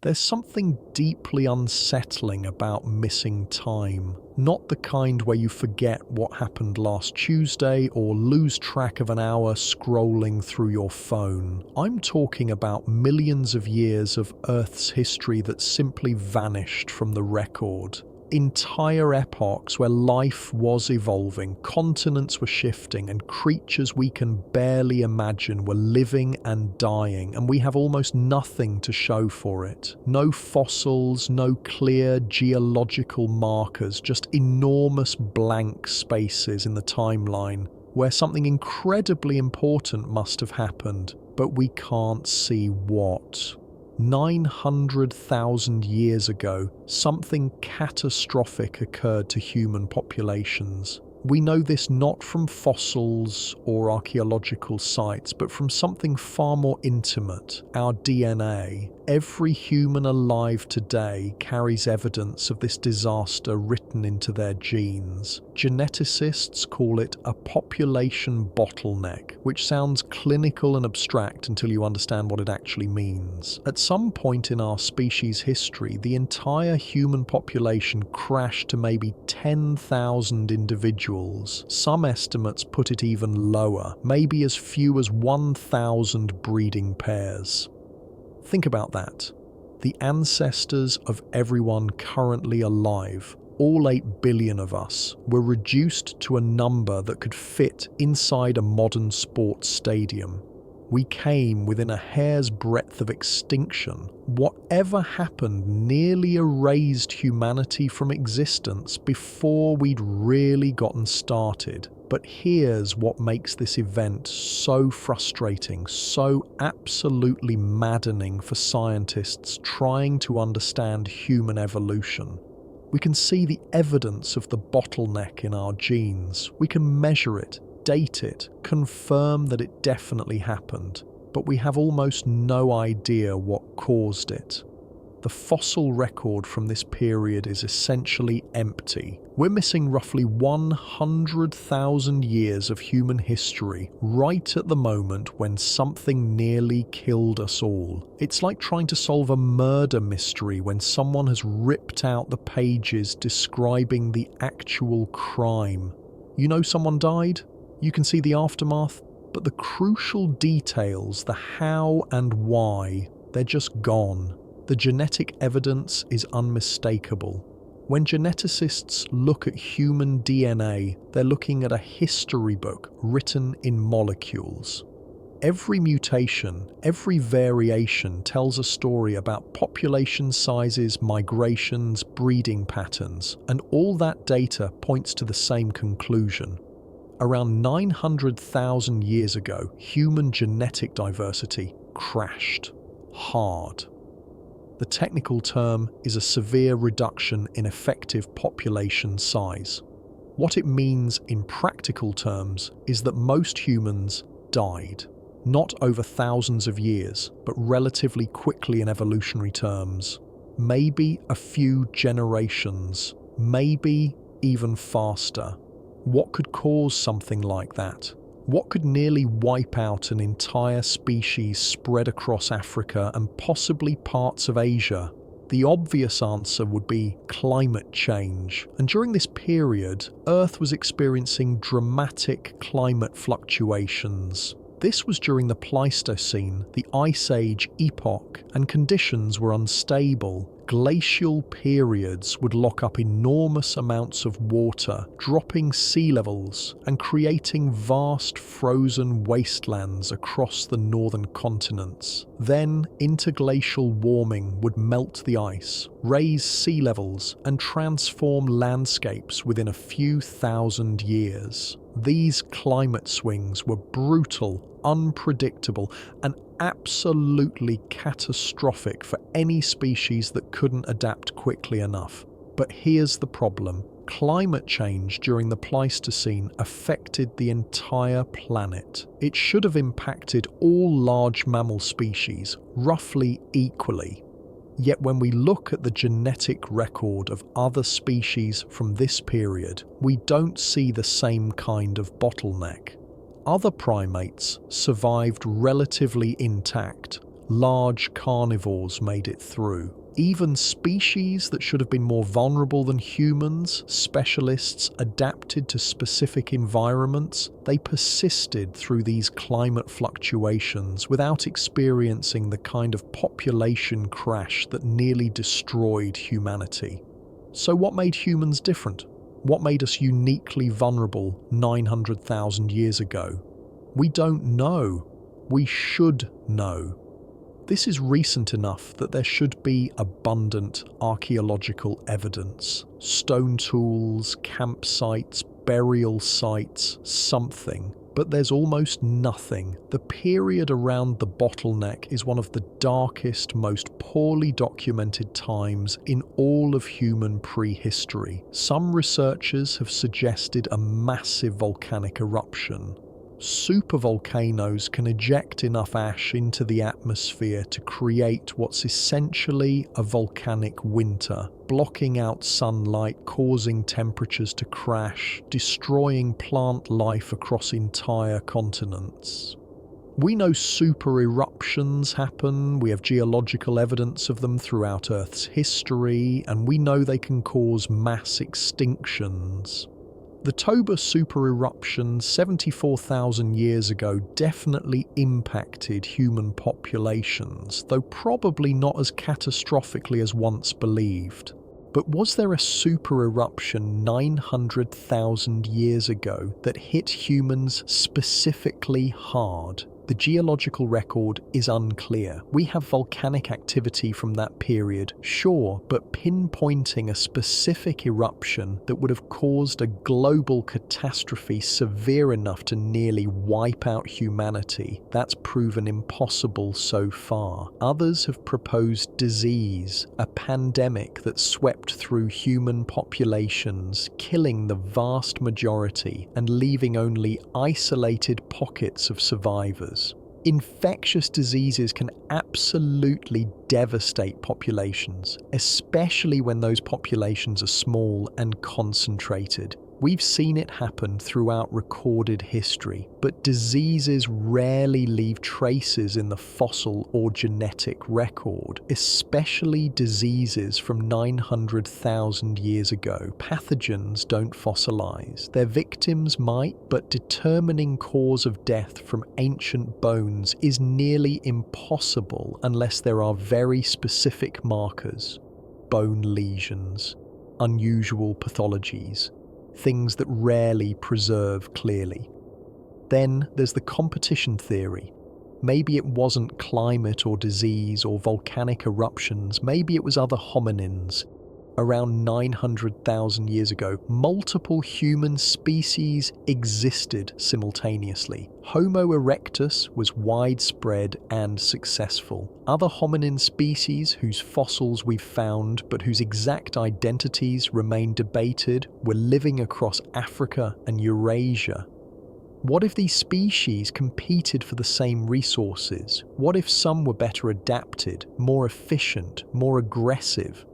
There's something deeply unsettling about missing time. Not the kind where you forget what happened last Tuesday or lose track of an hour scrolling through your phone. I'm talking about millions of years of Earth's history that simply vanished from the record. Entire epochs where life was evolving, continents were shifting, and creatures we can barely imagine were living and dying, and we have almost nothing to show for it. No fossils, no clear geological markers, just enormous blank spaces in the timeline where something incredibly important must have happened, but we can't see what. 900,000 years ago, something catastrophic occurred to human populations. We know this not from fossils or archaeological sites, but from something far more intimate, our DNA. Every human alive today carries evidence of this disaster written into their genes. Geneticists call it a population bottleneck, which sounds clinical and abstract until you understand what it actually means. At some point in our species' history, the entire human population crashed to maybe 10,000 individuals. Some estimates put it even lower, maybe as few as 1,000 breeding pairs. Think about that. The ancestors of everyone currently alive, all 8 billion of us, were reduced to a number that could fit inside a modern sports stadium. We came within a hair's breadth of extinction. Whatever happened nearly erased humanity from existence before we'd really gotten started. But here's what makes this event so frustrating, so absolutely maddening for scientists trying to understand human evolution. We can see the evidence of the bottleneck in our genes. We can measure it, date it, confirm that it definitely happened, but we have almost no idea what caused it. The fossil record from this period is essentially empty. We're missing roughly 100,000 years of human history right at the moment when something nearly killed us all. It's like trying to solve a murder mystery when someone has ripped out the pages describing the actual crime. You know someone died? You can see the aftermath, but the crucial details, the how and why, they're just gone. The genetic evidence is unmistakable. When geneticists look at human DNA, they're looking at a history book written in molecules. Every mutation, every variation tells a story about population sizes, migrations, breeding patterns, and all that data points to the same conclusion. Around 900,000 years ago, human genetic diversity crashed hard. The technical term is a severe reduction in effective population size. What it means in practical terms is that most humans died, not over thousands of years, but relatively quickly in evolutionary terms. Maybe a few generations, maybe even faster. What could cause something like that? What could nearly wipe out an entire species spread across Africa and possibly parts of Asia? The obvious answer would be climate change. And during this period, Earth was experiencing dramatic climate fluctuations. This was during the Pleistocene, the Ice Age epoch, and conditions were unstable. Glacial periods would lock up enormous amounts of water, dropping sea levels and creating vast frozen wastelands across the northern continents. Then, interglacial warming would melt the ice, raise sea levels, and transform landscapes within a few thousand years. These climate swings were brutal, unpredictable, and absolutely catastrophic for any species that couldn't adapt quickly enough. But here's the problem. Climate change during the Pleistocene affected the entire planet. It should have impacted all large mammal species, roughly equally. Yet when we look at the genetic record of other species from this period, we don't see the same kind of bottleneck. Other primates survived relatively intact. Large carnivores made it through. Even species that should have been more vulnerable than humans, specialists adapted to specific environments, they persisted through these climate fluctuations without experiencing the kind of population crash that nearly destroyed humanity. So what made humans different? What made us uniquely vulnerable 900,000 years ago? We don't know. We should know. This is recent enough that there should be abundant archaeological evidence. Stone tools, campsites, burial sites, something. But there's almost nothing. The period around the bottleneck is one of the darkest, most poorly documented times in all of human prehistory. Some researchers have suggested a massive volcanic eruption. Supervolcanoes can eject enough ash into the atmosphere to create what's essentially a volcanic winter, blocking out sunlight, causing temperatures to crash, destroying plant life across entire continents. We know super eruptions happen, we have geological evidence of them throughout Earth's history, and we know they can cause mass extinctions. The Toba supereruption 74,000 years ago definitely impacted human populations, though probably not as catastrophically as once believed. But was there a supereruption 900,000 years ago that hit humans specifically hard? The geological record is unclear. We have volcanic activity from that period, sure, but pinpointing a specific eruption that would have caused a global catastrophe severe enough to nearly wipe out humanity, that's proven impossible so far. Others have proposed disease, a pandemic that swept through human populations, killing the vast majority and leaving only isolated pockets of survivors. Infectious diseases can absolutely devastate populations, especially when those populations are small and concentrated. We've seen it happen throughout recorded history, but diseases rarely leave traces in the fossil or genetic record, especially diseases from 900,000 years ago. Pathogens don't fossilize. Their victims might, but determining cause of death from ancient bones is nearly impossible unless there are very specific markers. Bone lesions, unusual pathologies, things that rarely preserve clearly. Then there's the competition theory. Maybe it wasn't climate or disease or volcanic eruptions, maybe it was other hominins. Around 900,000 years ago, multiple human species existed simultaneously. Homo erectus was widespread and successful. Other hominin species whose fossils we've found but whose exact identities remain debated were living across Africa and Eurasia. What if these species competed for the same resources? What if some were better adapted, more efficient, more aggressive?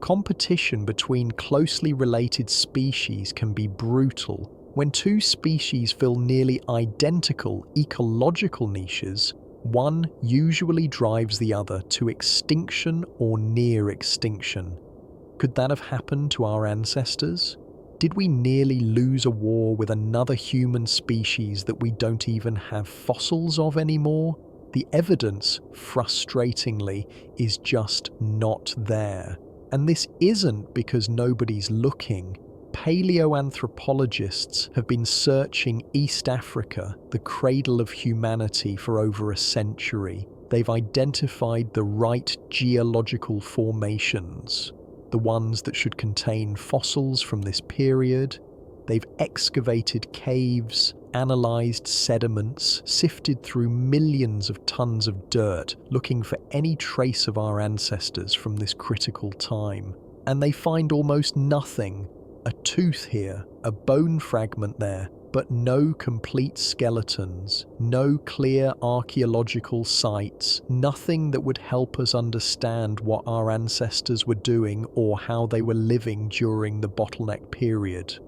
Competition between closely related species can be brutal. When two species fill nearly identical ecological niches, one usually drives the other to extinction or near extinction. Could that have happened to our ancestors? Did we nearly lose a war with another human species that we don't even have fossils of anymore? The evidence, frustratingly, is just not there. And this isn't because nobody's looking. Paleoanthropologists have been searching East Africa, the cradle of humanity, for over a century. They've identified the right geological formations, the ones that should contain fossils from this period. They've excavated caves, analysed sediments, sifted through millions of tons of dirt, looking for any trace of our ancestors from this critical time. And they find almost nothing. A tooth here, a bone fragment there, but no complete skeletons, no clear archaeological sites, nothing that would help us understand what our ancestors were doing or how they were living during the bottleneck period.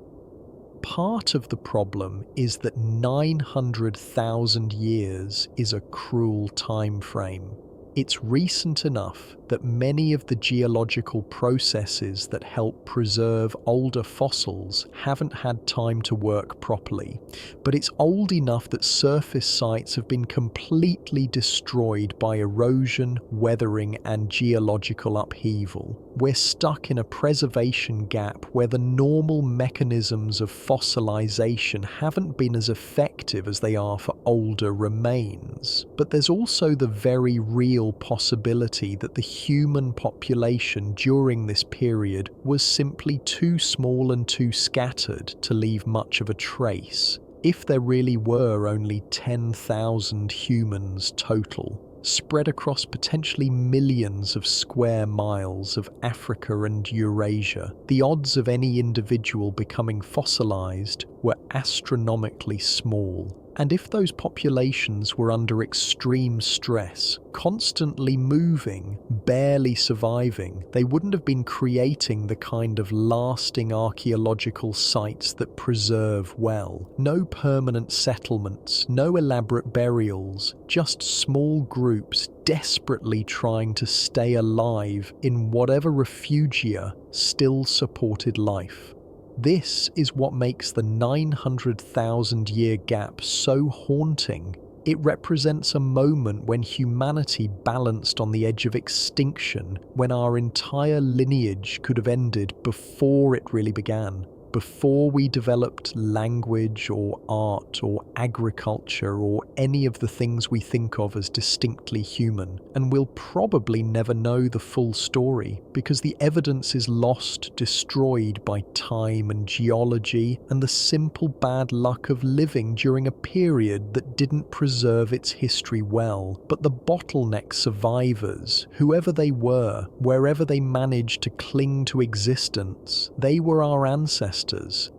Part of the problem is that 900,000 years is a cruel time frame. It's recent enough that many of the geological processes that help preserve older fossils haven't had time to work properly, but it's old enough that surface sites have been completely destroyed by erosion, weathering, and geological upheaval. We're stuck in a preservation gap where the normal mechanisms of fossilization haven't been as effective as they are for older remains. But there's also the very real possibility that the human population during this period was simply too small and too scattered to leave much of a trace, if there really were only 10,000 humans total, spread across potentially millions of square miles of Africa and Eurasia. The odds of any individual becoming fossilized were astronomically small. And if those populations were under extreme stress, constantly moving, barely surviving, they wouldn't have been creating the kind of lasting archaeological sites that preserve well. No permanent settlements, no elaborate burials, just small groups desperately trying to stay alive in whatever refugia still supported life. This is what makes the 900,000-year gap so haunting. It represents a moment when humanity balanced on the edge of extinction, when our entire lineage could have ended before it really began. Before we developed language or art or agriculture or any of the things we think of as distinctly human. And we'll probably never know the full story because the evidence is lost, destroyed by time and geology and the simple bad luck of living during a period that didn't preserve its history well. But the bottleneck survivors, whoever they were, wherever they managed to cling to existence, they were our ancestors.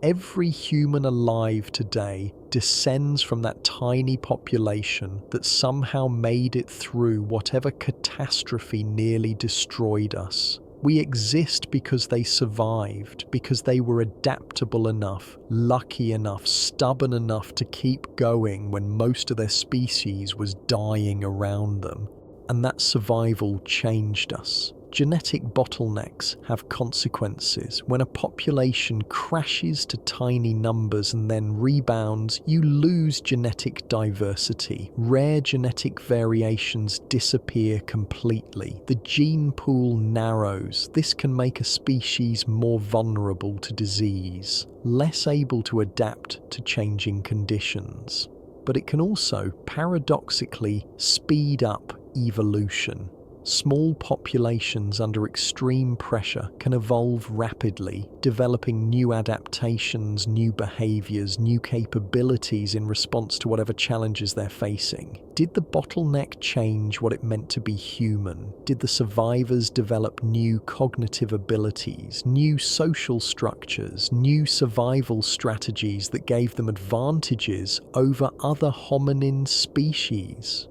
Every human alive today descends from that tiny population that somehow made it through whatever catastrophe nearly destroyed us. We exist because they survived, because they were adaptable enough, lucky enough, stubborn enough to keep going when most of their species was dying around them. And that survival changed us. Genetic bottlenecks have consequences. When a population crashes to tiny numbers and then rebounds, you lose genetic diversity. Rare genetic variations disappear completely. The gene pool narrows. This can make a species more vulnerable to disease, less able to adapt to changing conditions. But it can also, paradoxically, speed up evolution. Small populations under extreme pressure can evolve rapidly, developing new adaptations, new behaviors, new capabilities in response to whatever challenges they're facing. Did the bottleneck change what it meant to be human? Did the survivors develop new cognitive abilities, new social structures, new survival strategies that gave them advantages over other hominin species?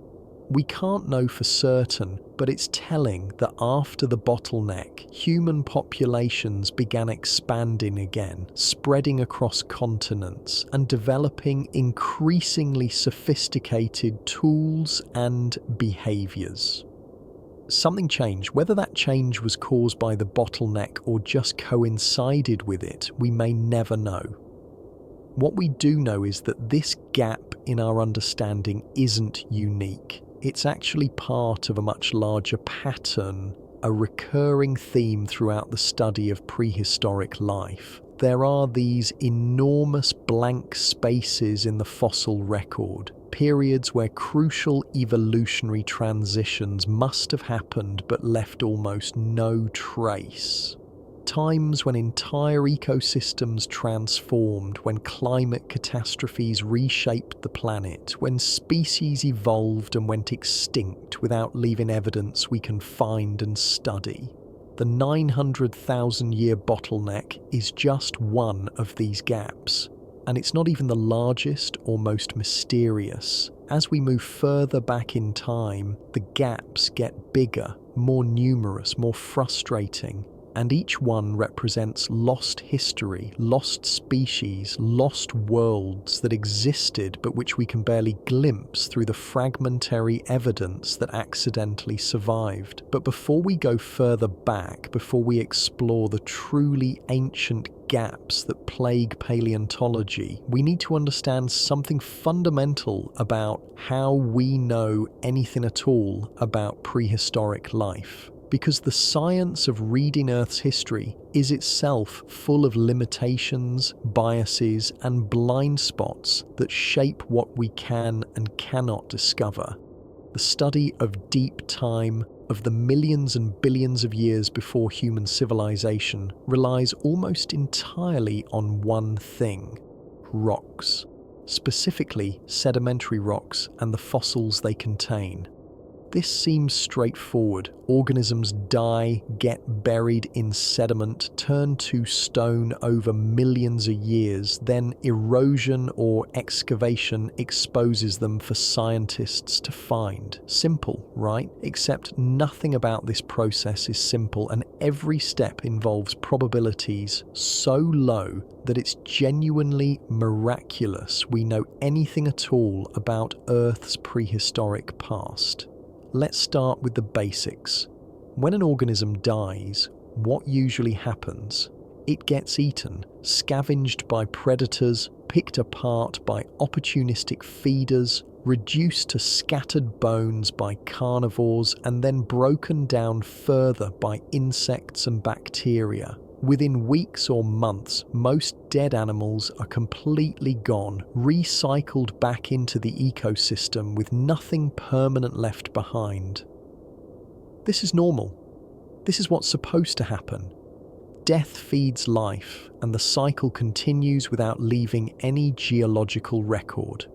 We can't know for certain, but it's telling that after the bottleneck, human populations began expanding again, spreading across continents and developing increasingly sophisticated tools and behaviors. Something changed. Whether that change was caused by the bottleneck or just coincided with it, we may never know. What we do know is that this gap in our understanding isn't unique. It's actually part of a much larger pattern, a recurring theme throughout the study of prehistoric life. There are these enormous blank spaces in the fossil record, periods where crucial evolutionary transitions must have happened but left almost no trace. Times when entire ecosystems transformed, when climate catastrophes reshaped the planet, when species evolved and went extinct without leaving evidence we can find and study. The 900,000-year bottleneck is just one of these gaps, and it's not even the largest or most mysterious. As we move further back in time, the gaps get bigger, more numerous, more frustrating. and each one represents lost history, lost species, lost worlds that existed but which we can barely glimpse through the fragmentary evidence that accidentally survived. But before we go further back, before we explore the truly ancient gaps that plague paleontology, we need to understand something fundamental about how we know anything at all about prehistoric life. Because the science of reading Earth's history is itself full of limitations, biases, and blind spots that shape what we can and cannot discover. The study of deep time, of the millions and billions of years before human civilization, relies almost entirely on one thing: rocks. Specifically, sedimentary rocks and the fossils they contain. This seems straightforward. Organisms die, get buried in sediment, turn to stone over millions of years, then erosion or excavation exposes them for scientists to find. Simple, right? Except nothing about this process is simple, and every step involves probabilities so low that it's genuinely miraculous we know anything at all about Earth's prehistoric past. Let's start with the basics. When an organism dies, what usually happens? It gets eaten, scavenged by predators, picked apart by opportunistic feeders, reduced to scattered bones by carnivores, and then broken down further by insects and bacteria. Within weeks or months, most dead animals are completely gone, recycled back into the ecosystem with nothing permanent left behind. This is normal. This is what's supposed to happen. Death feeds life, and the cycle continues without leaving any geological record.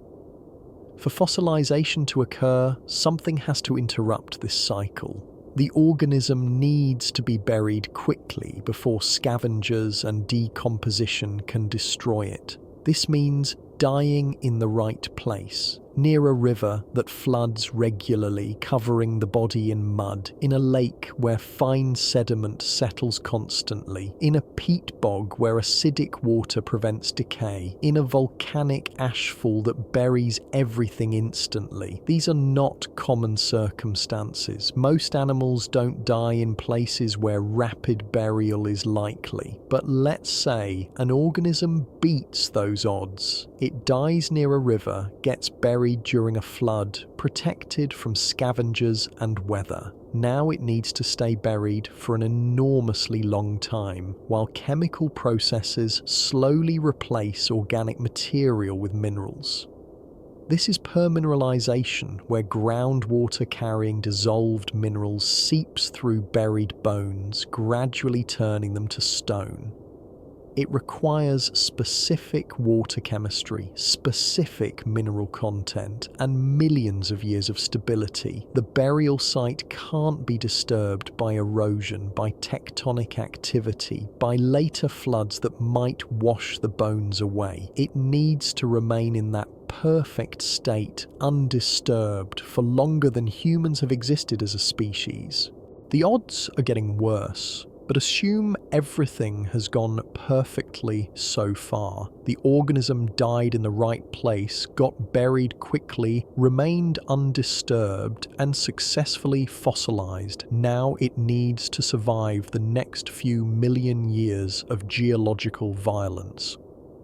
For fossilization to occur, something has to interrupt this cycle. The organism needs to be buried quickly before scavengers and decomposition can destroy it. This means dying in the right place, near a river that floods regularly, covering the body in mud, in a lake where fine sediment settles constantly, in a peat bog where acidic water prevents decay, in a volcanic ashfall that buries everything instantly. These are not common circumstances. Most animals don't die in places where rapid burial is likely. But let's say an organism beats those odds. It dies near a river, gets buried during a flood, protected from scavengers and weather. Now it needs to stay buried for an enormously long time, while chemical processes slowly replace organic material with minerals. This is permineralization, where groundwater carrying dissolved minerals seeps through buried bones, gradually turning them to stone. It requires specific water chemistry, specific mineral content, and millions of years of stability. The burial site can't be disturbed by erosion, by tectonic activity, by later floods that might wash the bones away. It needs to remain in that perfect state, undisturbed, for longer than humans have existed as a species. The odds are getting worse. But assume everything has gone perfectly so far. The organism died in the right place, got buried quickly, remained undisturbed, and successfully fossilized. Now it needs to survive the next few million years of geological violence.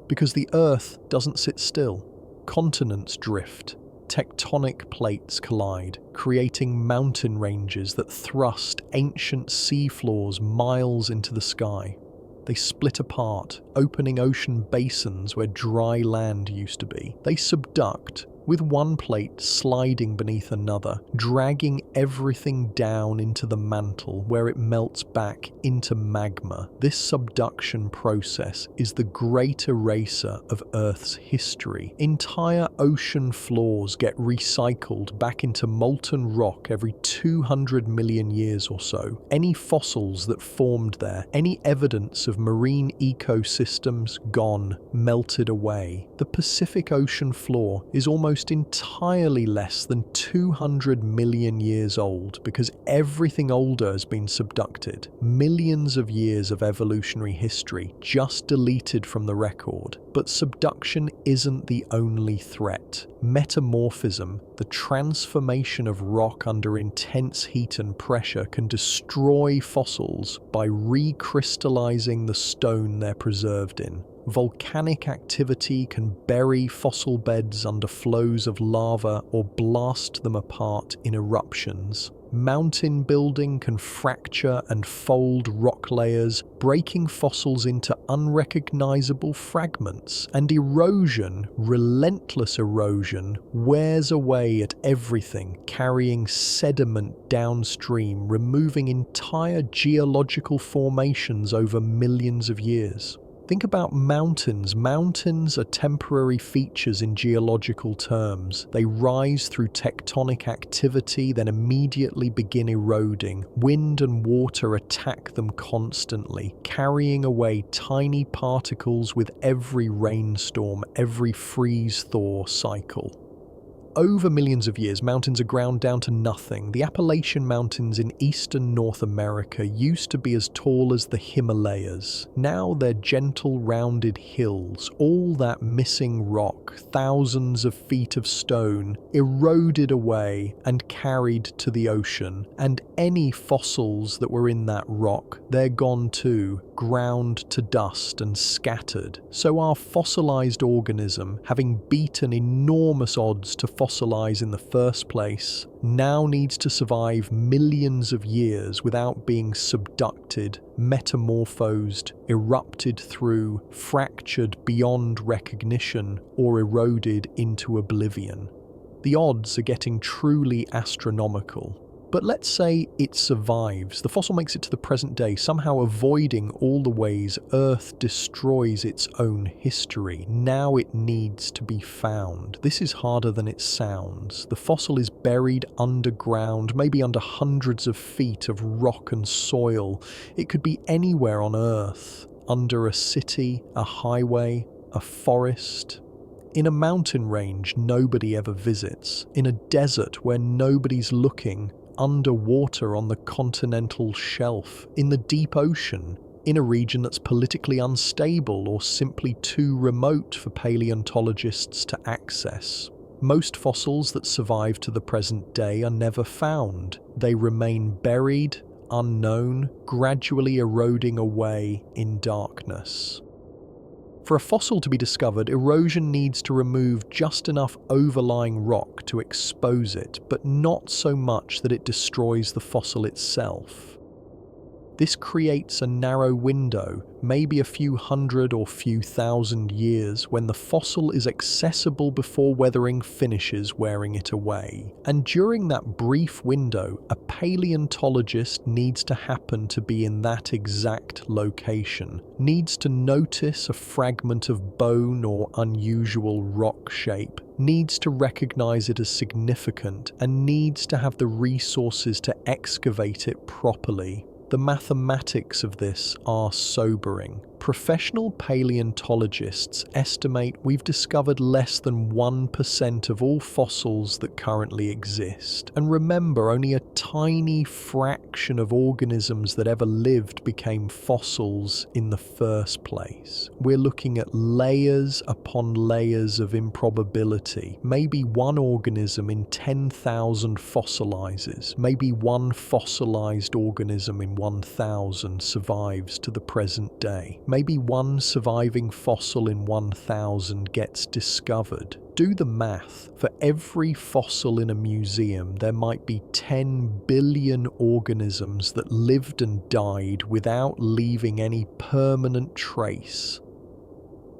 Because the Earth doesn't sit still. Continents drift. Tectonic plates collide, creating mountain ranges that thrust ancient seafloors miles into the sky. They split apart, opening ocean basins where dry land used to be. They subduct, with one plate sliding beneath another, dragging everything down into the mantle where it melts back into magma. This subduction process is the great eraser of Earth's history. Entire ocean floors get recycled back into molten rock every 200 million years or so. Any fossils that formed there, any evidence of marine ecosystems gone, melted away. The Pacific Ocean floor is almost almost entirely less than 200 million years old because everything older has been subducted. Millions of years of evolutionary history just deleted from the record. But subduction isn't the only threat. Metamorphism, the transformation of rock under intense heat and pressure, can destroy fossils by recrystallizing the stone they're preserved in. Volcanic activity can bury fossil beds under flows of lava or blast them apart in eruptions. Mountain building can fracture and fold rock layers, breaking fossils into unrecognizable fragments. And erosion, relentless erosion, wears away at everything, carrying sediment downstream, removing entire geological formations over millions of years. Think about mountains. Mountains are temporary features in geological terms. They rise through tectonic activity, then immediately begin eroding. Wind and water attack them constantly, carrying away tiny particles with every rainstorm, every freeze-thaw cycle. Over millions of years, mountains are ground down to nothing. The Appalachian Mountains in eastern North America used to be as tall as the Himalayas. Now they're gentle, rounded hills. All that missing rock, thousands of feet of stone, eroded away and carried to the ocean. And any fossils that were in that rock, they're gone too, ground to dust and scattered. So our fossilized organism, having beaten enormous odds to fossilize in the first place, now needs to survive millions of years without being subducted, metamorphosed, erupted through, fractured beyond recognition, or eroded into oblivion. The odds are getting truly astronomical. But let's say it survives. The fossil makes it to the present day, somehow avoiding all the ways Earth destroys its own history. Now it needs to be found. This is harder than it sounds. The fossil is buried underground, maybe under hundreds of feet of rock and soil. It could be anywhere on Earth, under a city, a highway, a forest. In a mountain range nobody ever visits. In a desert where nobody's looking. Underwater on the continental shelf, in the deep ocean, in a region that's politically unstable or simply too remote for paleontologists to access. Most fossils that survive to the present day are never found. They remain buried, unknown, gradually eroding away in darkness. For a fossil to be discovered, erosion needs to remove just enough overlying rock to expose it, but not so much that it destroys the fossil itself. This creates a narrow window, maybe a few hundred or few thousand years, when the fossil is accessible before weathering finishes wearing it away. And during that brief window, a paleontologist needs to happen to be in that exact location, needs to notice a fragment of bone or unusual rock shape, needs to recognize it as significant, and needs to have the resources to excavate it properly. The mathematics of this are sobering. Professional paleontologists estimate we've discovered less than 1% of all fossils that currently exist. And remember, only a tiny fraction of organisms that ever lived became fossils in the first place. We're looking at layers upon layers of improbability. Maybe one organism in 10,000 fossilizes. Maybe one fossilized organism in 1,000 survives to the present day. Maybe one surviving fossil in 1,000 gets discovered. Do the math. For every fossil in a museum, there might be 10 billion organisms that lived and died without leaving any permanent trace.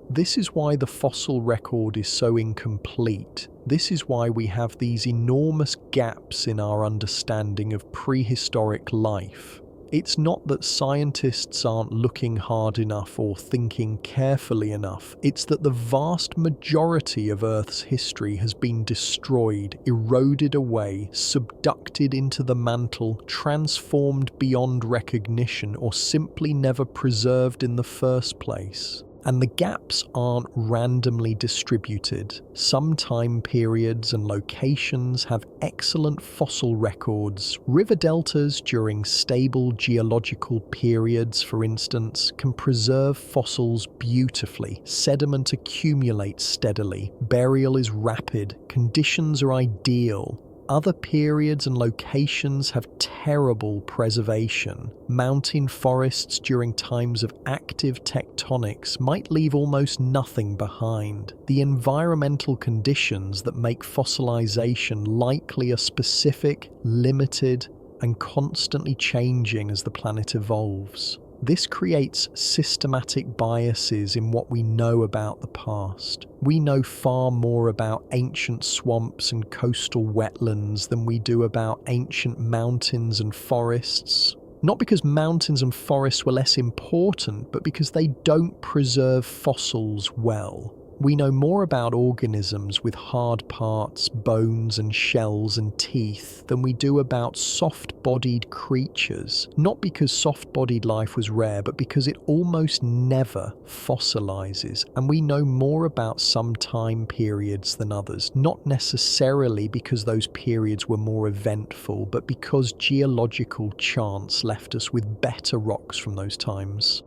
This is why the fossil record is so incomplete. This is why we have these enormous gaps in our understanding of prehistoric life. It's not that scientists aren't looking hard enough or thinking carefully enough. It's that the vast majority of Earth's history has been destroyed, eroded away, subducted into the mantle, transformed beyond recognition, or simply never preserved in the first place. And the gaps aren't randomly distributed. Some time periods and locations have excellent fossil records. River deltas during stable geological periods, for instance, can preserve fossils beautifully. Sediment accumulates steadily. Burial is rapid. Conditions are ideal. Other periods and locations have terrible preservation. Mountain forests during times of active tectonics might leave almost nothing behind. The environmental conditions that make fossilization likely are specific, limited, and constantly changing as the planet evolves. This creates systematic biases in what we know about the past. We know far more about ancient swamps and coastal wetlands than we do about ancient mountains and forests. Not because mountains and forests were less important, but because they don't preserve fossils well. We know more about organisms with hard parts, bones and shells and teeth than we do about soft-bodied creatures, not because soft-bodied life was rare, but because it almost never fossilizes, and we know more about some time periods than others, not necessarily because those periods were more eventful, but because geological chance left us with better rocks from those times.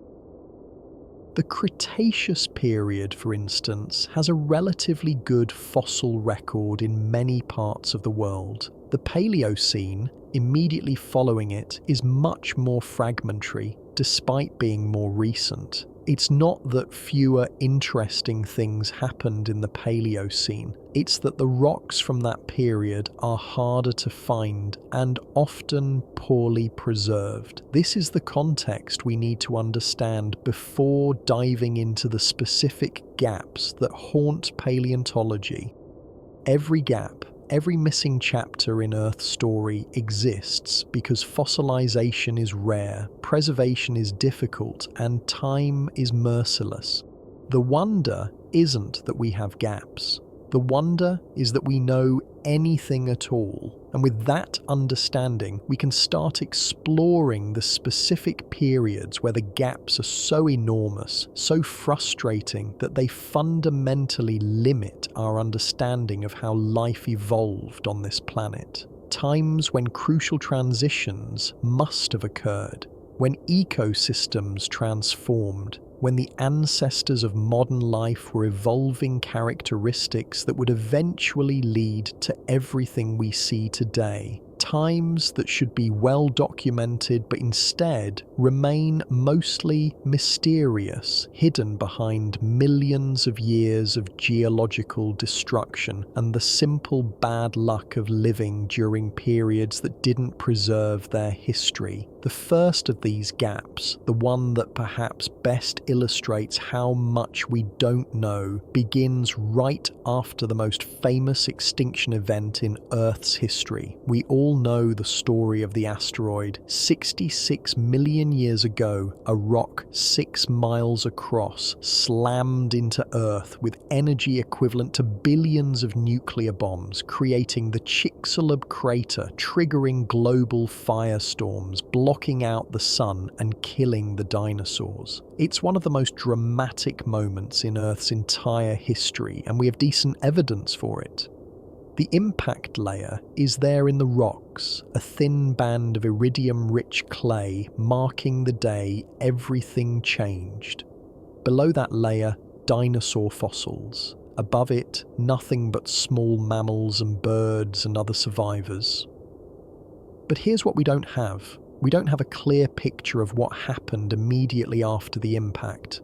The Cretaceous period, for instance, has a relatively good fossil record in many parts of the world. The Paleocene, immediately following it, is much more fragmentary, despite being more recent. It's not that fewer interesting things happened in the Paleocene. It's that the rocks from that period are harder to find and often poorly preserved. This is the context we need to understand before diving into the specific gaps that haunt paleontology. Every gap, every missing chapter in Earth's story exists because fossilization is rare, preservation is difficult, and time is merciless. The wonder isn't that we have gaps. The wonder is that we know anything at all, and with that understanding, we can start exploring the specific periods where the gaps are so enormous, so frustrating, that they fundamentally limit our understanding of how life evolved on this planet. Times when crucial transitions must have occurred, when ecosystems transformed, when the ancestors of modern life were evolving characteristics that would eventually lead to everything we see today. Times that should be well documented but instead remain mostly mysterious, hidden behind millions of years of geological destruction and the simple bad luck of living during periods that didn't preserve their history. The first of these gaps, the one that perhaps best illustrates how much we don't know, begins right after the most famous extinction event in Earth's history. We all know the story of the asteroid. 66 million years ago, a rock 6 miles across slammed into Earth with energy equivalent to billions of nuclear bombs, creating the Chicxulub crater, triggering global firestorms, blocking out the sun and killing the dinosaurs. It's one of the most dramatic moments in Earth's entire history, and we have decent evidence for it. The impact layer is there in the rocks, a thin band of iridium-rich clay marking the day everything changed. Below that layer, dinosaur fossils. Above it, nothing but small mammals and birds and other survivors. But here's what we don't have. We don't have a clear picture of what happened immediately after the impact.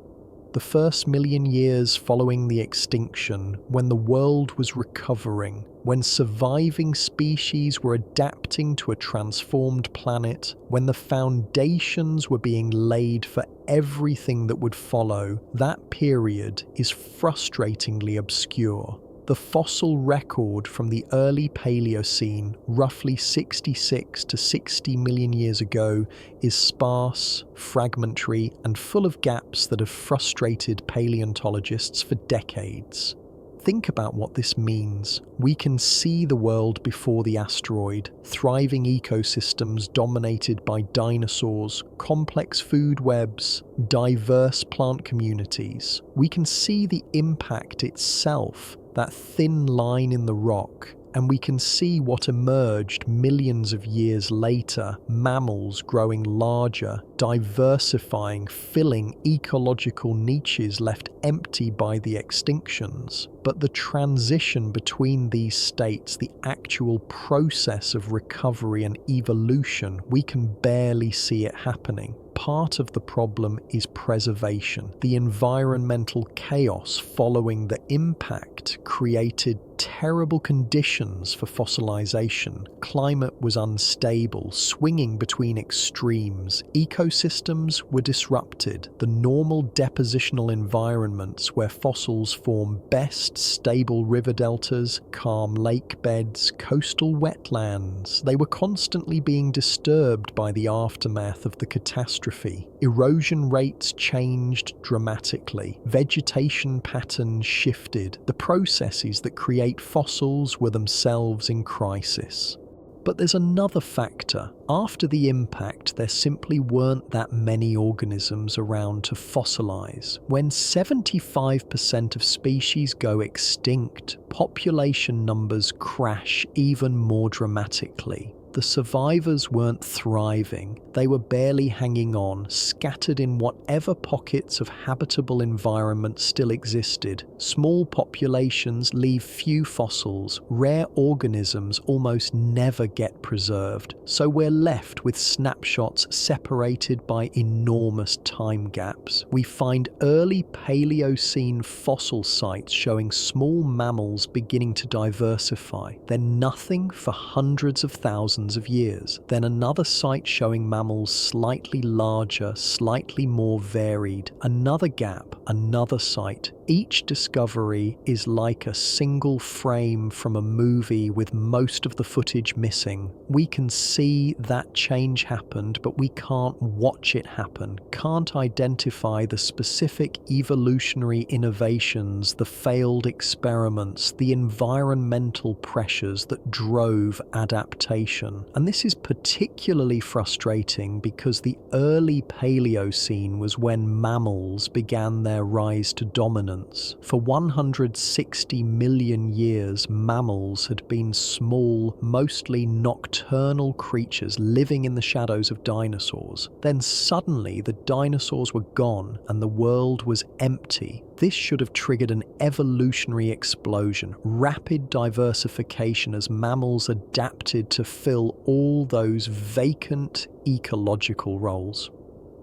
The first million years following the extinction, when the world was recovering, when surviving species were adapting to a transformed planet, when the foundations were being laid for everything that would follow, that period is frustratingly obscure. The fossil record from the early Paleocene, roughly 66 to 60 million years ago, is sparse, fragmentary, and full of gaps that have frustrated paleontologists for decades. Think about what this means. We can see the world before the asteroid, thriving ecosystems dominated by dinosaurs, complex food webs, diverse plant communities. We can see the impact itself, that thin line in the rock, and we can see what emerged millions of years later, mammals growing larger, diversifying, filling ecological niches left empty by the extinctions. But the transition between these states, the actual process of recovery and evolution, we can barely see it happening. Part of the problem is preservation. The environmental chaos following the impact created terrible conditions for fossilization. Climate was unstable, swinging between extremes. Ecosystems were disrupted. The normal depositional environments where fossils form best, stable river deltas, calm lake beds, coastal wetlands. They were constantly being disturbed by the aftermath of the catastrophe. Erosion rates changed dramatically. Vegetation patterns shifted. The processes that create fossils were themselves in crisis. But there's another factor. After the impact, there simply weren't that many organisms around to fossilize. When 75% of species go extinct, population numbers crash even more dramatically. The survivors weren't thriving, they were barely hanging on, scattered in whatever pockets of habitable environment still existed. Small populations leave few fossils, rare organisms almost never get preserved, so we're left with snapshots separated by enormous time gaps. We find early Paleocene fossil sites showing small mammals beginning to diversify, then nothing for hundreds of thousands of years, then another site showing mammals slightly larger, slightly more varied, another gap, another site. Each discovery is like a single frame from a movie with most of the footage missing. We can see that change happened, but we can't watch it happen, can't identify the specific evolutionary innovations, the failed experiments, the environmental pressures that drove adaptation. And this is particularly frustrating because the early Paleocene was when mammals began their rise to dominance. For 160 million years, mammals had been small, mostly nocturnal creatures living in the shadows of dinosaurs. Then suddenly the dinosaurs were gone and the world was empty. This should have triggered an evolutionary explosion, rapid diversification as mammals adapted to fill all those vacant ecological roles.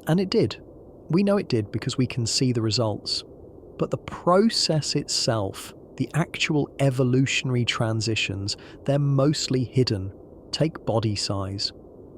And it did. We know it did because we can see the results. But the process itself, the actual evolutionary transitions, they're mostly hidden. Take body size.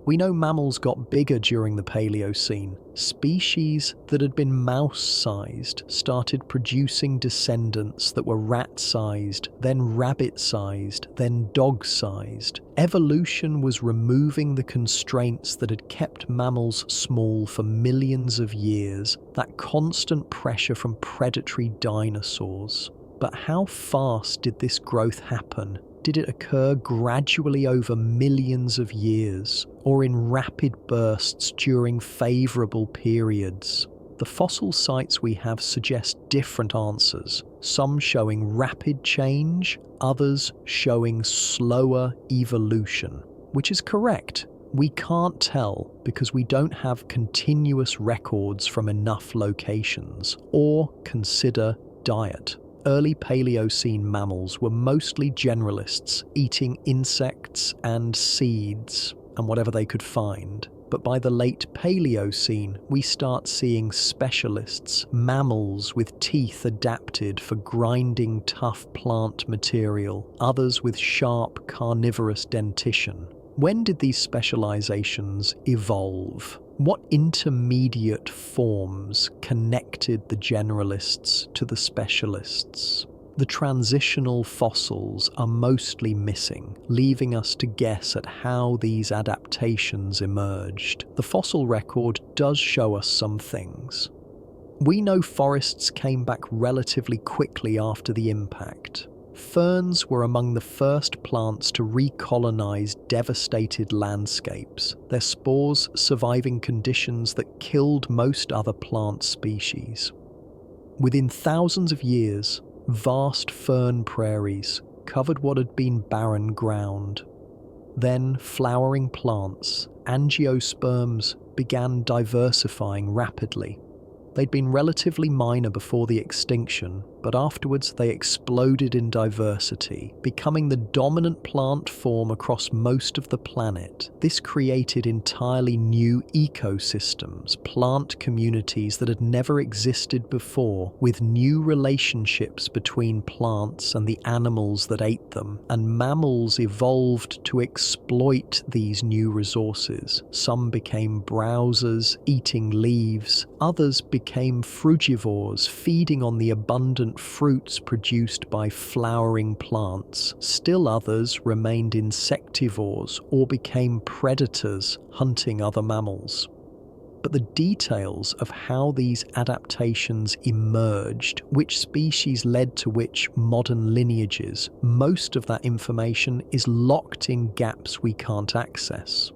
We know mammals got bigger during the Paleocene. Species that had been mouse-sized started producing descendants that were rat-sized, then rabbit-sized, then dog-sized. Evolution was removing the constraints that had kept mammals small for millions of years, that constant pressure from predatory dinosaurs. But how fast did this growth happen? Did it occur gradually over millions of years, or in rapid bursts during favourable periods? The fossil sites we have suggest different answers, some showing rapid change, others showing slower evolution. Which is correct. We can't tell because we don't have continuous records from enough locations, or consider diet. Early Paleocene mammals were mostly generalists, eating insects and seeds and whatever they could find. But by the late Paleocene, we start seeing specialists, mammals with teeth adapted for grinding tough plant material, others with sharp carnivorous dentition. When did these specializations evolve? What intermediate forms connected the generalists to the specialists? The transitional fossils are mostly missing, leaving us to guess at how these adaptations emerged. The fossil record does show us some things. We know forests came back relatively quickly after the impact. Ferns were among the first plants to recolonize devastated landscapes, their spores surviving conditions that killed most other plant species. Within thousands of years, vast fern prairies covered what had been barren ground. Then flowering plants, angiosperms, began diversifying rapidly. They'd been relatively minor before the extinction, but afterwards they exploded in diversity, becoming the dominant plant form across most of the planet. This created entirely new ecosystems, plant communities that had never existed before, with new relationships between plants and the animals that ate them, and mammals evolved to exploit these new resources. Some became browsers, eating leaves, others became frugivores, feeding on the abundant fruits produced by flowering plants. Still others remained insectivores or became predators, hunting other mammals. But the details of how these adaptations emerged, which species led to which modern lineages, most of that information is locked in gaps we can't access.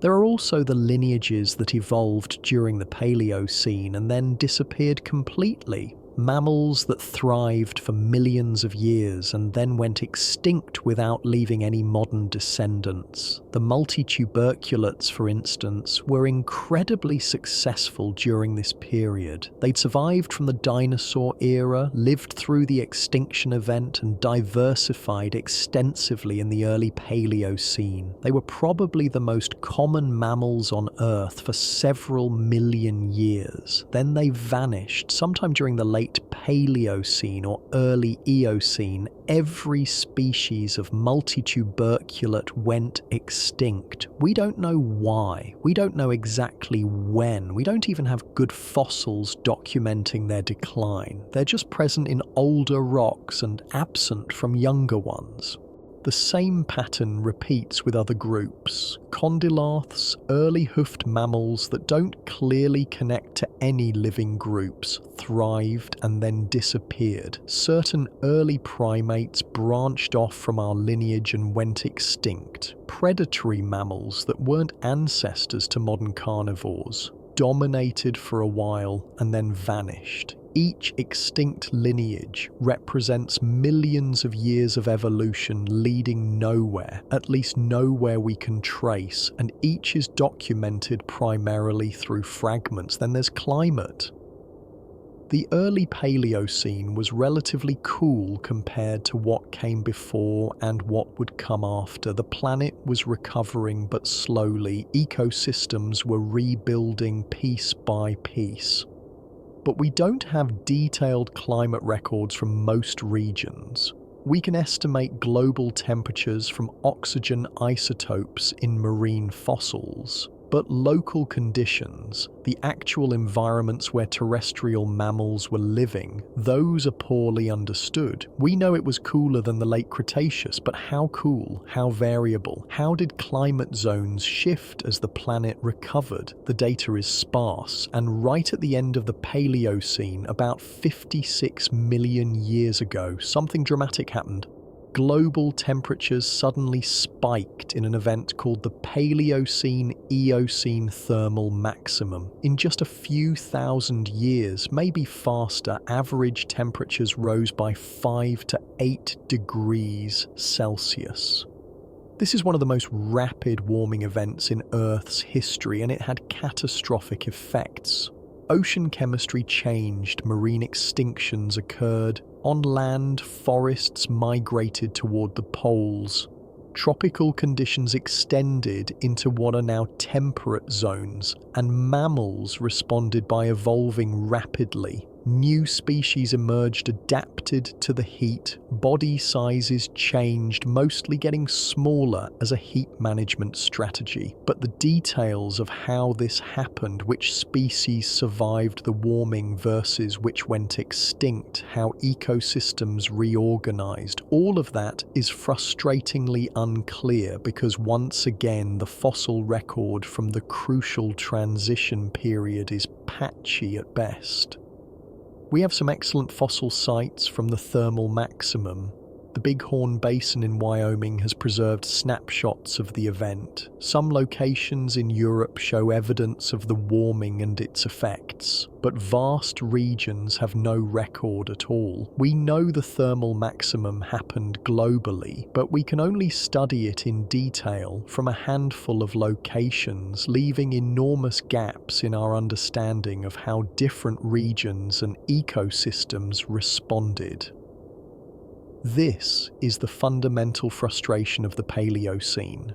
There are also the lineages that evolved during the Paleocene and then disappeared completely. Mammals that thrived for millions of years and then went extinct without leaving any modern descendants. The multituberculates, for instance, were incredibly successful during this period. They'd survived from the dinosaur era, lived through the extinction event, and diversified extensively in the early Paleocene. They were probably the most common mammals on Earth for several million years. Then they vanished, sometime during the late Paleocene or early Eocene. Every species of multituberculate went extinct. We don't know why. We don't know exactly when. We don't even have good fossils documenting their decline. They're just present in older rocks and absent from younger ones. The same pattern repeats with other groups. Condylarths, early hoofed mammals that don't clearly connect to any living groups, thrived and then disappeared. Certain early primates branched off from our lineage and went extinct. Predatory mammals that weren't ancestors to modern carnivores dominated for a while and then vanished. Each extinct lineage represents millions of years of evolution leading nowhere, at least nowhere we can trace, and each is documented primarily through fragments. Then there's climate. The early Paleocene was relatively cool compared to what came before and what would come after. The planet was recovering but slowly. Ecosystems were rebuilding piece by piece. But we don't have detailed climate records from most regions. We can estimate global temperatures from oxygen isotopes in marine fossils, but local conditions, the actual environments where terrestrial mammals were living, those are poorly understood. We know it was cooler than the late Cretaceous, but how cool? How variable? How did climate zones shift as the planet recovered? The data is sparse, and right at the end of the Paleocene, about 56 million years ago, something dramatic happened. Global temperatures suddenly spiked in an event called the Paleocene-Eocene thermal maximum. In just a few thousand years, maybe faster, average temperatures rose by 5 to 8 degrees Celsius. This is one of the most rapid warming events in Earth's history, and it had catastrophic effects. Ocean chemistry changed, marine extinctions occurred. On land, forests migrated toward the poles. Tropical conditions extended into what are now temperate zones, and mammals responded by evolving rapidly. New species emerged adapted to the heat, body sizes changed, mostly getting smaller as a heat management strategy. But the details of how this happened, which species survived the warming versus which went extinct, how ecosystems reorganized, all of that is frustratingly unclear because once again the fossil record from the crucial transition period is patchy at best. We have some excellent fossil sites from the thermal maximum. The Bighorn Basin in Wyoming has preserved snapshots of the event. Some locations in Europe show evidence of the warming and its effects, but vast regions have no record at all. We know the thermal maximum happened globally, but we can only study it in detail from a handful of locations, leaving enormous gaps in our understanding of how different regions and ecosystems responded. This is the fundamental frustration of the Paleocene.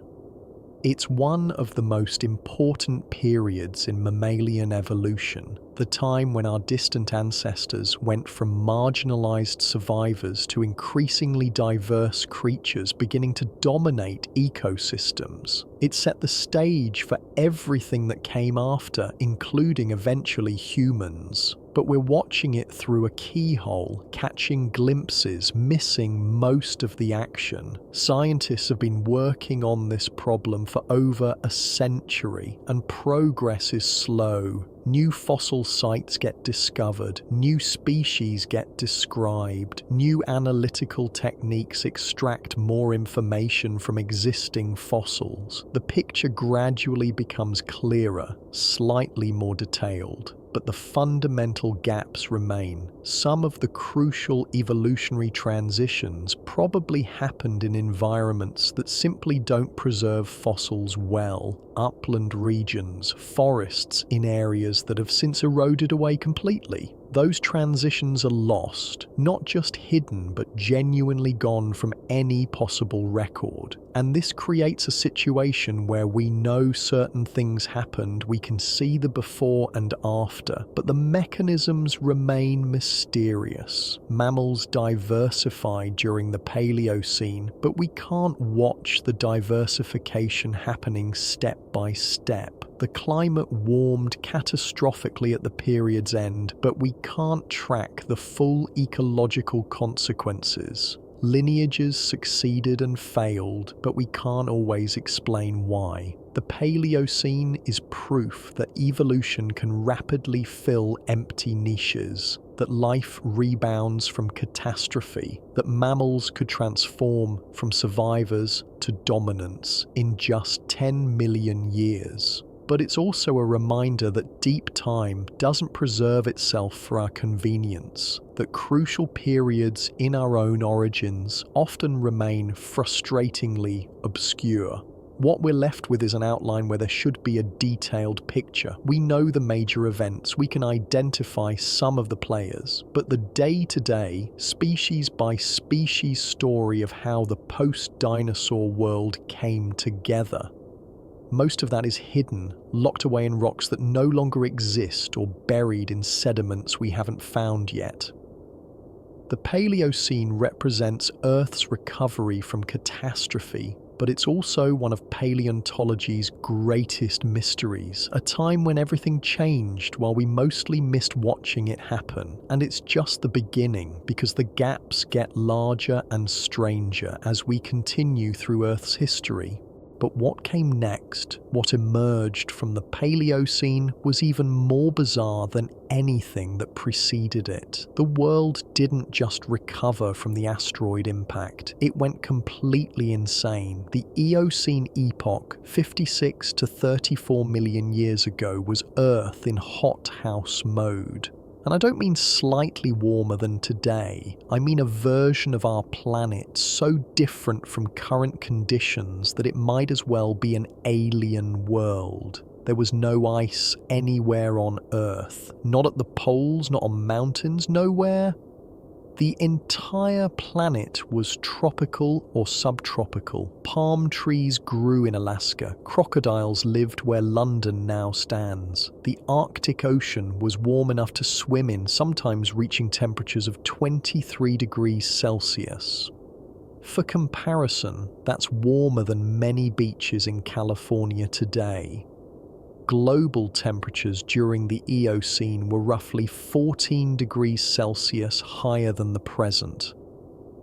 It's one of the most important periods in mammalian evolution, the time when our distant ancestors went from marginalized survivors to increasingly diverse creatures beginning to dominate ecosystems. It set the stage for everything that came after, including eventually humans. But we're watching it through a keyhole, catching glimpses, missing most of the action. Scientists have been working on this problem for over a century, and progress is slow. New fossil sites get discovered, new species get described, new analytical techniques extract more information from existing fossils. The picture gradually becomes clearer, slightly more detailed. But the fundamental gaps remain. Some of the crucial evolutionary transitions probably happened in environments that simply don't preserve fossils well. Upland regions, forests in areas that have since eroded away completely. Those transitions are lost, not just hidden, but genuinely gone from any possible record. And this creates a situation where we know certain things happened, we can see the before and after, but the mechanisms remain mysterious. Mammals diversified during the Paleocene, but we can't watch the diversification happening step by step. The climate warmed catastrophically at the period's end, but we can't track the full ecological consequences. Lineages succeeded and failed, but we can't always explain why. The Paleocene is proof that evolution can rapidly fill empty niches, that life rebounds from catastrophe, that mammals could transform from survivors to dominance in just 10 million years. But it's also a reminder that deep time doesn't preserve itself for our convenience, that crucial periods in our own origins often remain frustratingly obscure. What we're left with is an outline where there should be a detailed picture. We know the major events, we can identify some of the players, but the day-to-day, species-by-species story of how the post-dinosaur world came together, most of that is hidden, locked away in rocks that no longer exist or buried in sediments we haven't found yet. The Paleocene represents Earth's recovery from catastrophe, but it's also one of paleontology's greatest mysteries, a time when everything changed while we mostly missed watching it happen. And it's just the beginning, because the gaps get larger and stranger as we continue through Earth's history. But what came next, what emerged from the Paleocene, was even more bizarre than anything that preceded it. The world didn't just recover from the asteroid impact, it went completely insane. The Eocene epoch, 56 to 34 million years ago, was Earth in hothouse mode. And I don't mean slightly warmer than today, I mean a version of our planet so different from current conditions that it might as well be an alien world. There was no ice anywhere on Earth, not at the poles, not on mountains, nowhere. The entire planet was tropical or subtropical. Palm trees grew in Alaska. Crocodiles lived where London now stands. The Arctic Ocean was warm enough to swim in, sometimes reaching temperatures of 23 degrees Celsius. For comparison, that's warmer than many beaches in California today. Global temperatures during the Eocene were roughly 14 degrees Celsius higher than the present.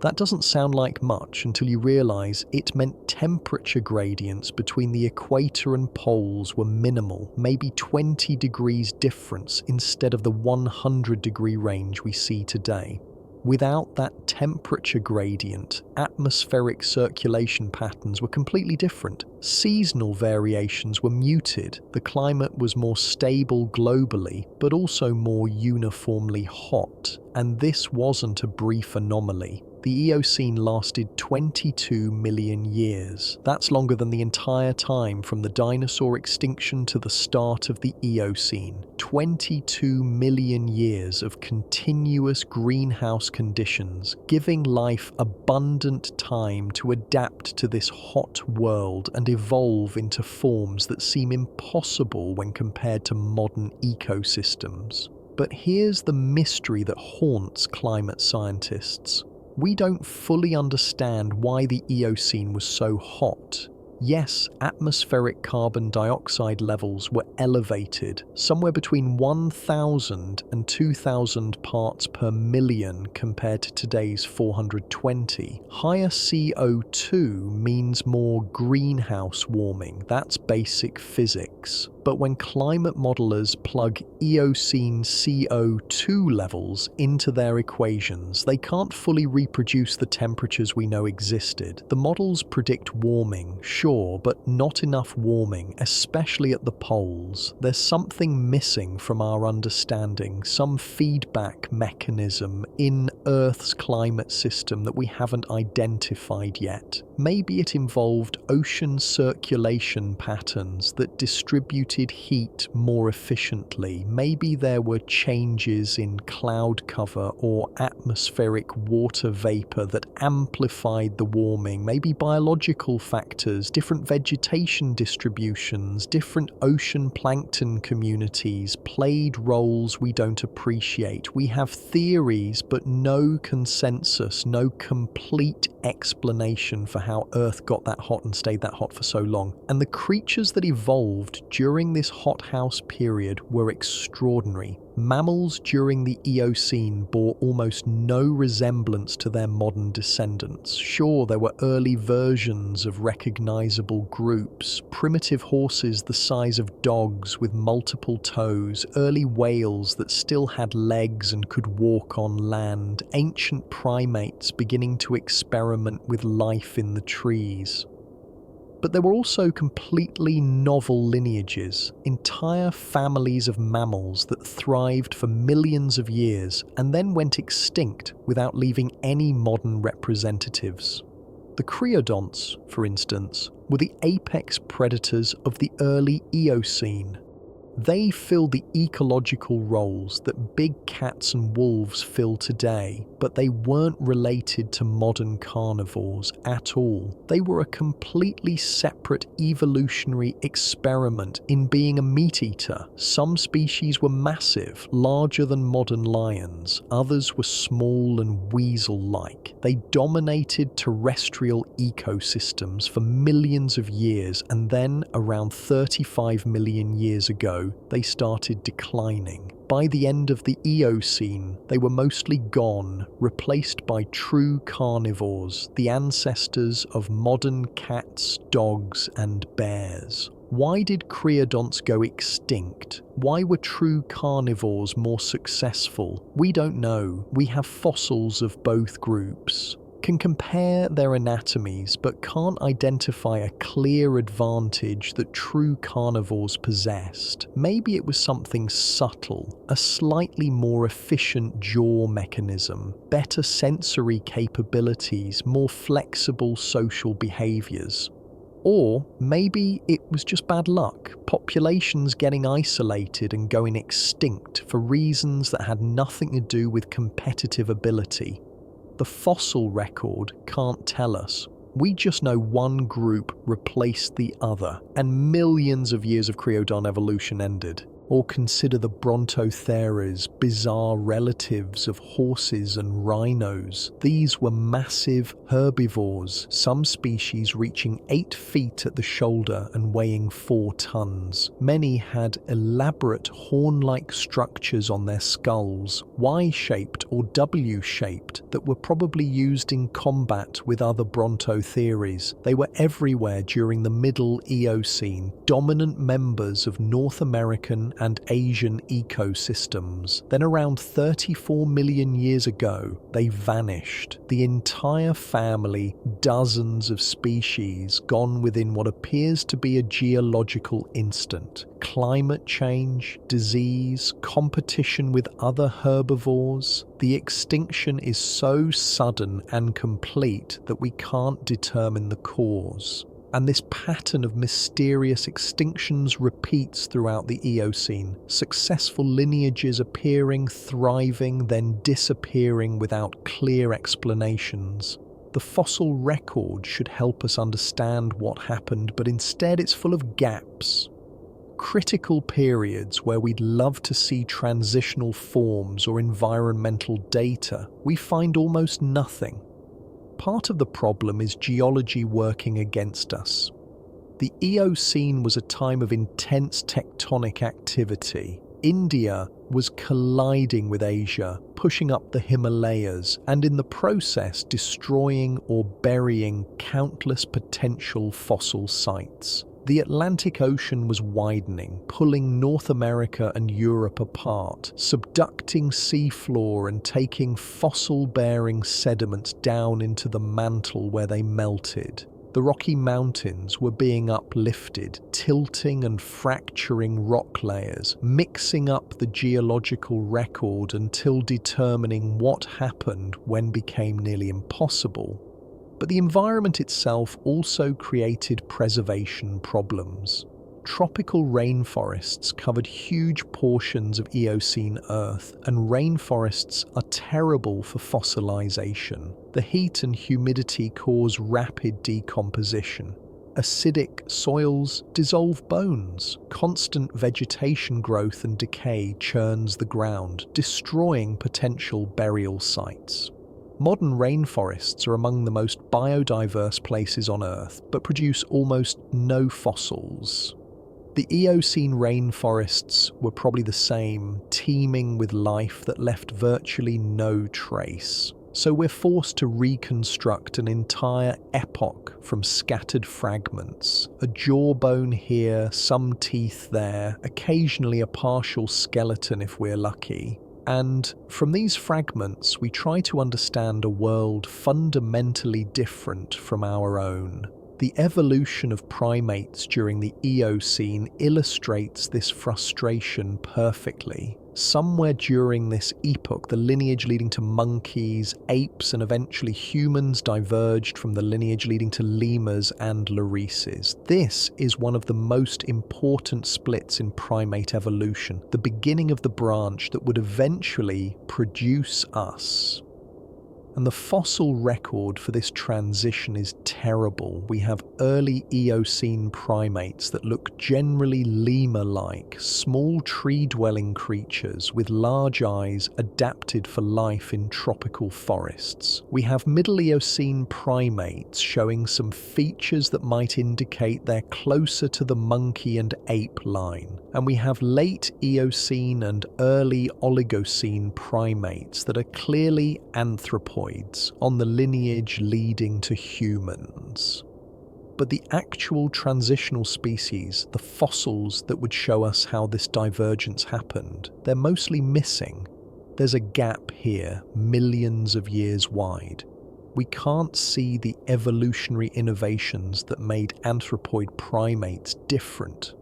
That doesn't sound like much until you realize it meant temperature gradients between the equator and poles were minimal, maybe 20 degrees difference instead of the 100-degree range we see today. Without that temperature gradient, atmospheric circulation patterns were completely different. Seasonal variations were muted, the climate was more stable globally, but also more uniformly hot, and this wasn't a brief anomaly. The Eocene lasted 22 million years. That's longer than the entire time from the dinosaur extinction to the start of the Eocene. 22 million years of continuous greenhouse conditions, giving life abundant time to adapt to this hot world and evolve into forms that seem impossible when compared to modern ecosystems. But here's the mystery that haunts climate scientists. We don't fully understand why the Eocene was so hot. Yes, atmospheric carbon dioxide levels were elevated, somewhere between 1,000 and 2,000 parts per million compared to today's 420. Higher CO2 means more greenhouse warming, that's basic physics. But when climate modelers plug Eocene CO2 levels into their equations, they can't fully reproduce the temperatures we know existed. The models predict warming, sure, but not enough warming, especially at the poles. There's something missing from our understanding, some feedback mechanism in Earth's climate system that we haven't identified yet. Maybe it involved ocean circulation patterns that distributed heat more efficiently. Maybe there were changes in cloud cover or atmospheric water vapor that amplified the warming. Maybe biological factors, different vegetation distributions, different ocean plankton communities played roles we don't appreciate. We have theories, but no consensus, no complete explanation for how Earth got that hot and stayed that hot for so long. And the creatures that evolved during this hothouse period were extraordinary. Mammals during the Eocene bore almost no resemblance to their modern descendants. Sure, there were early versions of recognizable groups, primitive horses the size of dogs with multiple toes, early whales that still had legs and could walk on land, ancient primates beginning to experiment with life in the trees. But there were also completely novel lineages, entire families of mammals that thrived for millions of years and then went extinct without leaving any modern representatives. The creodonts, for instance, were the apex predators of the early Eocene. They filled the ecological roles that big cats and wolves fill today, but they weren't related to modern carnivores at all. They were a completely separate evolutionary experiment in being a meat-eater. Some species were massive, larger than modern lions. Others were small and weasel-like. They dominated terrestrial ecosystems for millions of years, and then, around 35 million years ago, they started declining. By the end of the Eocene, they were mostly gone, replaced by true carnivores, the ancestors of modern cats, dogs, and bears. Why did creodonts go extinct? Why were true carnivores more successful? We don't know. We have fossils of both groups. Can compare their anatomies, but can't identify a clear advantage that true carnivores possessed. Maybe it was something subtle, a slightly more efficient jaw mechanism, better sensory capabilities, more flexible social behaviors. Or maybe it was just bad luck, populations getting isolated and going extinct for reasons that had nothing to do with competitive ability. The fossil record can't tell us. We just know one group replaced the other, and millions of years of creodont evolution ended. Or consider the Brontotheras, bizarre relatives of horses and rhinos. These were massive herbivores, some species reaching 8 feet at the shoulder and weighing 4 tons. Many had elaborate horn-like structures on their skulls, Y-shaped or W-shaped, that were probably used in combat with other Brontotheres. They were everywhere during the Middle Eocene, dominant members of North American and Asian ecosystems. Then around 34 million years ago, they vanished. The entire family, dozens of species, gone within what appears to be a geological instant. Climate change, disease, competition with other herbivores. The extinction is so sudden and complete that we can't determine the cause. And this pattern of mysterious extinctions repeats throughout the Eocene, successful lineages appearing, thriving, then disappearing without clear explanations. The fossil record should help us understand what happened, but instead it's full of gaps. Critical periods where we'd love to see transitional forms or environmental data, we find almost nothing. Part of the problem is geology working against us. The Eocene was a time of intense tectonic activity. India was colliding with Asia, pushing up the Himalayas, and in the process destroying or burying countless potential fossil sites. The Atlantic Ocean was widening, pulling North America and Europe apart, subducting seafloor and taking fossil-bearing sediments down into the mantle where they melted. The Rocky Mountains were being uplifted, tilting and fracturing rock layers, mixing up the geological record until determining what happened when became nearly impossible. But the environment itself also created preservation problems. Tropical rainforests covered huge portions of Eocene Earth, and rainforests are terrible for fossilization. The heat and humidity cause rapid decomposition. Acidic soils dissolve bones. Constant vegetation growth and decay churns the ground, destroying potential burial sites. Modern rainforests are among the most biodiverse places on Earth, but produce almost no fossils. The Eocene rainforests were probably the same, teeming with life that left virtually no trace. So we're forced to reconstruct an entire epoch from scattered fragments. A jawbone here, some teeth there, occasionally a partial skeleton if we're lucky. And from these fragments, we try to understand a world fundamentally different from our own. The evolution of primates during the Eocene illustrates this frustration perfectly. Somewhere during this epoch, the lineage leading to monkeys, apes, and eventually humans diverged from the lineage leading to lemurs and lorises. This is one of the most important splits in primate evolution, the beginning of the branch that would eventually produce us. And the fossil record for this transition is terrible. We have early Eocene primates that look generally lemur-like, small tree-dwelling creatures with large eyes adapted for life in tropical forests. We have Middle Eocene primates showing some features that might indicate they're closer to the monkey and ape line. And we have late Eocene and early Oligocene primates that are clearly anthropoids, on the lineage leading to humans. But the actual transitional species, the fossils that would show us how this divergence happened, they're mostly missing. There's a gap here, millions of years wide. We can't see the evolutionary innovations that made anthropoid primates different.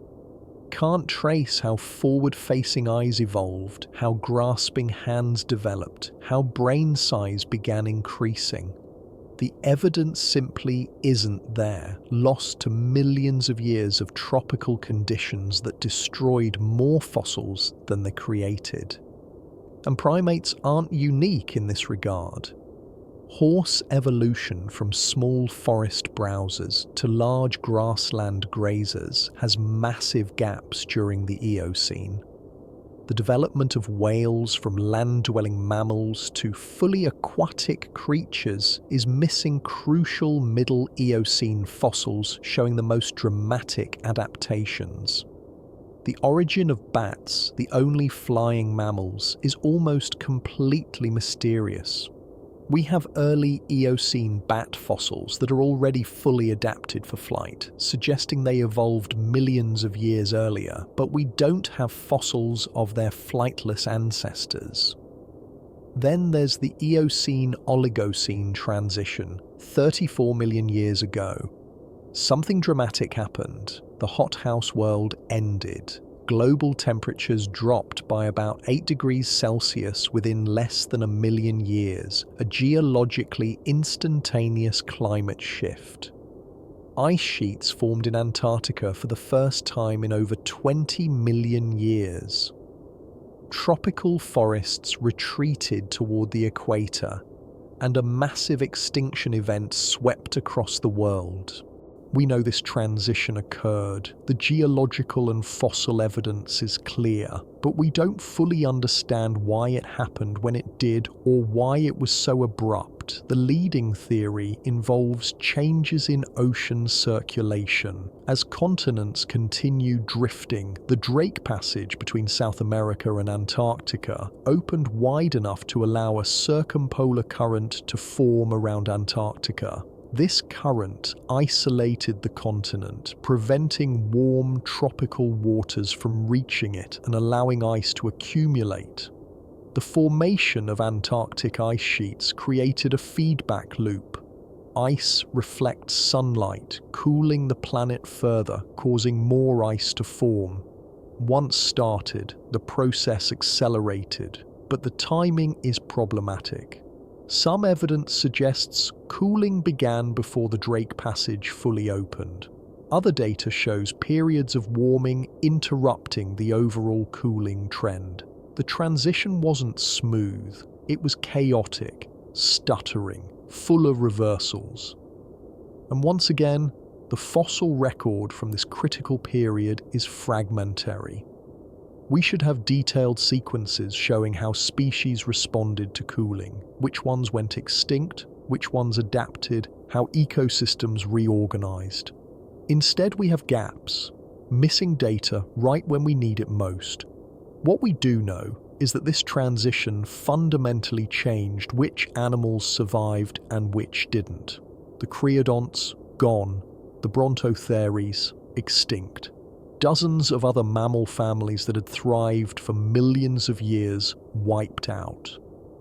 Can't trace how forward-facing eyes evolved, how grasping hands developed, how brain size began increasing. The evidence simply isn't there, lost to millions of years of tropical conditions that destroyed more fossils than they created. And primates aren't unique in this regard. Horse evolution from small forest browsers to large grassland grazers has massive gaps during the Eocene. The development of whales from land-dwelling mammals to fully aquatic creatures is missing crucial Middle Eocene fossils showing the most dramatic adaptations. The origin of bats, the only flying mammals, is almost completely mysterious. We have early Eocene bat fossils that are already fully adapted for flight, suggesting they evolved millions of years earlier, but we don't have fossils of their flightless ancestors. Then there's the Eocene-Oligocene transition, 34 million years ago. Something dramatic happened. The hothouse world ended. Global temperatures dropped by about 8 degrees Celsius within less than 1 million years, a geologically instantaneous climate shift. Ice sheets formed in Antarctica for the first time in over 20 million years. Tropical forests retreated toward the equator, and a massive extinction event swept across the world. We know this transition occurred. The geological and fossil evidence is clear, but we don't fully understand why it happened when it did or why it was so abrupt. The leading theory involves changes in ocean circulation. As continents continue drifting, the Drake Passage between South America and Antarctica opened wide enough to allow a circumpolar current to form around Antarctica. This current isolated the continent, preventing warm tropical waters from reaching it and allowing ice to accumulate. The formation of Antarctic ice sheets created a feedback loop. Ice reflects sunlight, cooling the planet further, causing more ice to form. Once started, the process accelerated, but the timing is problematic. Some evidence suggests cooling began before the Drake Passage fully opened. Other data shows periods of warming interrupting the overall cooling trend. The transition wasn't smooth, it was chaotic, stuttering, full of reversals. And once again, the fossil record from this critical period is fragmentary. We should have detailed sequences showing how species responded to cooling, which ones went extinct, which ones adapted, how ecosystems reorganized. Instead, we have gaps, missing data right when we need it most. What we do know is that this transition fundamentally changed which animals survived and which didn't. The creodonts, gone. The brontotheres, extinct. Dozens of other mammal families that had thrived for millions of years wiped out.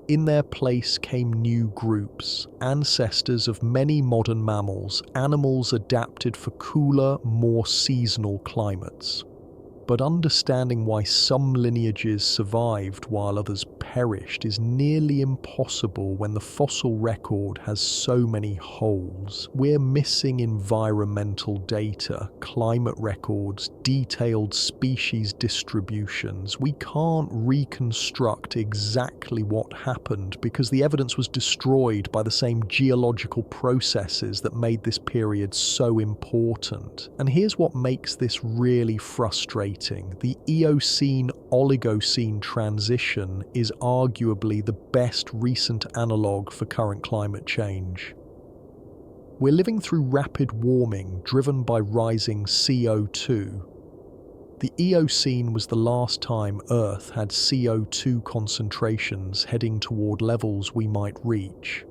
In their place came new groups, ancestors of many modern mammals, animals adapted for cooler, more seasonal climates. But understanding why some lineages survived while others perished is nearly impossible when the fossil record has so many holes. We're missing environmental data, climate records, detailed species distributions. We can't reconstruct exactly what happened because the evidence was destroyed by the same geological processes that made this period so important. And here's what makes this really frustrating. The Eocene-Oligocene transition is arguably the best recent analogue for current climate change. We're living through rapid warming driven by rising CO2. The Eocene was the last time Earth had CO2 concentrations heading toward levels we might reach.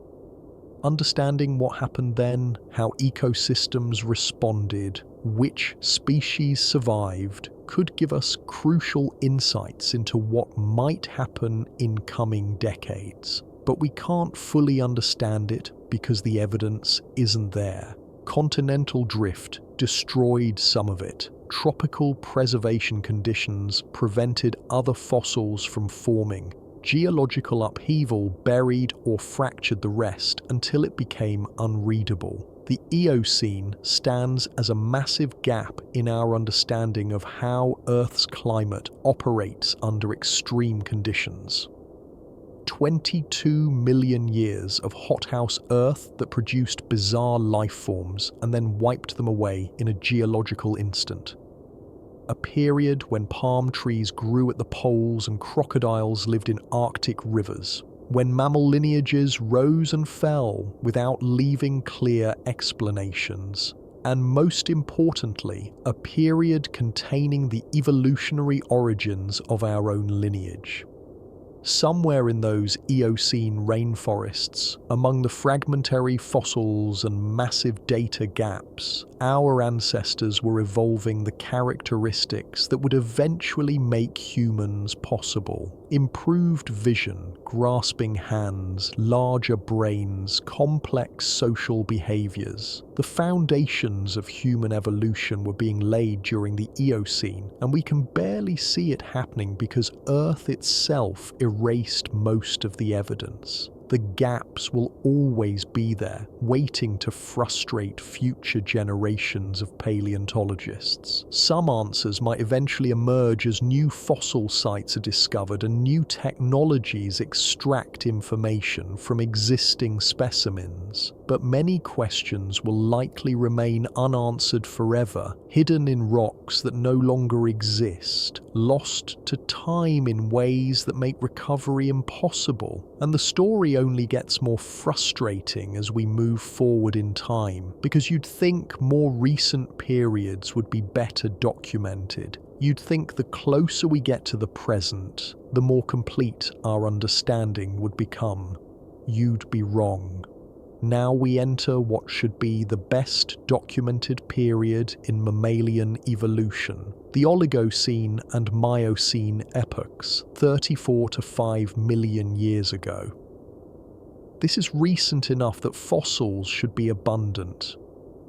Understanding what happened then, how ecosystems responded, which species survived, could give us crucial insights into what might happen in coming decades. But we can't fully understand it because the evidence isn't there. Continental drift destroyed some of it. Tropical preservation conditions prevented other fossils from forming. Geological upheaval buried or fractured the rest until it became unreadable. The Eocene stands as a massive gap in our understanding of how Earth's climate operates under extreme conditions. 22 million years of hothouse Earth that produced bizarre life forms and then wiped them away in a geological instant. a period when palm trees grew at the poles and crocodiles lived in Arctic rivers, when mammal lineages rose and fell without leaving clear explanations, and most importantly, a period containing the evolutionary origins of our own lineage. Somewhere in those Eocene rainforests, among the fragmentary fossils and massive data gaps, our ancestors were evolving the characteristics that would eventually make humans possible. Improved vision, grasping hands, larger brains, complex social behaviors. The foundations of human evolution were being laid during the Eocene, and we can barely see it happening because Earth itself erased most of the evidence. The gaps will always be there, waiting to frustrate future generations of paleontologists. Some answers might eventually emerge as new fossil sites are discovered and new technologies extract information from existing specimens. But many questions will likely remain unanswered forever, hidden in rocks that no longer exist, lost to time in ways that make recovery impossible. And the story only gets more frustrating as we move forward in time, because you'd think more recent periods would be better documented. You'd think the closer we get to the present, the more complete our understanding would become. You'd be wrong. Now we enter what should be the best documented period in mammalian evolution, the Oligocene and Miocene epochs, 34 to 5 million years ago. This is recent enough that fossils should be abundant,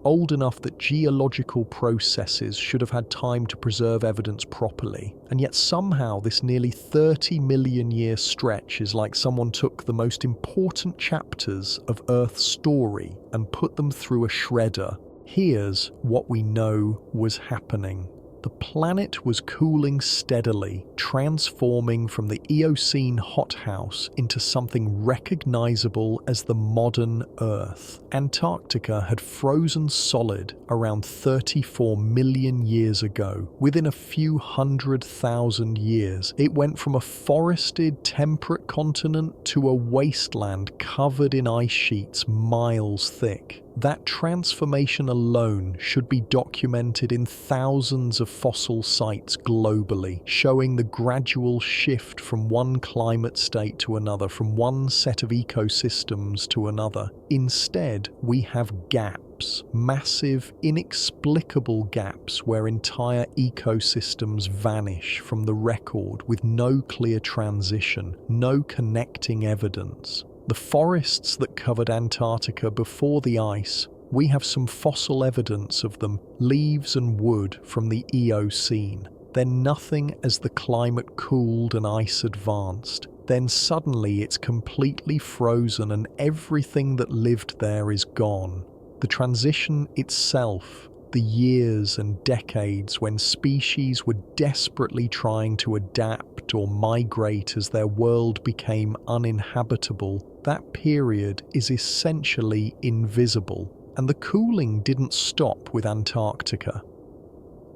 old enough that geological processes should have had time to preserve evidence properly, and yet somehow this nearly 30 million year stretch is like someone took the most important chapters of Earth's story and put them through a shredder. Here's what we know was happening. The planet was cooling steadily, transforming from the Eocene hothouse into something recognizable as the modern Earth. Antarctica had frozen solid around 34 million years ago. Within a few 100,000 years, it went from a forested, temperate continent to a wasteland covered in ice sheets miles thick. That transformation alone should be documented in thousands of fossil sites globally, showing the gradual shift from one climate state to another, from one set of ecosystems to another. Instead, we have gaps, massive, inexplicable gaps where entire ecosystems vanish from the record with no clear transition, no connecting evidence. The forests that covered Antarctica before the ice, we have some fossil evidence of them, leaves and wood from the Eocene. Then nothing as the climate cooled and ice advanced. Then suddenly it's completely frozen and everything that lived there is gone. The transition itself, the years and decades when species were desperately trying to adapt or migrate as their world became uninhabitable, that period is essentially invisible. And the cooling didn't stop with Antarctica.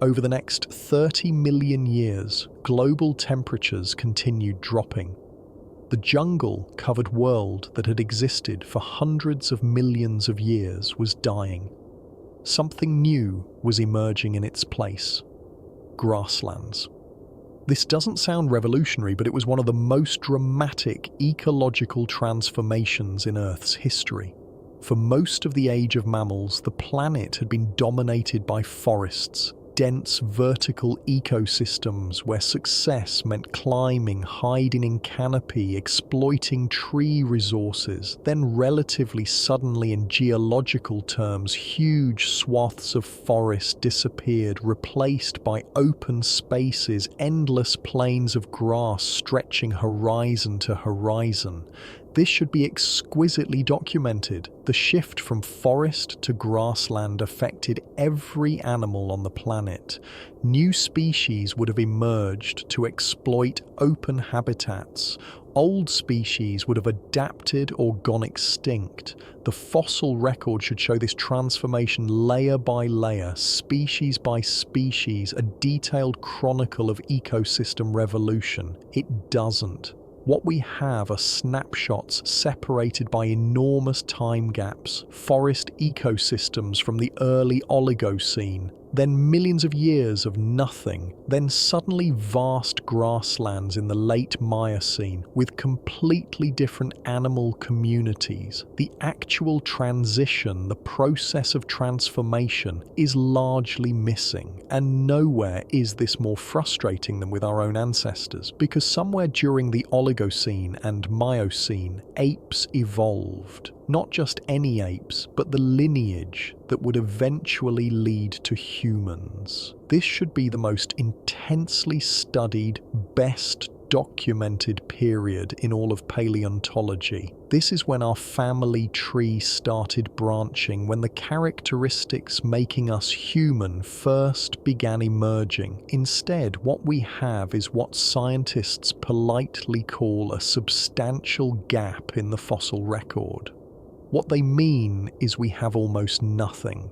Over the next 30 million years, global temperatures continued dropping. The jungle-covered world that had existed for hundreds of millions of years was dying. Something new was emerging in its place: grasslands. This doesn't sound revolutionary, but it was one of the most dramatic ecological transformations in Earth's history. For most of the age of mammals, the planet had been dominated by forests, dense vertical ecosystems where success meant climbing, hiding in canopy, exploiting tree resources. Then relatively suddenly, in geological terms, huge swaths of forest disappeared, replaced by open spaces, endless plains of grass stretching horizon to horizon. This should be exquisitely documented. The shift from forest to grassland affected every animal on the planet. New species would have emerged to exploit open habitats. Old species would have adapted or gone extinct. The fossil record should show this transformation layer by layer, species by species, a detailed chronicle of ecosystem revolution. It doesn't. What we have are snapshots separated by enormous time gaps, forest ecosystems from the early Oligocene, then millions of years of nothing, then suddenly vast grasslands in the late Miocene with completely different animal communities. The actual transition, the process of transformation, is largely missing, and nowhere is this more frustrating than with our own ancestors, because somewhere during the Oligocene and Miocene, apes evolved. Not just any apes, but the lineage that would eventually lead to humans. This should be the most intensely studied, best documented period in all of paleontology. This is when our family tree started branching, when the characteristics making us human first began emerging. Instead, what we have is what scientists politely call a substantial gap in the fossil record. What they mean is we have almost nothing.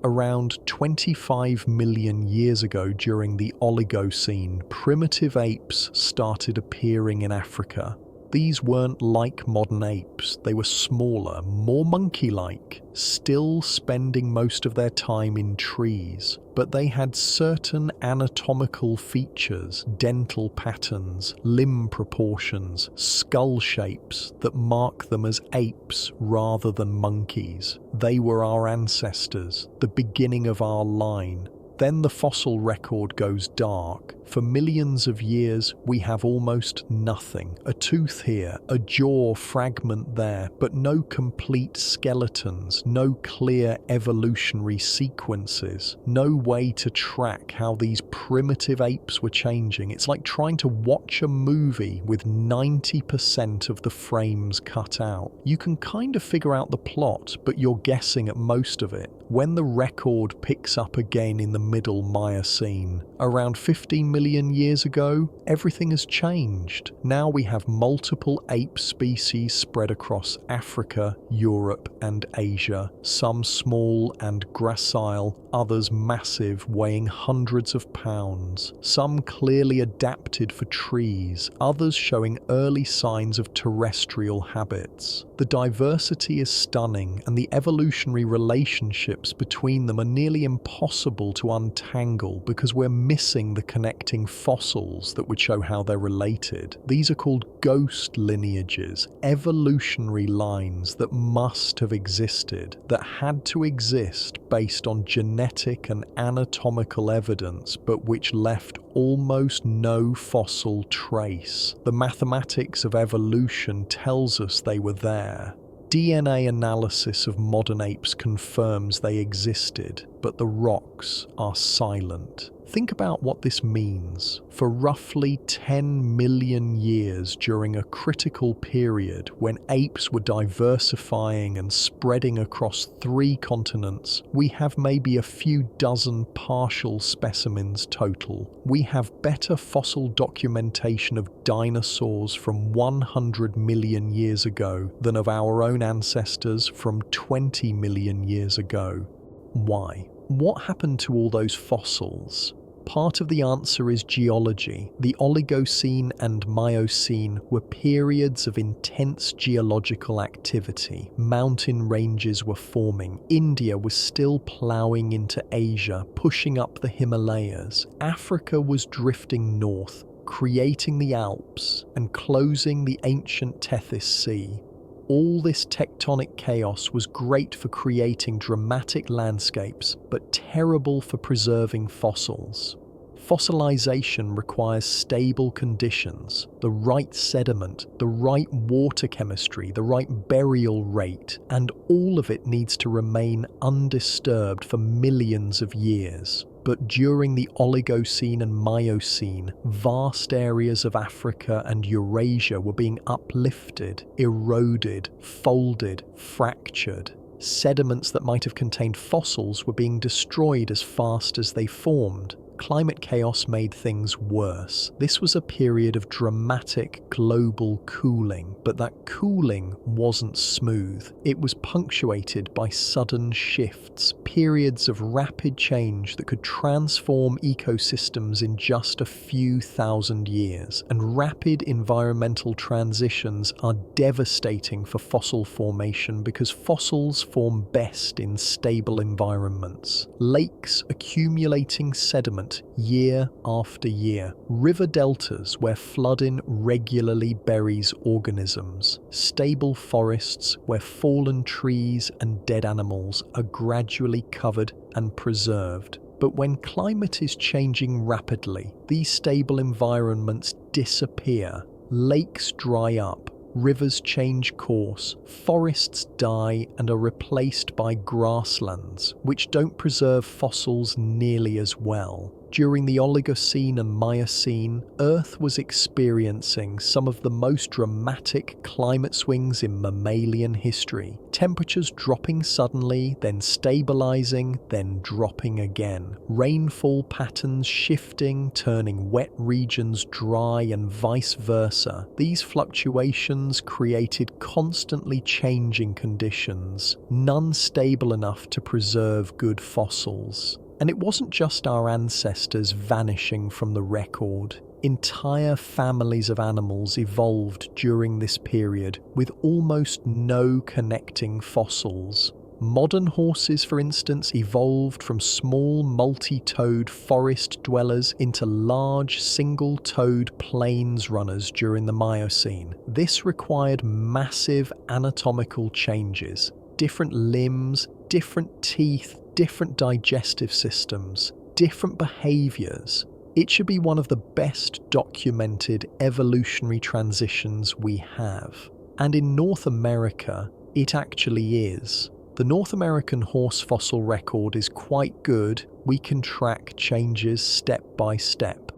Around 25 million years ago during the Oligocene, primitive apes started appearing in Africa. These weren't like modern apes, they were smaller, more monkey-like, still spending most of their time in trees. But they had certain anatomical features, dental patterns, limb proportions, skull shapes that mark them as apes rather than monkeys. They were our ancestors, the beginning of our line. Then the fossil record goes dark. For millions of years, we have almost nothing. A tooth here, a jaw fragment there, but no complete skeletons, no clear evolutionary sequences, no way to track how these primitive apes were changing. It's like trying to watch a movie with 90% of the frames cut out. You can kind of figure out the plot, but you're guessing at most of it. When the record picks up again in the middle Miocene, around 15 million years ago, everything has changed. Now we have multiple ape species spread across Africa, Europe, and Asia, some small and gracile, others massive, weighing hundreds of pounds, some clearly adapted for trees, others showing early signs of terrestrial habits. The diversity is stunning, and the evolutionary relationships between them are nearly impossible to untangle because we're missing the connecting fossils that would show how they're related. These are called ghost lineages, evolutionary lines that must have existed, that had to exist based on genetic and anatomical evidence, but which left almost no fossil trace. The mathematics of evolution tells us they were there. DNA analysis of modern apes confirms they existed, but the rocks are silent. Think about what this means. For roughly 10 million years during a critical period when apes were diversifying and spreading across 3 continents, we have maybe a few dozen partial specimens total. We have better fossil documentation of dinosaurs from 100 million years ago than of our own ancestors from 20 million years ago. Why? What happened to all those fossils? Part of the answer is geology. The Oligocene and Miocene were periods of intense geological activity. Mountain ranges were forming. India was still ploughing into Asia, pushing up the Himalayas. Africa was drifting north, creating the Alps and closing the ancient Tethys Sea. All this tectonic chaos was great for creating dramatic landscapes, but terrible for preserving fossils. Fossilization requires stable conditions, the right sediment, the right water chemistry, the right burial rate, and all of it needs to remain undisturbed for millions of years. But during the Oligocene and Miocene, vast areas of Africa and Eurasia were being uplifted, eroded, folded, fractured. Sediments that might have contained fossils were being destroyed as fast as they formed. Climate chaos made things worse. This was a period of dramatic global cooling, but that cooling wasn't smooth. It was punctuated by sudden shifts, periods of rapid change that could transform ecosystems in just a few thousand years. And rapid environmental transitions are devastating for fossil formation because fossils form best in stable environments. Lakes accumulating sediment year after year, river deltas where flooding regularly buries organisms, stable forests where fallen trees and dead animals are gradually covered and preserved. But when climate is changing rapidly, these stable environments disappear. Lakes dry up, rivers change course, forests die and are replaced by grasslands, which don't preserve fossils nearly as well. During the Oligocene and Miocene, Earth was experiencing some of the most dramatic climate swings in mammalian history. Temperatures dropping suddenly, then stabilizing, then dropping again. Rainfall patterns shifting, turning wet regions dry and vice versa. These fluctuations created constantly changing conditions, none stable enough to preserve good fossils. And it wasn't just our ancestors vanishing from the record. Entire families of animals evolved during this period with almost no connecting fossils. Modern horses, for instance, evolved from small multi-toed forest dwellers into large single-toed plains runners during the Miocene. This required massive anatomical changes. Different limbs, different teeth, different digestive systems, different behaviors. It should be one of the best documented evolutionary transitions we have. And in North America, it actually is. The North American horse fossil record is quite good. We can track changes step by step.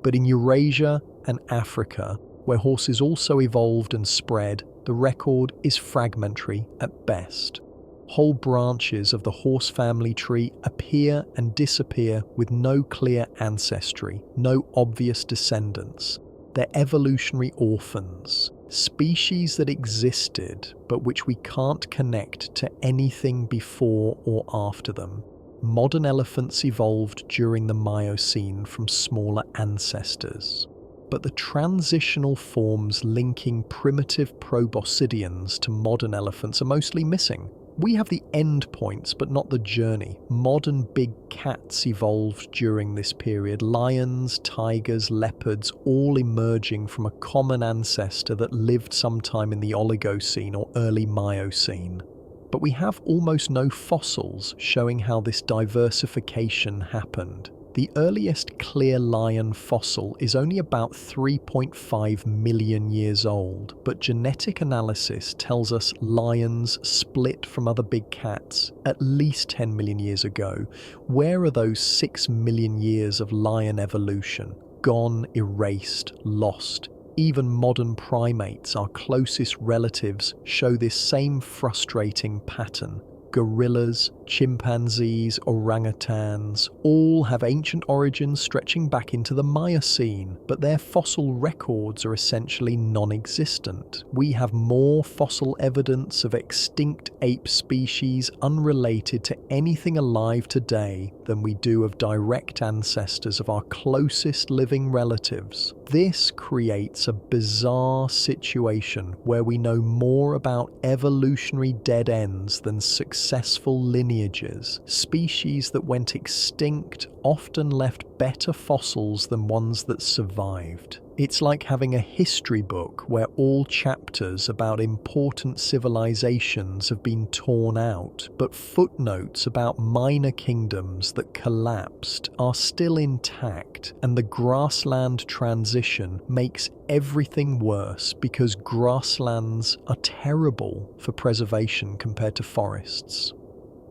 But in Eurasia and Africa, where horses also evolved and spread, the record is fragmentary at best. Whole branches of the horse family tree appear and disappear with no clear ancestry, no obvious descendants. They're evolutionary orphans, species that existed but which we can't connect to anything before or after them. Modern elephants evolved during the Miocene from smaller ancestors. But the transitional forms linking primitive proboscideans to modern elephants are mostly missing. We have the endpoints, but not the journey. Modern big cats evolved during this period. Lions, tigers, leopards, all emerging from a common ancestor that lived sometime in the Oligocene or early Miocene. But we have almost no fossils showing how this diversification happened. The earliest clear lion fossil is only about 3.5 million years old, but genetic analysis tells us lions split from other big cats at least 10 million years ago. Where are those 6 million years of lion evolution? Gone, erased, lost. Even modern primates, our closest relatives, show this same frustrating pattern. Gorillas, chimpanzees, orangutans, all have ancient origins stretching back into the Miocene, but their fossil records are essentially non-existent. We have more fossil evidence of extinct ape species unrelated to anything alive today than we do of direct ancestors of our closest living relatives. This creates a bizarre situation where we know more about evolutionary dead ends than successful lineages. Species that went extinct often left better fossils than ones that survived. It's like having a history book where all chapters about important civilizations have been torn out, but footnotes about minor kingdoms that collapsed are still intact, and the grassland transition makes everything worse because grasslands are terrible for preservation compared to forests.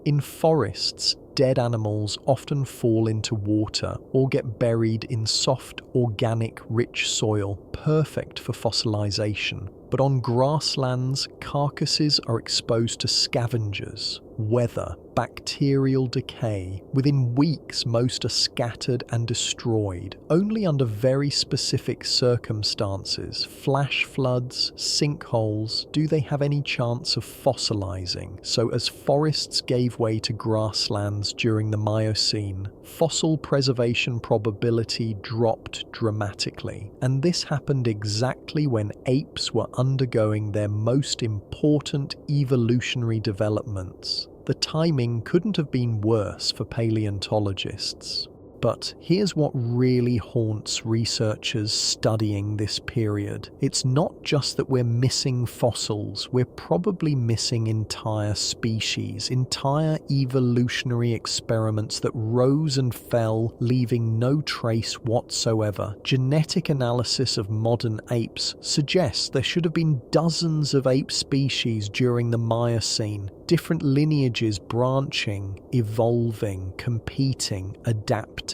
In forests, dead animals often fall into water or get buried in soft, organic, rich soil, perfect for fossilization. But on grasslands, carcasses are exposed to scavengers, weather, bacterial decay. Within weeks, most are scattered and destroyed. Only under very specific circumstances, flash floods, sinkholes, do they have any chance of fossilizing. So as forests gave way to grasslands during the Miocene, fossil preservation probability dropped dramatically. And this happened exactly when apes were undergoing their most important evolutionary developments. The timing couldn't have been worse for paleontologists. But here's what really haunts researchers studying this period. It's not just that we're missing fossils, we're probably missing entire species, entire evolutionary experiments that rose and fell, leaving no trace whatsoever. Genetic analysis of modern apes suggests there should have been dozens of ape species during the Miocene, different lineages branching, evolving, competing, adapting.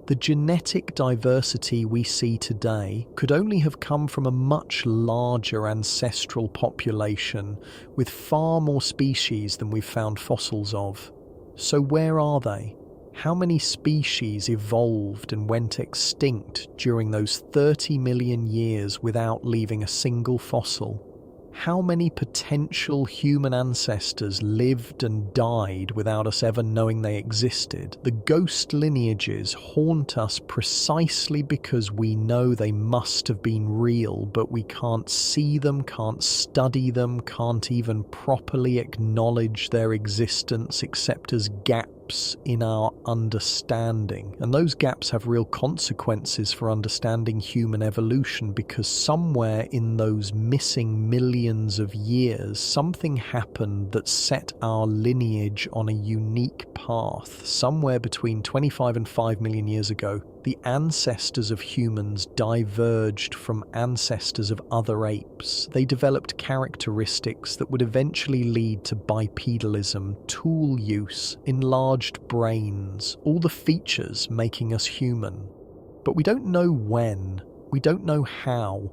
The genetic diversity we see today could only have come from a much larger ancestral population with far more species than we've found fossils of. So where are they? How many species evolved and went extinct during those 30 million years without leaving a single fossil? How many potential human ancestors lived and died without us ever knowing they existed? The ghost lineages haunt us precisely because we know they must have been real, but we can't see them, can't study them, can't even properly acknowledge their existence except as gaps in our understanding. And those gaps have real consequences for understanding human evolution, because somewhere in those missing millions of years, something happened that set our lineage on a unique path. Somewhere between 25 and 5 million years ago, the ancestors of humans diverged from ancestors of other apes. They developed characteristics that would eventually lead to bipedalism, tool use, enlarged brains, all the features making us human. But we don't know when, we don't know how.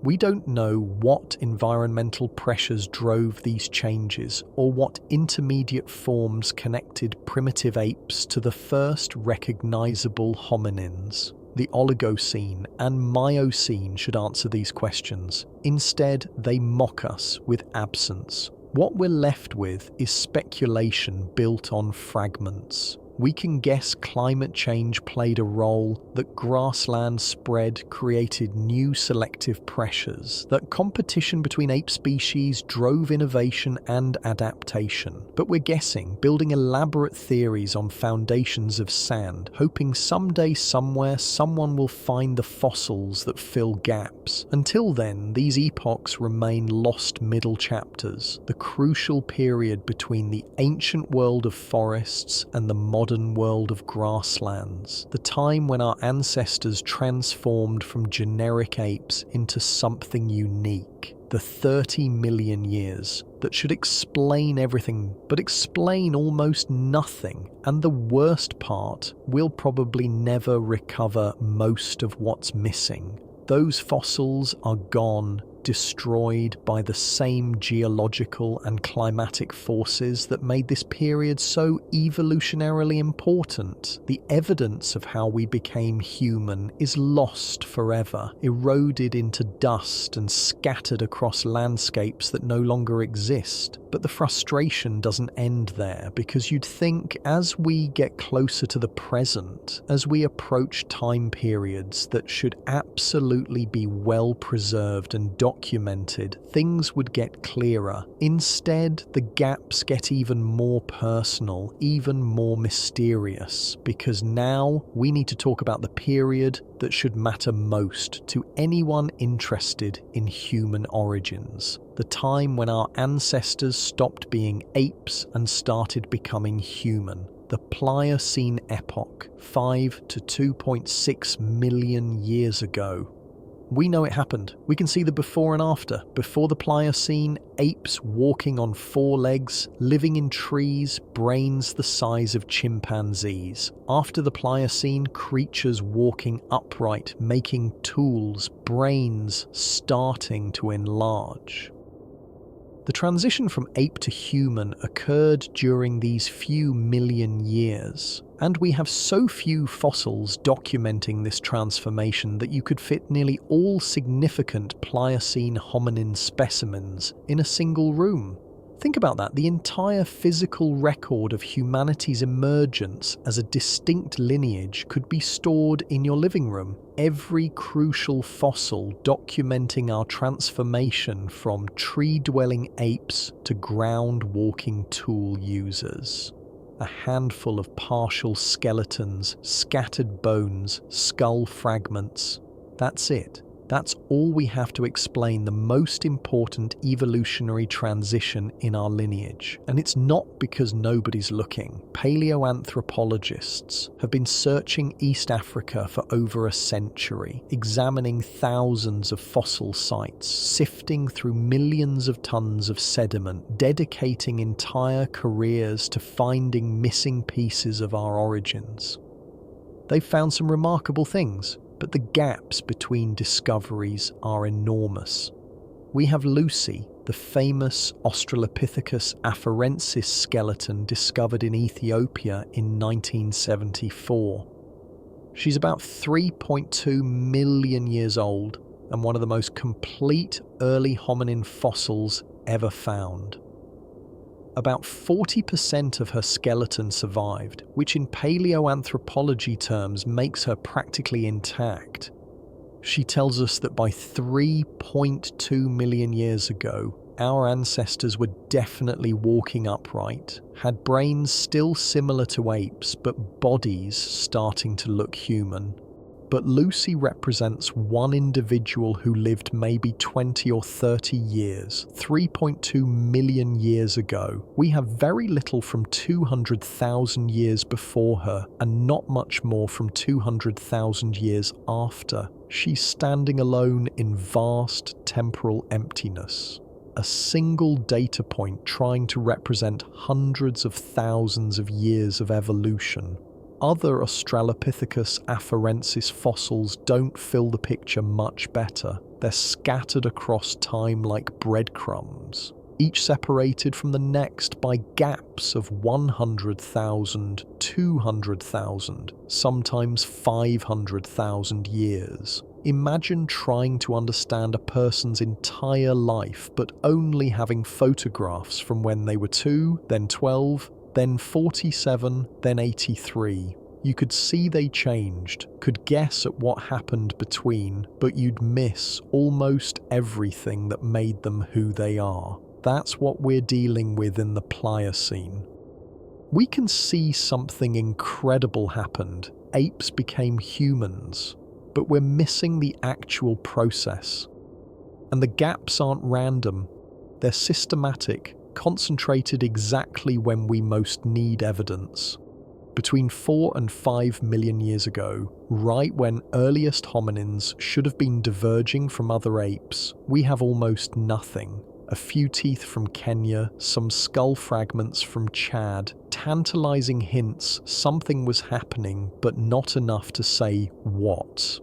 We don't know what environmental pressures drove these changes, or what intermediate forms connected primitive apes to the first recognizable hominins. The Oligocene and Miocene should answer these questions. Instead, they mock us with absence. What we're left with is speculation built on fragments. We can guess climate change played a role, that grassland spread created new selective pressures, that competition between ape species drove innovation and adaptation. But we're guessing, building elaborate theories on foundations of sand, hoping someday somewhere someone will find the fossils that fill gaps. Until then, these epochs remain lost middle chapters, the crucial period between the ancient world of forests and the modern world of grasslands, the time when our ancestors transformed from generic apes into something unique. The 30 million years that should explain everything, but explain almost nothing. And the worst part, we'll probably never recover most of what's missing. Those fossils are gone, destroyed by the same geological and climatic forces that made this period so evolutionarily important. The evidence of how we became human is lost forever, eroded into dust and scattered across landscapes that no longer exist. But the frustration doesn't end there, because you'd think as we get closer to the present, as we approach time periods that should absolutely be well preserved and documented, things would get clearer. Instead, the gaps get even more personal, even more mysterious, because now we need to talk about the period that should matter most to anyone interested in human origins. The time when our ancestors stopped being apes and started becoming human. The Pliocene epoch, 5 to 2.6 million years ago. We know it happened. We can see the before and after. Before the Pliocene, apes walking on four legs, living in trees, brains the size of chimpanzees. After the Pliocene, creatures walking upright, making tools, brains starting to enlarge. The transition from ape to human occurred during these few million years, and we have so few fossils documenting this transformation that you could fit nearly all significant Pliocene hominin specimens in a single room. Think about that, the entire physical record of humanity's emergence as a distinct lineage could be stored in your living room. Every crucial fossil documenting our transformation from tree-dwelling apes to ground-walking tool users. A handful of partial skeletons, scattered bones, skull fragments. That's it. That's all we have to explain the most important evolutionary transition in our lineage. And it's not because nobody's looking. Paleoanthropologists have been searching East Africa for over a century, examining thousands of fossil sites, sifting through millions of tons of sediment, dedicating entire careers to finding missing pieces of our origins. They've found some remarkable things, but the gaps between discoveries are enormous. We have Lucy, the famous Australopithecus afarensis skeleton discovered in Ethiopia in 1974. She's about 3.2 million years old and one of the most complete early hominin fossils ever found. About 40% of her skeleton survived, which in paleoanthropology terms makes her practically intact. She tells us that by 3.2 million years ago, our ancestors were definitely walking upright, had brains still similar to apes, but bodies starting to look human. But Lucy represents one individual who lived maybe 20 or 30 years, 3.2 million years ago. We have very little from 200,000 years before her, and not much more from 200,000 years after. She's standing alone in vast temporal emptiness. A single data point trying to represent hundreds of thousands of years of evolution. Other Australopithecus afarensis fossils don't fill the picture much better. They're scattered across time like breadcrumbs, each separated from the next by gaps of 100,000, 200,000, sometimes 500,000 years. Imagine trying to understand a person's entire life, but only having photographs from when they were 2, then 12, then 47, then 83. You could see they changed, could guess at what happened between, but you'd miss almost everything that made them who they are. That's what we're dealing with in the Pliocene. We can see something incredible happened. Apes became humans, but we're missing the actual process. And the gaps aren't random. They're systematic, concentrated exactly when we most need evidence. Between 4 and 5 million years ago, right when earliest hominins should have been diverging from other apes, we have almost nothing. A few teeth from Kenya, some skull fragments from Chad, tantalizing hints something was happening, but not enough to say what.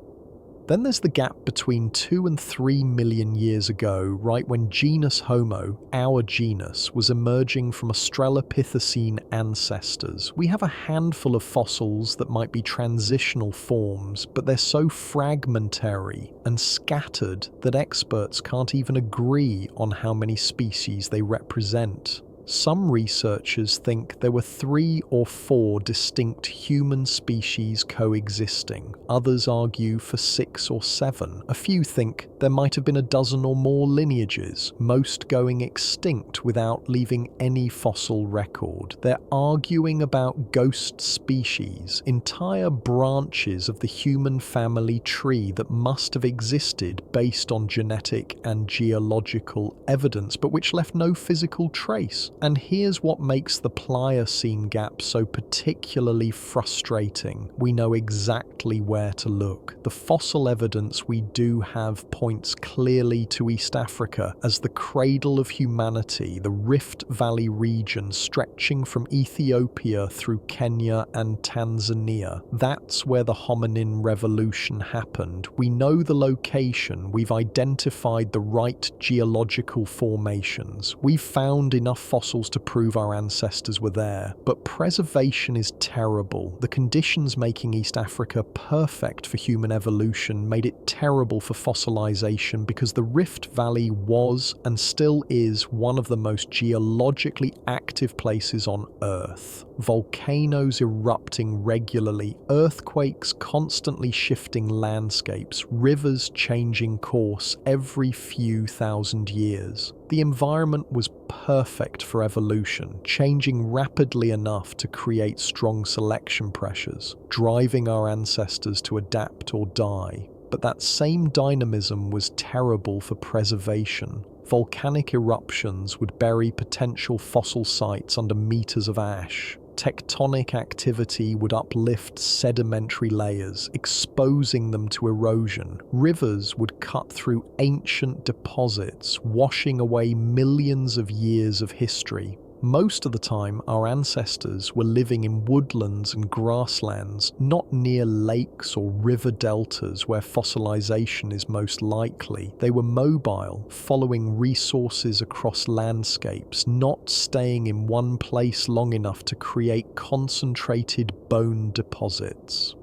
Then there's the gap between 2 and 3 million years ago, right when genus Homo, our genus, was emerging from Australopithecine ancestors. We have a handful of fossils that might be transitional forms, but they're so fragmentary and scattered that experts can't even agree on how many species they represent. Some researchers think there were 3 or 4 distinct human species coexisting. Others argue for 6 or 7. A few think there might have been a dozen or more lineages, most going extinct without leaving any fossil record. They're arguing about ghost species, entire branches of the human family tree that must have existed based on genetic and geological evidence, but which left no physical trace. And here's what makes the Pliocene gap so particularly frustrating. We know exactly where to look. The fossil evidence we do have points clearly to East Africa as the cradle of humanity, the Rift Valley region stretching from Ethiopia through Kenya and Tanzania. That's where the hominin revolution happened. We know the location, we've identified the right geological formations. We've found enough fossils to prove our ancestors were there, but preservation is terrible. The conditions making East Africa perfect for human evolution made it terrible for fossilization because the Rift Valley was and still is one of the most geologically active places on Earth. Volcanoes erupting regularly, earthquakes constantly shifting landscapes, rivers changing course every few thousand years. The environment was perfect for evolution, changing rapidly enough to create strong selection pressures, driving our ancestors to adapt or die. But that same dynamism was terrible for preservation. Volcanic eruptions would bury potential fossil sites under meters of ash. Tectonic activity would uplift sedimentary layers, exposing them to erosion. Rivers would cut through ancient deposits, washing away millions of years of history. Most of the time, our ancestors were living in woodlands and grasslands, not near lakes or river deltas where fossilization is most likely. They were mobile, following resources across landscapes, not staying in one place long enough to create concentrated bone deposits.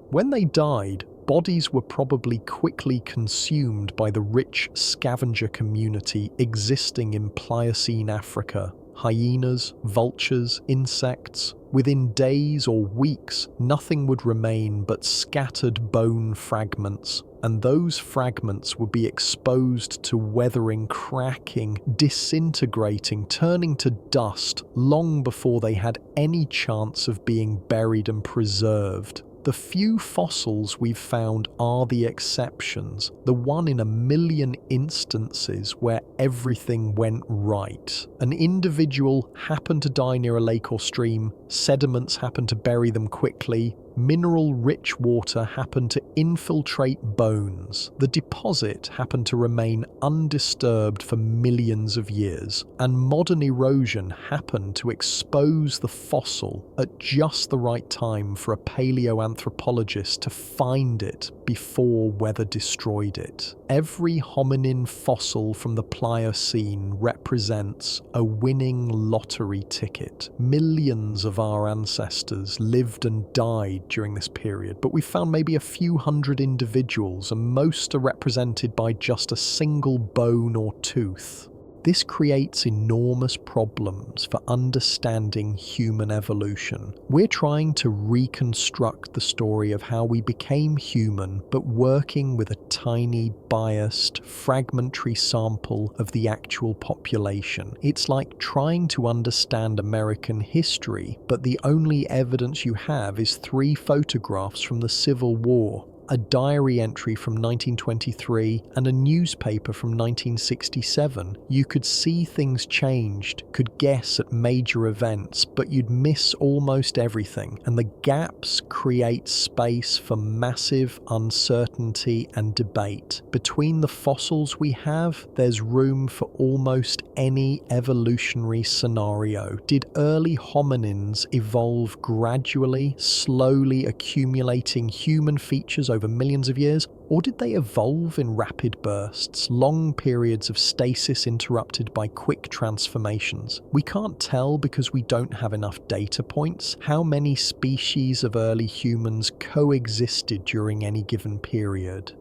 When they died, bodies were probably quickly consumed by the rich scavenger community existing in Pliocene Africa. Hyenas, vultures, insects. Within days or weeks, nothing would remain but scattered bone fragments, and those fragments would be exposed to weathering, cracking, disintegrating, turning to dust long before they had any chance of being buried and preserved. The few fossils we've found are the exceptions, the 1 in a million instances where everything went right. An individual happened to die near a lake or stream, sediments happened to bury them quickly, mineral-rich water happened to infiltrate bones. The deposit happened to remain undisturbed for millions of years, and modern erosion happened to expose the fossil at just the right time for a paleoanthropologist to find it before weather destroyed it. Every hominin fossil from the Pliocene represents a winning lottery ticket. Millions of our ancestors lived and died during this period, but we found maybe a few hundred individuals, and most are represented by just a single bone or tooth. This creates enormous problems for understanding human evolution. We're trying to reconstruct the story of how we became human, but working with a tiny, biased, fragmentary sample of the actual population. It's like trying to understand American history, but the only evidence you have is 3 photographs from the Civil War, a diary entry from 1923, and a newspaper from 1967. You could see things changed, could guess at major events, but you'd miss almost everything, and the gaps create space for massive uncertainty and debate. Between the fossils we have, there's room for almost any evolutionary scenario. Did early hominins evolve gradually, slowly accumulating human features over millions of years, or did they evolve in rapid bursts, long periods of stasis interrupted by quick transformations? We can't tell because we don't have enough data points how many species of early humans coexisted during any given period.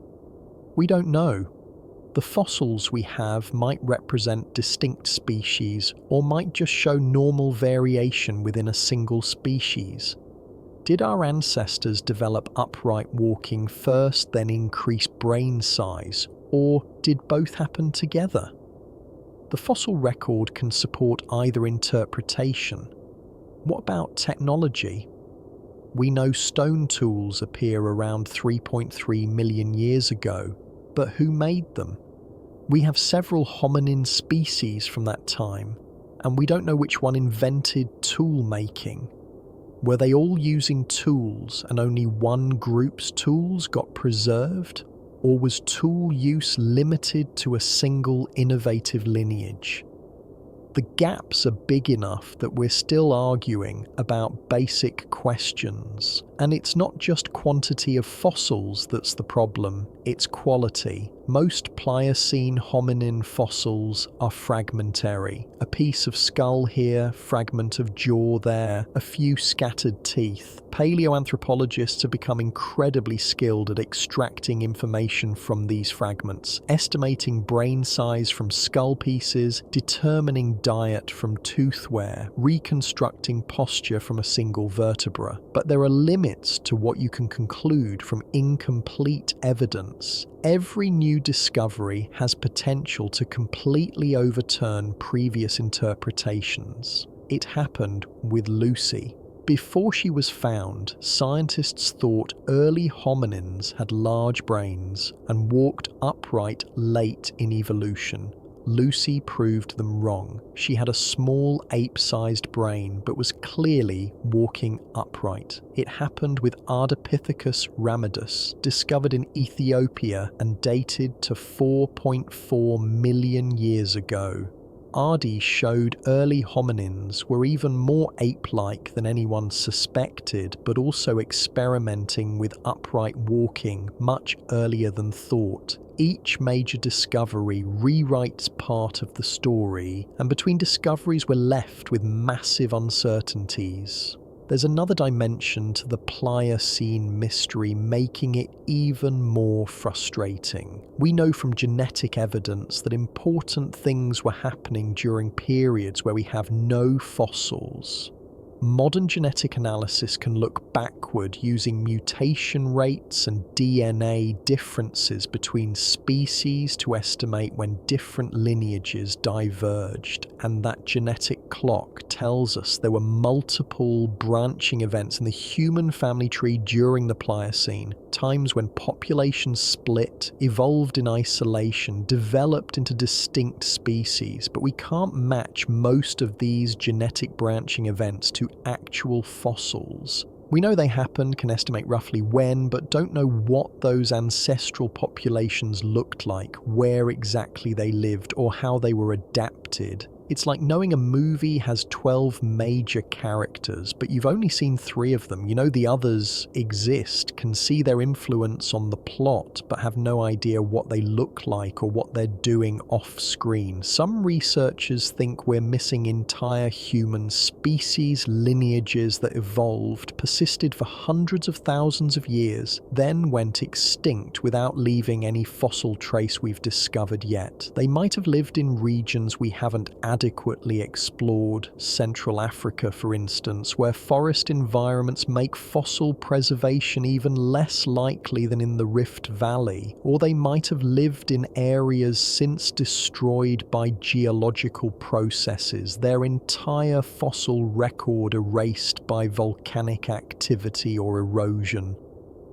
We don't know. The fossils we have might represent distinct species, or might just show normal variation within a single species. Did our ancestors develop upright walking first, then increase brain size, or did both happen together? The fossil record can support either interpretation. What about technology? We know stone tools appear around 3.3 million years ago, but who made them? We have several hominin species from that time. And we don't know which one invented tool making. Were they all using tools and only one group's tools got preserved? Or was tool use limited to a single innovative lineage? The gaps are big enough that we're still arguing about basic questions. And it's not just quantity of fossils that's the problem, it's quality. Most Pliocene hominin fossils are fragmentary. A piece of skull here, fragment of jaw there, a few scattered teeth. Paleoanthropologists have become incredibly skilled at extracting information from these fragments, estimating brain size from skull pieces, determining diet from tooth wear, reconstructing posture from a single vertebra. But there are limits to what you can conclude from incomplete evidence. Every new discovery has potential to completely overturn previous interpretations. It happened with Lucy. Before she was found, scientists thought early hominins had large brains and walked upright late in evolution. Lucy proved them wrong. She had a small ape-sized brain but was clearly walking upright. It happened with Ardipithecus ramidus, discovered in Ethiopia and dated to 4.4 million years ago. Ardi showed early hominins were even more ape-like than anyone suspected, but also experimenting with upright walking much earlier than thought. Each major discovery rewrites part of the story, and between discoveries we're left with massive uncertainties. There's another dimension to the Pliocene mystery, making it even more frustrating. We know from genetic evidence that important things were happening during periods where we have no fossils. Modern genetic analysis can look backward using mutation rates and DNA differences between species to estimate when different lineages diverged, and that genetic clock tells us there were multiple branching events in the human family tree during the Pliocene, times when populations split, evolved in isolation, developed into distinct species, but we can't match most of these genetic branching events to actual fossils. We know they happened, can estimate roughly when, but don't know what those ancestral populations looked like, where exactly they lived, or how they were adapted. It's like knowing a movie has 12 major characters, but you've only seen 3 of them. You know the others exist, can see their influence on the plot, but have no idea what they look like or what they're doing off-screen. Some researchers think we're missing entire human species lineages that evolved, persisted for hundreds of thousands of years, then went extinct without leaving any fossil trace we've discovered yet. They might have lived in regions we haven't adequately explored, Central Africa for instance, where forest environments make fossil preservation even less likely than in the Rift Valley, or they might have lived in areas since destroyed by geological processes, their entire fossil record erased by volcanic activity or erosion.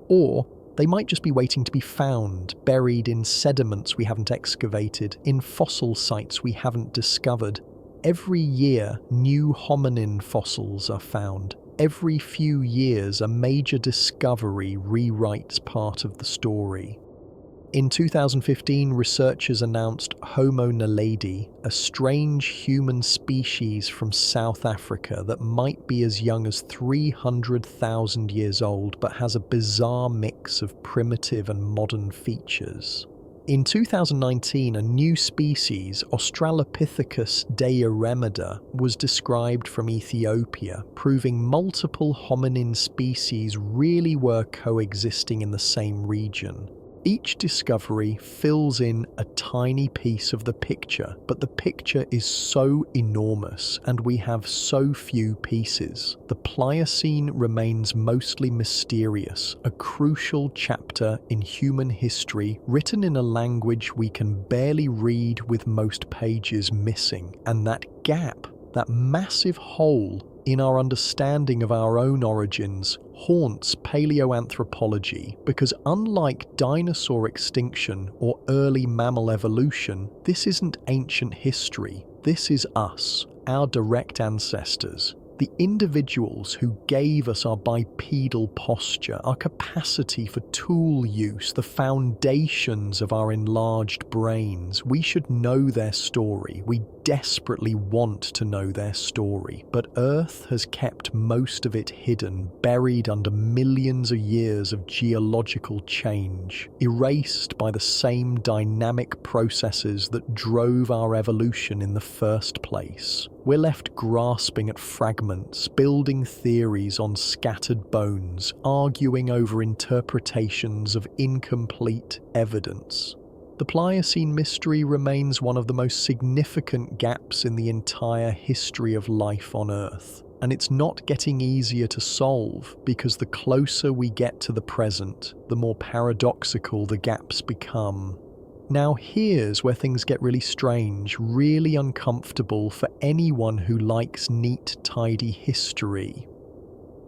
Or they might just be waiting to be found, buried in sediments we haven't excavated, in fossil sites we haven't discovered. Every year, new hominin fossils are found. Every few years, a major discovery rewrites part of the story. In 2015, researchers announced Homo naledi, a strange human species from South Africa that might be as young as 300,000 years old but has a bizarre mix of primitive and modern features. In 2019, a new species, Australopithecus deiremida, was described from Ethiopia, proving multiple hominin species really were coexisting in the same region. Each discovery fills in a tiny piece of the picture, but the picture is so enormous and we have so few pieces. The Pliocene remains mostly mysterious, a crucial chapter in human history written in a language we can barely read with most pages missing. And that gap, that massive hole, in our understanding of our own origins haunts paleoanthropology because unlike dinosaur extinction or early mammal evolution, this isn't ancient history. This is us, our direct ancestors. The individuals who gave us our bipedal posture, our capacity for tool use, the foundations of our enlarged brains. We should know their story. We desperately want to know their story. But Earth has kept most of it hidden, buried under millions of years of geological change, erased by the same dynamic processes that drove our evolution in the first place. We're left grasping at fragments, building theories on scattered bones, arguing over interpretations of incomplete evidence. The Pliocene mystery remains one of the most significant gaps in the entire history of life on Earth. And it's not getting easier to solve because the closer we get to the present, the more paradoxical the gaps become. Now here's where things get really strange, really uncomfortable for anyone who likes neat, tidy history.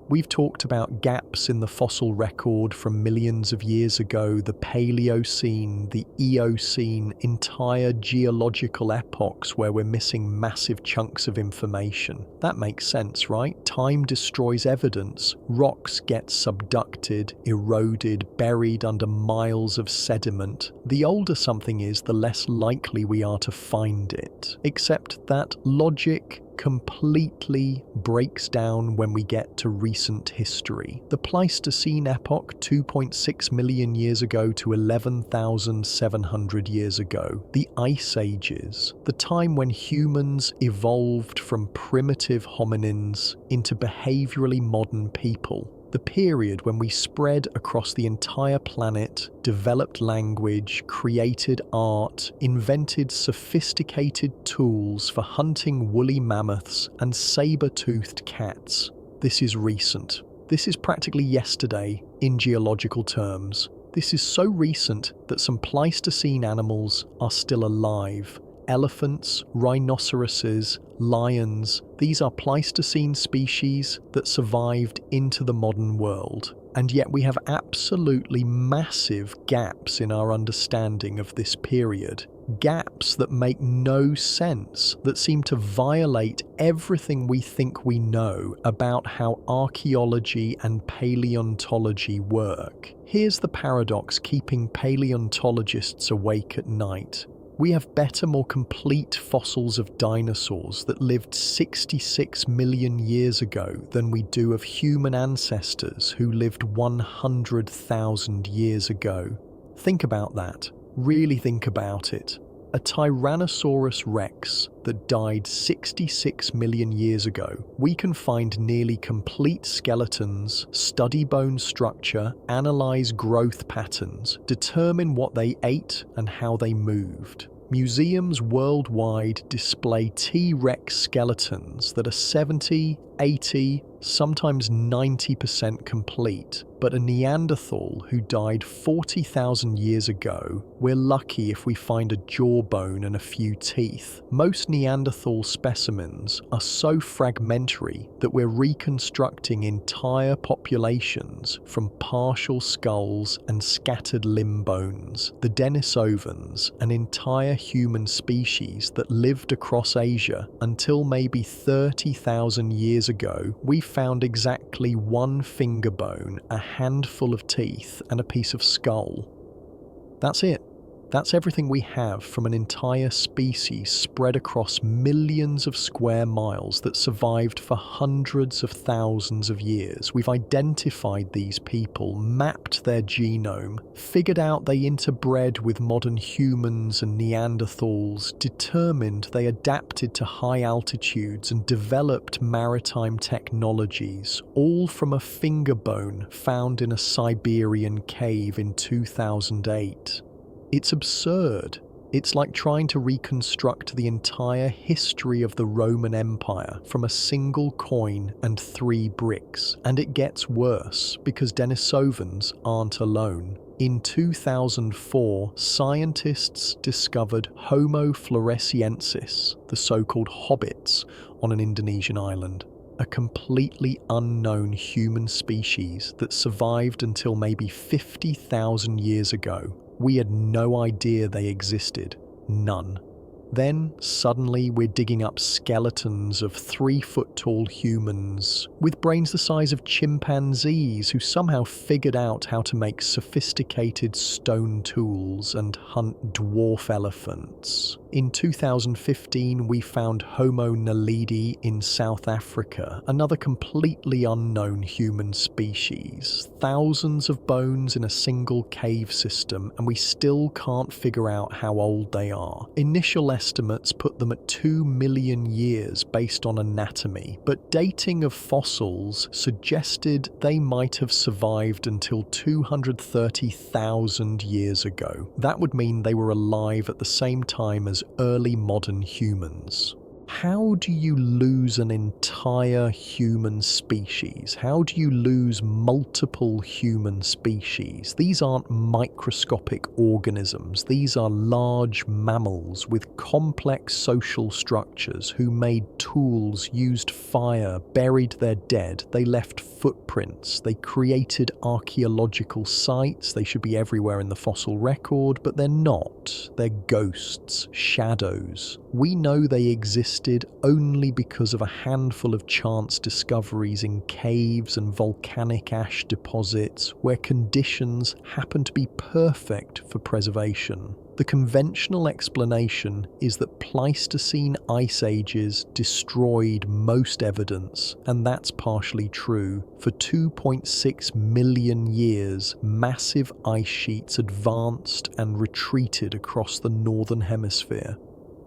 We've talked about gaps in the fossil record from millions of years ago, the Paleocene, the Eocene, entire geological epochs where we're missing massive chunks of information. That makes sense, right? Time destroys evidence. Rocks get subducted, eroded, buried under miles of sediment. The older something is, the less likely we are to find it. Except that logic completely breaks down when we get to recent history. The Pleistocene epoch, 2.6 million years ago to 11,700 years ago. The Ice Ages, the time when humans evolved from primitive hominins into behaviorally modern people. The period when we spread across the entire planet, developed language, created art, invented sophisticated tools for hunting woolly mammoths and saber-toothed cats. This is recent. This is practically yesterday in geological terms. This is so recent that some Pleistocene animals are still alive. Elephants, rhinoceroses, lions, these are Pleistocene species that survived into the modern world. And yet we have absolutely massive gaps in our understanding of this period. Gaps that make no sense, that seem to violate everything we think we know about how archaeology and paleontology work. Here's the paradox keeping paleontologists awake at night. We have better, more complete fossils of dinosaurs that lived 66 million years ago than we do of human ancestors who lived 100,000 years ago. Think about that. Really think about it. A Tyrannosaurus rex that died 66 million years ago, we can find nearly complete skeletons, study bone structure, analyze growth patterns, determine what they ate and how they moved. Museums worldwide display T-Rex skeletons that are 70, 80, sometimes 90% complete. But a Neanderthal who died 40,000 years ago, we're lucky if we find a jawbone and a few teeth. Most Neanderthal specimens are so fragmentary that we're reconstructing entire populations from partial skulls and scattered limb bones. The Denisovans, an entire human species that lived across Asia until maybe 30,000 years ago, we found exactly one finger bone, a handful of teeth, and a piece of skull. That's it. That's everything we have from an entire species spread across millions of square miles that survived for hundreds of thousands of years. We've identified these people, mapped their genome, figured out they interbred with modern humans and Neanderthals, determined they adapted to high altitudes and developed maritime technologies, all from a finger bone found in a Siberian cave in 2008. It's absurd. It's like trying to reconstruct the entire history of the Roman Empire from a single coin and 3 bricks. And it gets worse because Denisovans aren't alone. In 2004, scientists discovered Homo floresiensis, the so-called hobbits, on an Indonesian island. a completely unknown human species that survived until maybe 50,000 years ago. We had no idea they existed. None. Then, suddenly, we're digging up skeletons of 3-foot-tall humans with brains the size of chimpanzees who somehow figured out how to make sophisticated stone tools and hunt dwarf elephants. In 2015, we found Homo naledi in South Africa, another completely unknown human species. Thousands of bones in a single cave system, and we still can't figure out how old they are. Initial estimates put them at 2 million years based on anatomy, but dating of fossils suggested they might have survived until 230,000 years ago. That would mean they were alive at the same time as early modern humans. How do you lose an entire human species? How do you lose multiple human species? These aren't microscopic organisms. These are large mammals with complex social structures who made tools, used fire, buried their dead. They left footprints. They created archaeological sites. They should be everywhere in the fossil record, but they're not. They're ghosts, shadows. We know they existed only because of a handful of chance discoveries in caves and volcanic ash deposits where conditions happen to be perfect for preservation. The conventional explanation is that Pleistocene ice ages destroyed most evidence, and that's partially true. For 2.6 million years, massive ice sheets advanced and retreated across the northern hemisphere.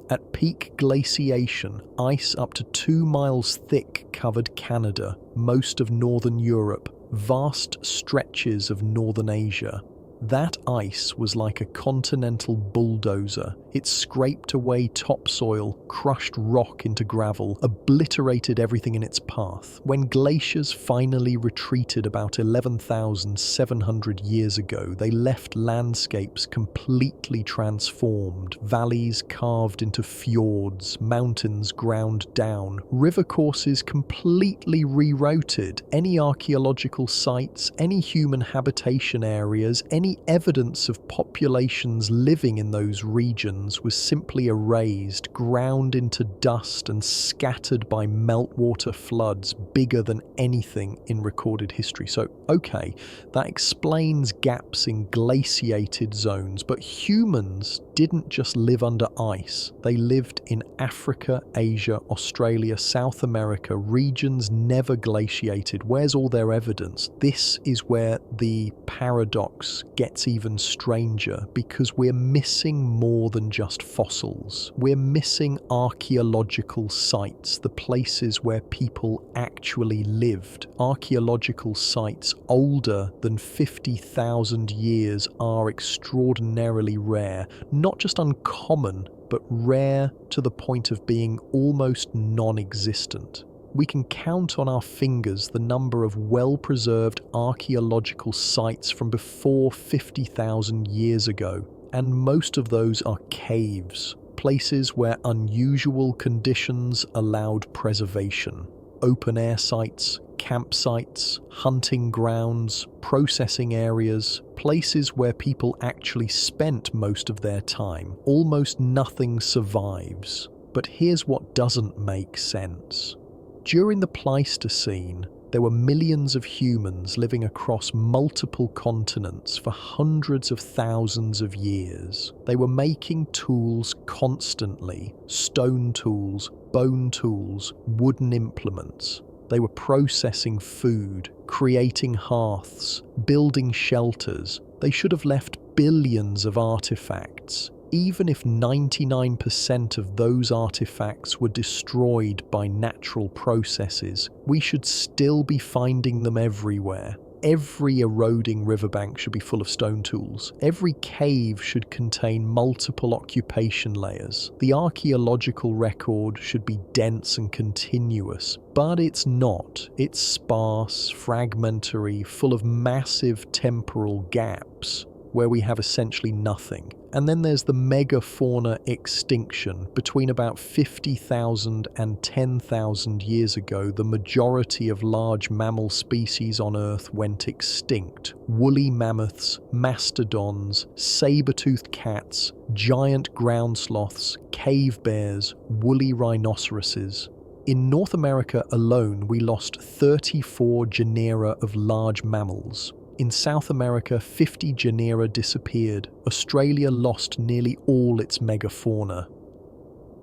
At peak glaciation, ice up to 2 miles thick covered Canada, most of northern Europe, vast stretches of northern Asia. That ice was like a continental bulldozer. It scraped away topsoil, crushed rock into gravel, obliterated everything in its path. When glaciers finally retreated about 11,700 years ago, they left landscapes completely transformed, valleys carved into fjords, mountains ground down, river courses completely rerouted. Any archaeological sites, any human habitation areas, any evidence of populations living in those regions was simply erased, ground into dust and scattered by meltwater floods bigger than anything in recorded history. So, okay, that explains gaps in glaciated zones, but humans didn't just live under ice. They lived in Africa, Asia, Australia, South America, regions never glaciated. Where's all their evidence? This is where the paradox gets even stranger, because we're missing more than just fossils. We're missing archaeological sites, the places where people actually lived. Archaeological sites older than 50,000 years are extraordinarily rare, not just uncommon, but rare to the point of being almost non-existent. We can count on our fingers the number of well-preserved archaeological sites from before 50,000 years ago, and most of those are caves, places where unusual conditions allowed preservation. Open-air sites, campsites, hunting grounds, processing areas, places where people actually spent most of their time. Almost nothing survives. But here's what doesn't make sense. During the Pleistocene, there were millions of humans living across multiple continents for hundreds of thousands of years. They were making tools constantly, stone tools, bone tools, wooden implements. They were processing food, creating hearths, building shelters. They should have left billions of artifacts. Even if 99% of those artifacts were destroyed by natural processes, we should still be finding them everywhere. Every eroding riverbank should be full of stone tools. Every cave should contain multiple occupation layers. The archaeological record should be dense and continuous, but it's not. It's sparse, fragmentary, full of massive temporal gaps, where we have essentially nothing. And then there's the megafauna extinction. Between about 50,000 and 10,000 years ago, the majority of large mammal species on Earth went extinct. Woolly mammoths, mastodons, saber-toothed cats, giant ground sloths, cave bears, woolly rhinoceroses. In North America alone, we lost 34 genera of large mammals. In South America, 50 genera disappeared. Australia lost nearly all its megafauna.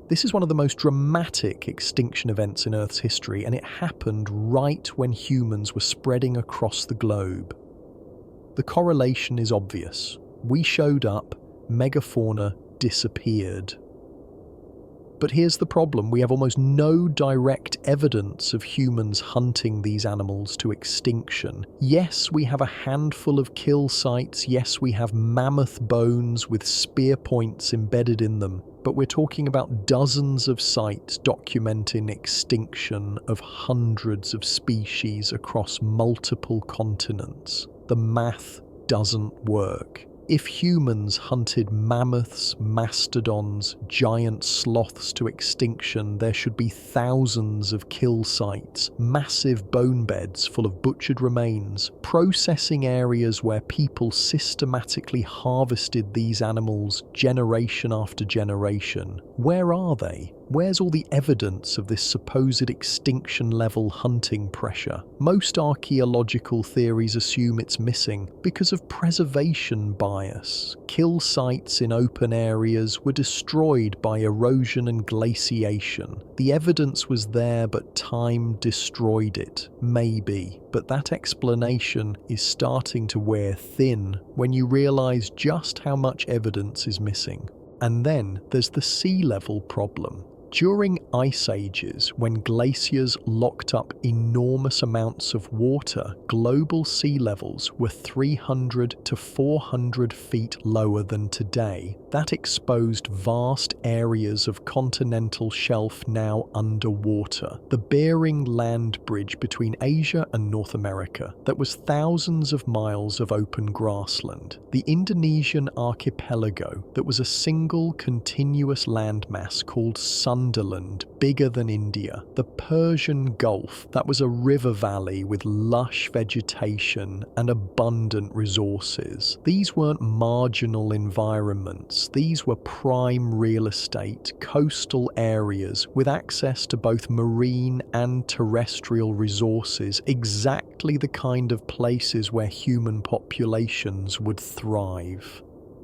This is one of the most dramatic extinction events in Earth's history, and it happened right when humans were spreading across the globe. The correlation is obvious. We showed up, megafauna disappeared. But here's the problem: we have almost no direct evidence of humans hunting these animals to extinction. Yes, we have a handful of kill sites, yes, we have mammoth bones with spear points embedded in them, but we're talking about dozens of sites documenting extinction of hundreds of species across multiple continents. The math doesn't work. If humans hunted mammoths, mastodons, giant sloths to extinction, there should be thousands of kill sites, massive bone beds full of butchered remains, processing areas where people systematically harvested these animals generation after generation. Where are they? Where's all the evidence of this supposed extinction-level hunting pressure? Most archaeological theories assume it's missing because of preservation bias. Kill sites in open areas were destroyed by erosion and glaciation. The evidence was there, but time destroyed it. Maybe. But that explanation is starting to wear thin when you realize just how much evidence is missing. And then there's the sea level problem. During ice ages, when glaciers locked up enormous amounts of water, global sea levels were 300 to 400 feet lower than today. That exposed vast areas of continental shelf now underwater. The Bering Land Bridge between Asia and North America, that was thousands of miles of open grassland. The Indonesian archipelago, that was a single continuous landmass called Sunderland, bigger than India. The Persian Gulf, that was a river valley with lush vegetation and abundant resources. These weren't marginal environments. These were prime real estate, coastal areas with access to both marine and terrestrial resources, exactly the kind of places where human populations would thrive.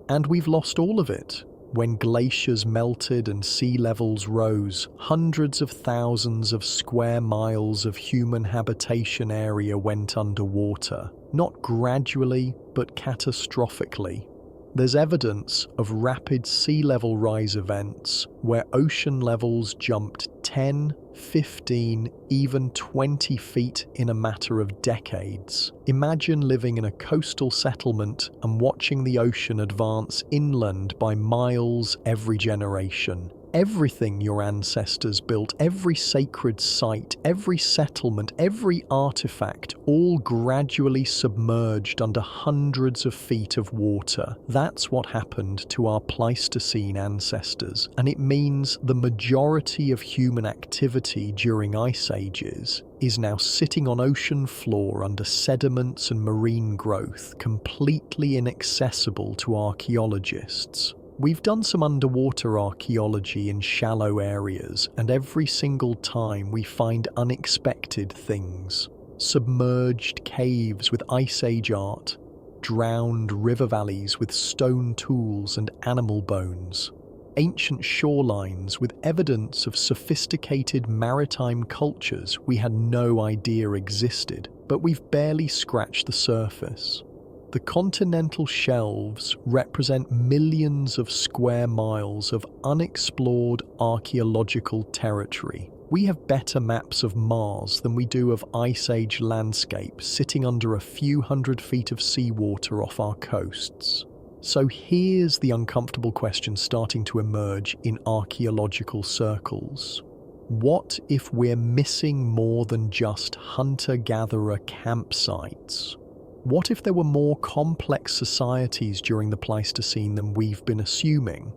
And we've lost all of it. When glaciers melted and sea levels rose, hundreds of thousands of square miles of human habitation area went underwater. Not gradually, but catastrophically. There's evidence of rapid sea level rise events where ocean levels jumped 10, 15, even 20 feet in a matter of decades. Imagine living in a coastal settlement and watching the ocean advance inland by miles every generation. Everything your ancestors built, every sacred site, every settlement, every artifact, all gradually submerged under hundreds of feet of water. That's what happened to our Pleistocene ancestors, and it means the majority of human activity during ice ages is now sitting on ocean floor under sediments and marine growth, completely inaccessible to archaeologists. We've done some underwater archaeology in shallow areas, and every single time we find unexpected things. Submerged caves with Ice Age art, drowned river valleys with stone tools and animal bones, ancient shorelines with evidence of sophisticated maritime cultures we had no idea existed, but we've barely scratched the surface. The continental shelves represent millions of square miles of unexplored archaeological territory. We have better maps of Mars than we do of Ice Age landscapes sitting under a few hundred feet of seawater off our coasts. So here's the uncomfortable question starting to emerge in archaeological circles. What if we're missing more than just hunter-gatherer campsites? What if there were more complex societies during the Pleistocene than we've been assuming?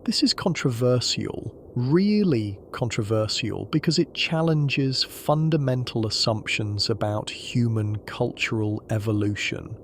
This is controversial, really controversial, because it challenges fundamental assumptions about human cultural evolution.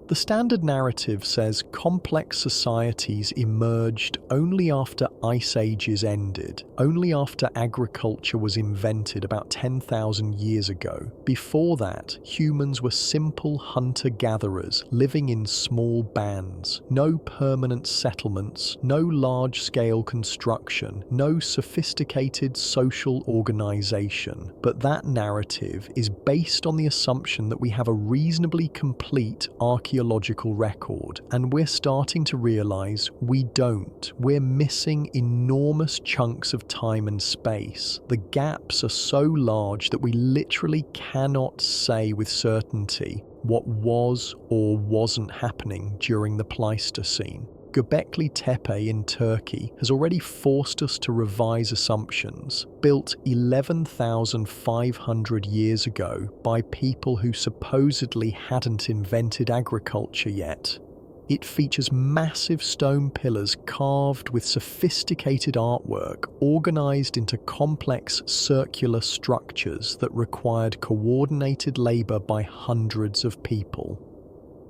The standard narrative says complex societies emerged only after ice ages ended, only after agriculture was invented about 10,000 years ago. Before that, humans were simple hunter-gatherers living in small bands, no permanent settlements, no large-scale construction, no sophisticated social organization. But that narrative is based on the assumption that we have a reasonably complete archaeological record, and we're starting to realize we don't. We're missing enormous chunks of time and space. The gaps are so large that we literally cannot say with certainty what was or wasn't happening during the Pleistocene. Göbekli Tepe in Turkey has already forced us to revise assumptions, built 11,500 years ago by people who supposedly hadn't invented agriculture yet. It features massive stone pillars carved with sophisticated artwork, organized into complex circular structures that required coordinated labor by hundreds of people.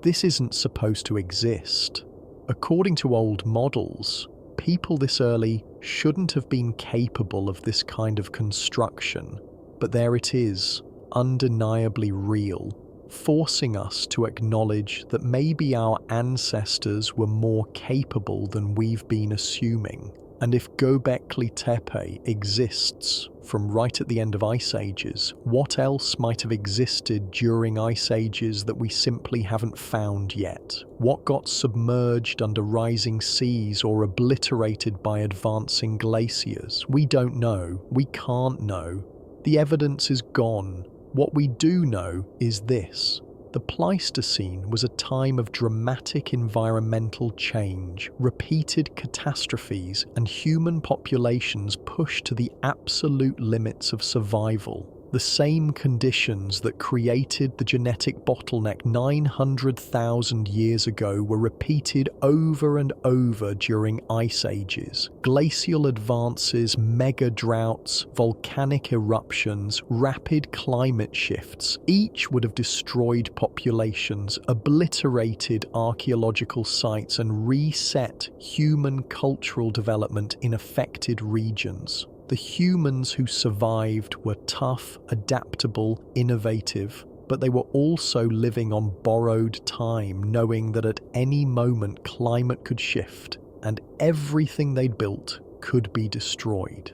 This isn't supposed to exist. According to old models, people this early shouldn't have been capable of this kind of construction, but there it is, undeniably real, forcing us to acknowledge that maybe our ancestors were more capable than we've been assuming. And if Göbekli Tepe exists from right at the end of ice ages, what else might have existed during ice ages that we simply haven't found yet? What got submerged under rising seas or obliterated by advancing glaciers? We don't know. We can't know. The evidence is gone. What we do know is this. The Pleistocene was a time of dramatic environmental change, repeated catastrophes, and human populations pushed to the absolute limits of survival. The same conditions that created the genetic bottleneck 900,000 years ago were repeated over and over during ice ages. Glacial advances, mega droughts, volcanic eruptions, rapid climate shifts, each would have destroyed populations, obliterated archaeological sites, and reset human cultural development in affected regions. The humans who survived were tough, adaptable, innovative, but they were also living on borrowed time, knowing that at any moment climate could shift and everything they'd built could be destroyed.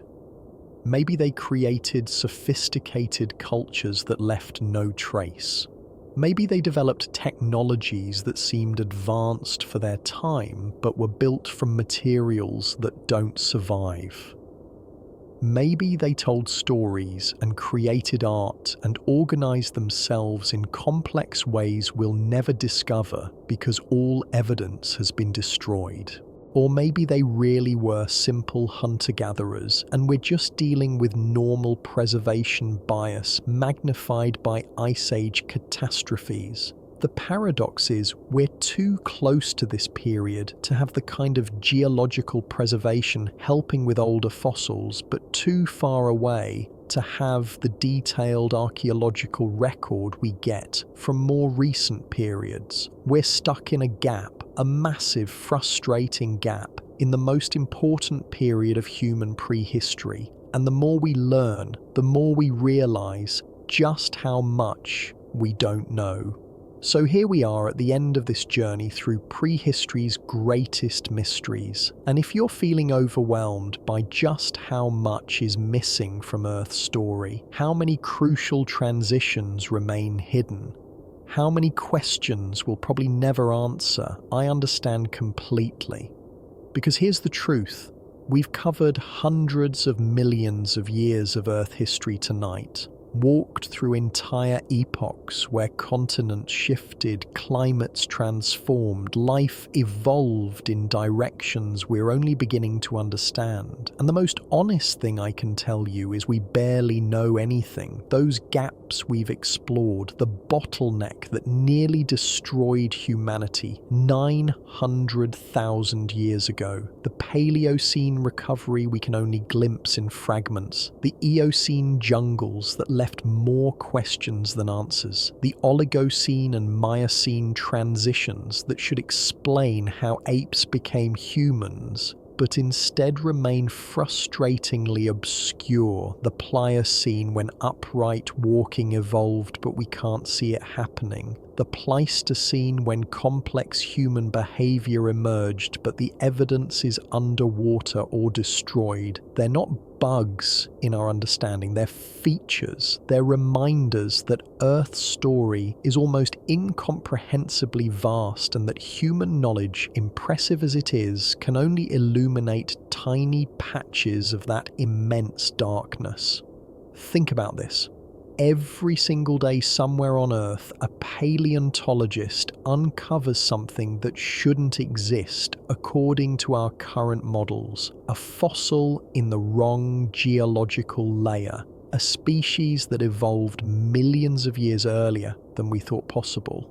Maybe they created sophisticated cultures that left no trace. Maybe they developed technologies that seemed advanced for their time, but were built from materials that don't survive. Maybe they told stories and created art and organized themselves in complex ways we'll never discover because all evidence has been destroyed. Or maybe they really were simple hunter-gatherers and we're just dealing with normal preservation bias magnified by Ice Age catastrophes. The paradox is we're too close to this period to have the kind of geological preservation helping with older fossils, but too far away to have the detailed archaeological record we get from more recent periods. We're stuck in a gap, a massive, frustrating gap, in the most important period of human prehistory. And the more we learn, the more we realize just how much we don't know. So here we are at the end of this journey through prehistory's greatest mysteries. And if you're feeling overwhelmed by just how much is missing from Earth's story, how many crucial transitions remain hidden, how many questions we'll probably never answer, I understand completely. Because here's the truth. We've covered hundreds of millions of years of Earth history tonight. walked through entire epochs where continents shifted, climates transformed, life evolved in directions we're only beginning to understand. And the most honest thing I can tell you is we barely know anything. Those gaps we've explored, the bottleneck that nearly destroyed humanity 900,000 years ago, the Paleocene recovery we can only glimpse in fragments, the Eocene jungles that left more questions than answers, the Oligocene and Miocene transitions that should explain how apes became humans, but instead remain frustratingly obscure, the Pliocene when upright walking evolved but we can't see it happening, the Pleistocene when complex human behavior emerged but the evidence is underwater or destroyed. They're not bugs in our understanding, they're features, they're reminders that Earth's story is almost incomprehensibly vast and that human knowledge, impressive as it is, can only illuminate tiny patches of that immense darkness. Think about this. Every single day somewhere on Earth, a paleontologist uncovers something that shouldn't exist according to our current models. A fossil in the wrong geological layer. A species that evolved millions of years earlier than we thought possible.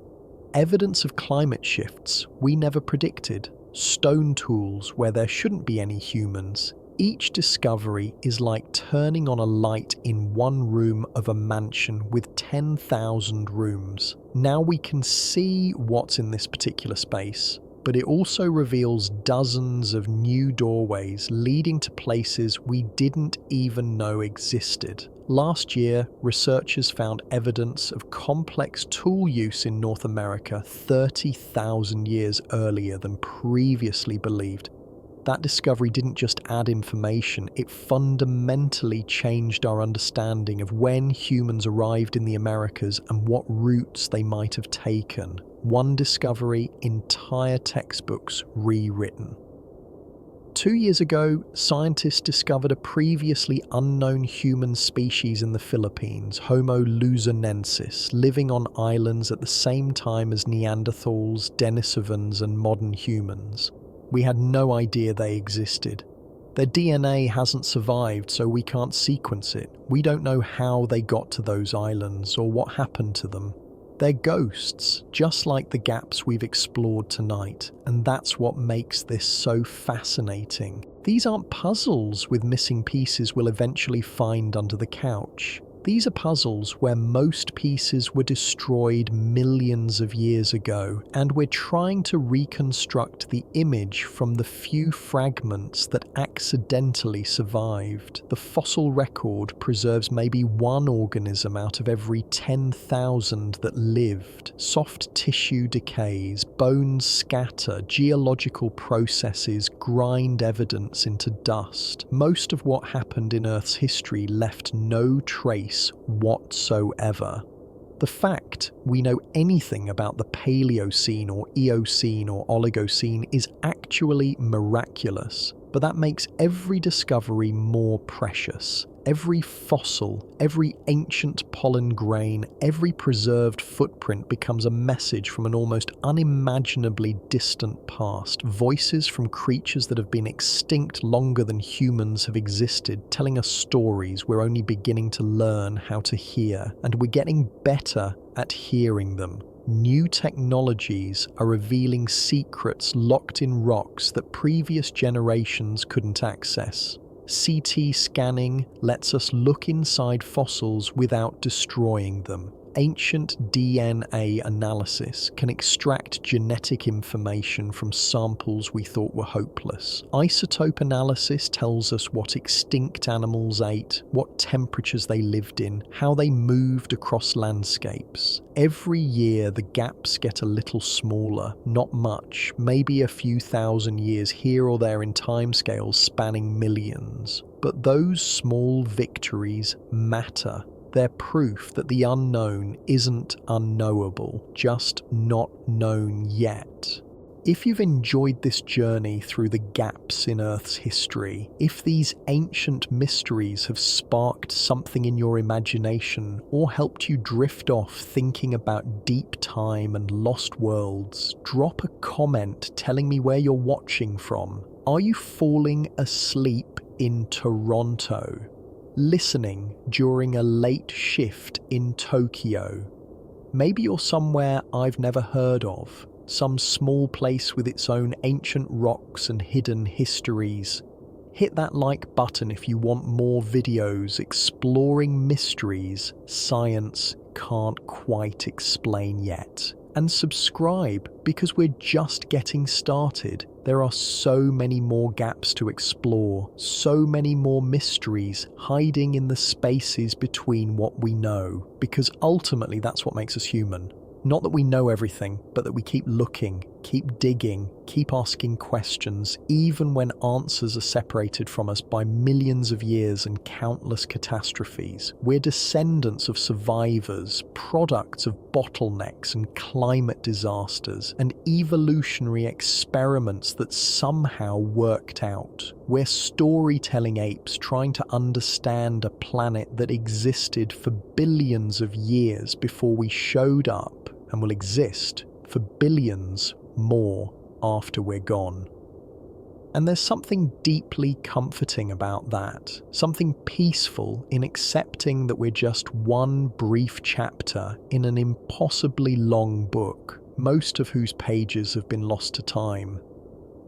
Evidence of climate shifts we never predicted. Stone tools where there shouldn't be any humans. Each discovery is like turning on a light in one room of a mansion with 10,000 rooms. Now we can see what's in this particular space, but it also reveals dozens of new doorways leading to places we didn't even know existed. Last year, researchers found evidence of complex tool use in North America 30,000 years earlier than previously believed. That discovery didn't just add information, it fundamentally changed our understanding of when humans arrived in the Americas and what routes they might have taken. One discovery, entire textbooks rewritten. 2 years ago, scientists discovered a previously unknown human species in the Philippines, Homo luzonensis, living on islands at the same time as Neanderthals, Denisovans, and modern humans. We had no idea they existed. Their DNA hasn't survived, so we can't sequence it. We don't know how they got to those islands or what happened to them. They're ghosts, just like the gaps we've explored tonight, and that's what makes this so fascinating. These aren't puzzles with missing pieces we'll eventually find under the couch. These are puzzles where most pieces were destroyed millions of years ago, and we're trying to reconstruct the image from the few fragments that accidentally survived. The fossil record preserves maybe one organism out of every 10,000 that lived. Soft tissue decays, bones scatter, geological processes grind evidence into dust. Most of what happened in Earth's history left no trace whatsoever. The fact we know anything about the Paleocene or Eocene or Oligocene is actually miraculous, but that makes every discovery more precious. Every fossil, every ancient pollen grain, every preserved footprint becomes a message from an almost unimaginably distant past. Voices from creatures that have been extinct longer than humans have existed, telling us stories we're only beginning to learn how to hear, and we're getting better at hearing them. New technologies are revealing secrets locked in rocks that previous generations couldn't access. CT scanning lets us look inside fossils without destroying them. Ancient DNA analysis can extract genetic information from samples we thought were hopeless. Isotope analysis tells us what extinct animals ate, what temperatures they lived in, how they moved across landscapes. Every year the gaps get a little smaller, not much, maybe a few thousand years here or there in timescales spanning millions. But those small victories matter. They're proof that the unknown isn't unknowable, just not known yet. If you've enjoyed this journey through the gaps in Earth's history, if these ancient mysteries have sparked something in your imagination or helped you drift off thinking about deep time and lost worlds, drop a comment telling me where you're watching from. Are you falling asleep in Toronto? Listening during a late shift in Tokyo? Maybe you're somewhere I've never heard of. Some small place with its own ancient rocks and hidden histories. Hit that like button if you want more videos exploring mysteries science can't quite explain yet. And subscribe, because we're just getting started. There are so many more gaps to explore, so many more mysteries hiding in the spaces between what we know, because ultimately that's what makes us human. Not that we know everything, but that we keep looking, keep digging, keep asking questions, even when answers are separated from us by millions of years and countless catastrophes. We're descendants of survivors, products of bottlenecks and climate disasters, and evolutionary experiments that somehow worked out. We're storytelling apes trying to understand a planet that existed for billions of years before we showed up, and will exist for billions more after we're gone. And there's something deeply comforting about that, something peaceful in accepting that we're just one brief chapter in an impossibly long book, most of whose pages have been lost to time.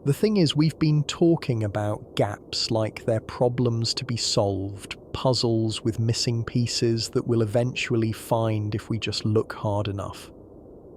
The thing is, we've been talking about gaps like they're problems to be solved, puzzles with missing pieces that we'll eventually find if we just look hard enough.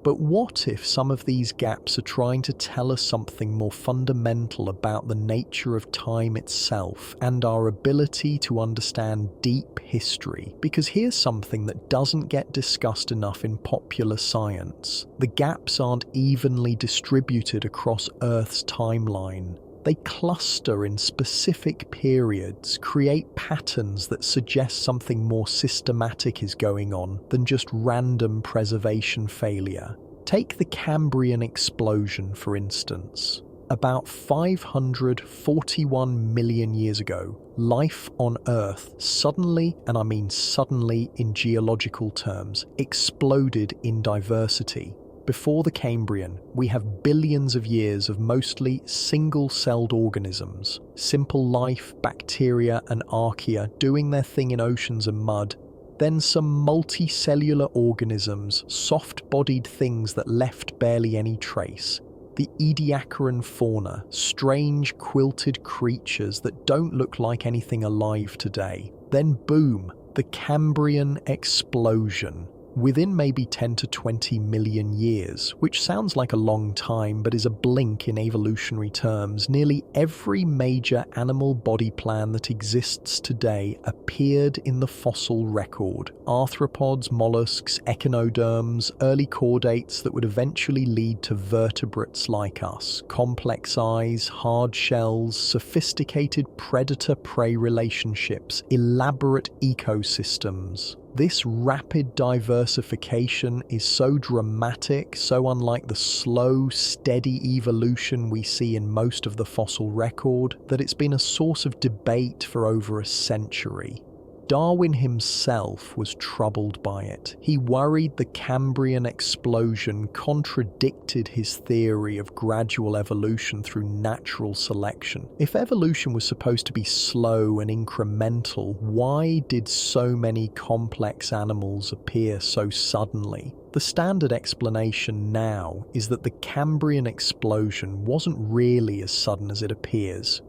But what if some of these gaps are trying to tell us something more fundamental about the nature of time itself and our ability to understand deep history? Because here's something that doesn't get discussed enough in popular science. The gaps aren't evenly distributed across Earth's timeline. They cluster in specific periods, create patterns that suggest something more systematic is going on than just random preservation failure. Take the Cambrian explosion, for instance. About 541 million years ago, life on Earth suddenly, and I mean suddenly in geological terms, exploded in diversity. Before the Cambrian, we have billions of years of mostly single-celled organisms, simple life, bacteria and archaea doing their thing in oceans and mud, then some multicellular organisms, soft-bodied things that left barely any trace, the Ediacaran fauna, strange quilted creatures that don't look like anything alive today. Then boom, the Cambrian explosion. Within maybe 10 to 20 million years, which sounds like a long time but is a blink in evolutionary terms, nearly every major animal body plan that exists today appeared in the fossil record. Arthropods, mollusks, echinoderms, early chordates that would eventually lead to vertebrates like us, complex eyes, hard shells, sophisticated predator-prey relationships, elaborate ecosystems. This rapid diversification is so dramatic, so unlike the slow, steady evolution we see in most of the fossil record, that it's been a source of debate for over a century. Darwin himself was troubled by it. He worried the Cambrian explosion contradicted his theory of gradual evolution through natural selection. If evolution was supposed to be slow and incremental, why did so many complex animals appear so suddenly? The standard explanation now is that the Cambrian explosion wasn't really as sudden as it appears.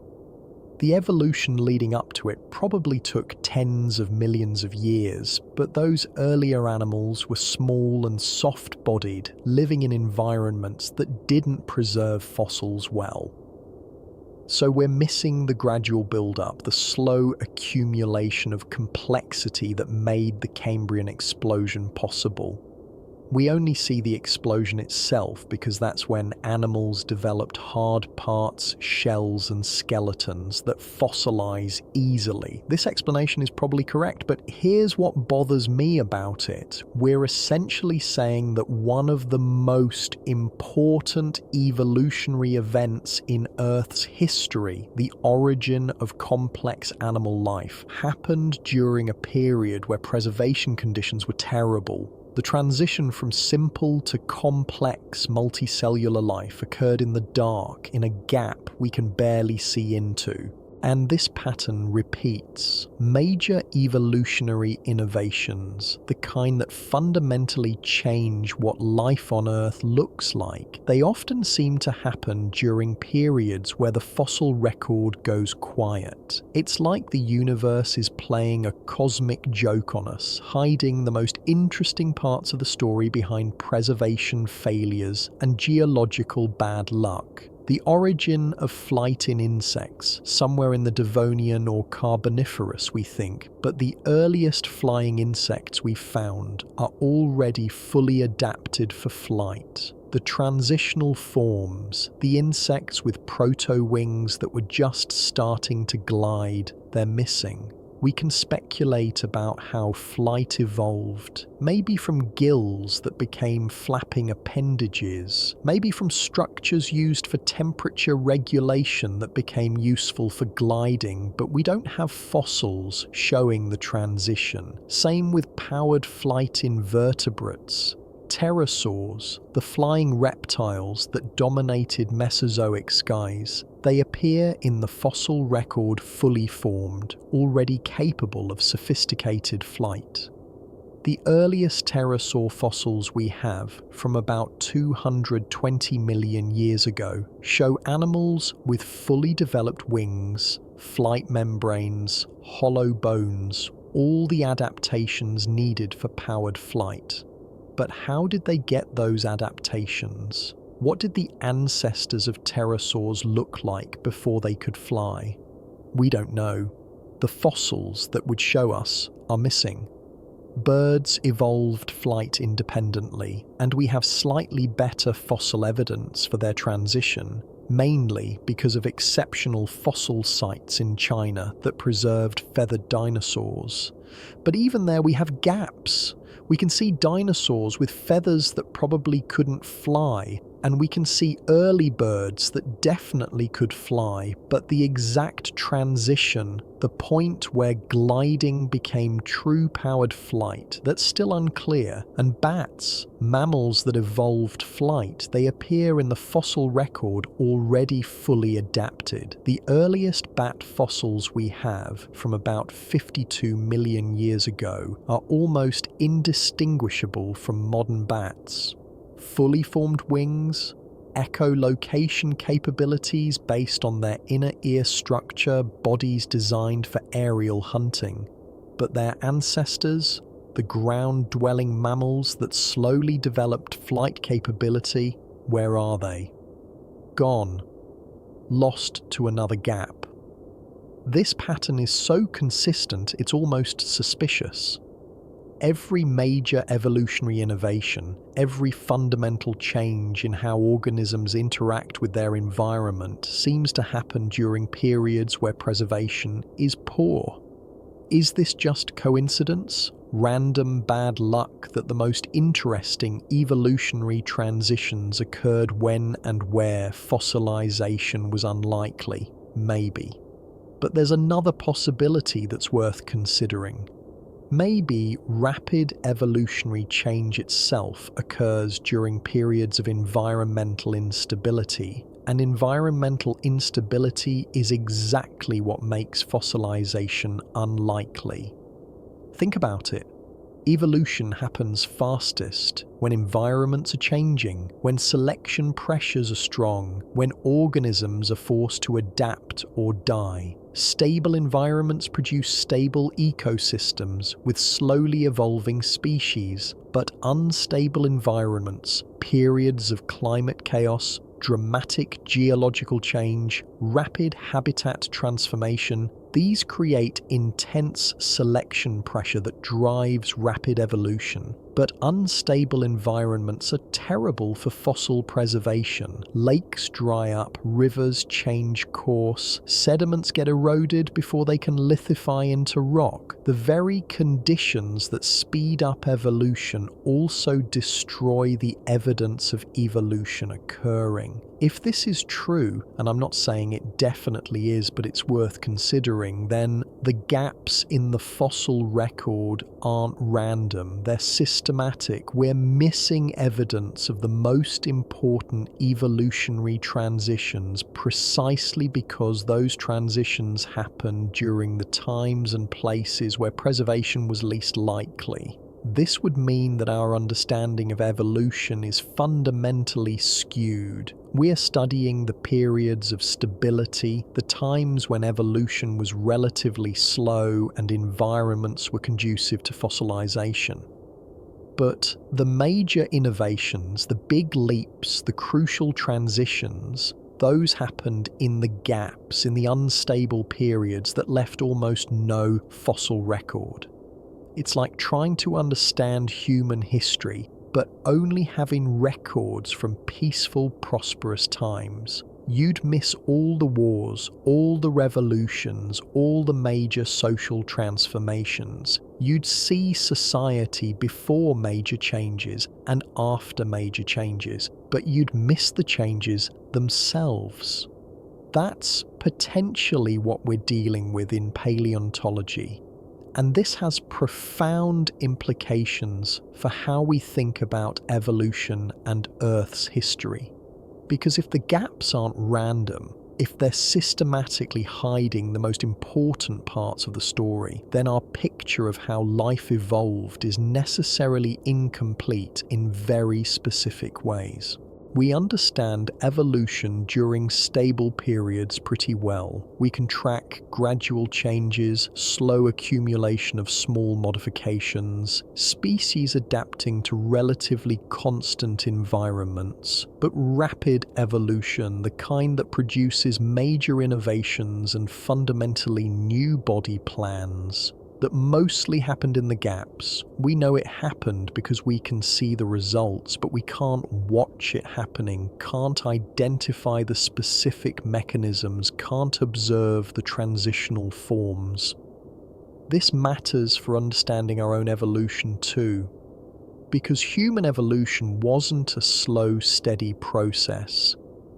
The evolution leading up to it probably took tens of millions of years, but those earlier animals were small and soft-bodied, living in environments that didn't preserve fossils well. So we're missing the gradual build-up, the slow accumulation of complexity that made the Cambrian explosion possible. We only see the explosion itself because that's when animals developed hard parts, shells, and skeletons that fossilize easily. This explanation is probably correct, but here's what bothers me about it. We're essentially saying that one of the most important evolutionary events in Earth's history, the origin of complex animal life, happened during a period where preservation conditions were terrible. The transition from simple to complex multicellular life occurred in the dark, in a gap we can barely see into. And this pattern repeats. Major evolutionary innovations, the kind that fundamentally change what life on Earth looks like, they often seem to happen during periods where the fossil record goes quiet. It's like the universe is playing a cosmic joke on us, hiding the most interesting parts of the story behind preservation failures and geological bad luck. The origin of flight in insects, somewhere in the Devonian or Carboniferous, we think, but the earliest flying insects we've found are already fully adapted for flight. The transitional forms, the insects with proto-wings that were just starting to glide, they're missing. We can speculate about how flight evolved, maybe from gills that became flapping appendages, maybe from structures used for temperature regulation that became useful for gliding, but we don't have fossils showing the transition. Same with powered flight invertebrates. Pterosaurs, the flying reptiles that dominated Mesozoic skies, they appear in the fossil record fully formed, already capable of sophisticated flight. The earliest pterosaur fossils we have, from about 220 million years ago, show animals with fully developed wings, flight membranes, hollow bones, all the adaptations needed for powered flight. But how did they get those adaptations? What did the ancestors of pterosaurs look like before they could fly? We don't know. The fossils that would show us are missing. Birds evolved flight independently, and we have slightly better fossil evidence for their transition, mainly because of exceptional fossil sites in China that preserved feathered dinosaurs. But even there we have gaps. We can see dinosaurs with feathers that probably couldn't fly, and we can see early birds that definitely could fly, but the exact transition, the point where gliding became true powered flight, that's still unclear. And bats, mammals that evolved flight, they appear in the fossil record already fully adapted. The earliest bat fossils we have, from about 52 million years ago, are almost indistinguishable from modern bats. Fully formed wings, echolocation capabilities based on their inner ear structure, bodies designed for aerial hunting. But their ancestors, the ground-dwelling mammals that slowly developed flight capability, where are they? Gone. Lost to another gap. This pattern is so consistent it's almost suspicious. Every major evolutionary innovation, every fundamental change in how organisms interact with their environment seems to happen during periods where preservation is poor. Is this just coincidence? Random bad luck that the most interesting evolutionary transitions occurred when and where fossilization was unlikely? Maybe. But there's another possibility that's worth considering. Maybe rapid evolutionary change itself occurs during periods of environmental instability, and environmental instability is exactly what makes fossilization unlikely. Think about it. Evolution happens fastest when environments are changing, when selection pressures are strong, when organisms are forced to adapt or die. Stable environments produce stable ecosystems with slowly evolving species, but unstable environments, periods of climate chaos, dramatic geological change, rapid habitat transformation, these create intense selection pressure that drives rapid evolution. But unstable environments are terrible for fossil preservation. Lakes dry up, rivers change course, sediments get eroded before they can lithify into rock. The very conditions that speed up evolution also destroy the evidence of evolution occurring. If this is true, and I'm not saying it definitely is, but it's worth considering, then the gaps in the fossil record aren't random, they're systematic. We're missing evidence of the most important evolutionary transitions precisely because those transitions happened during the times and places where preservation was least likely. This would mean that our understanding of evolution is fundamentally skewed. We are studying the periods of stability, the times when evolution was relatively slow and environments were conducive to fossilization. But the major innovations, the big leaps, the crucial transitions, those happened in the gaps, in the unstable periods that left almost no fossil record. It's like trying to understand human history, but only having records from peaceful, prosperous times. You'd miss all the wars, all the revolutions, all the major social transformations. You'd see society before major changes and after major changes, but you'd miss the changes themselves. That's potentially what we're dealing with in paleontology. And this has profound implications for how we think about evolution and Earth's history. Because if the gaps aren't random, if they're systematically hiding the most important parts of the story, then our picture of how life evolved is necessarily incomplete in very specific ways. We understand evolution during stable periods pretty well. We can track gradual changes, slow accumulation of small modifications, species adapting to relatively constant environments. But rapid evolution, the kind that produces major innovations and fundamentally new body plans, that mostly happened in the gaps. We know it happened because we can see the results, but we can't watch it happening, can't identify the specific mechanisms, can't observe the transitional forms. This matters for understanding our own evolution too, because human evolution wasn't a slow, steady process.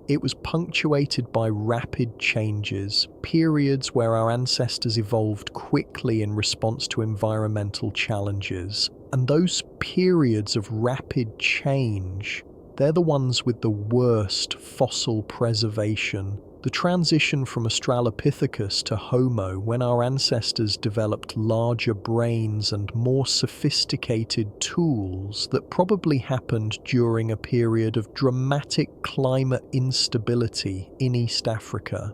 It was punctuated by rapid changes, periods where our ancestors evolved quickly in response to environmental challenges. And those periods of rapid change, they're the ones with the worst fossil preservation. The transition from Australopithecus to Homo, when our ancestors developed larger brains and more sophisticated tools, that probably happened during a period of dramatic climate instability in East Africa.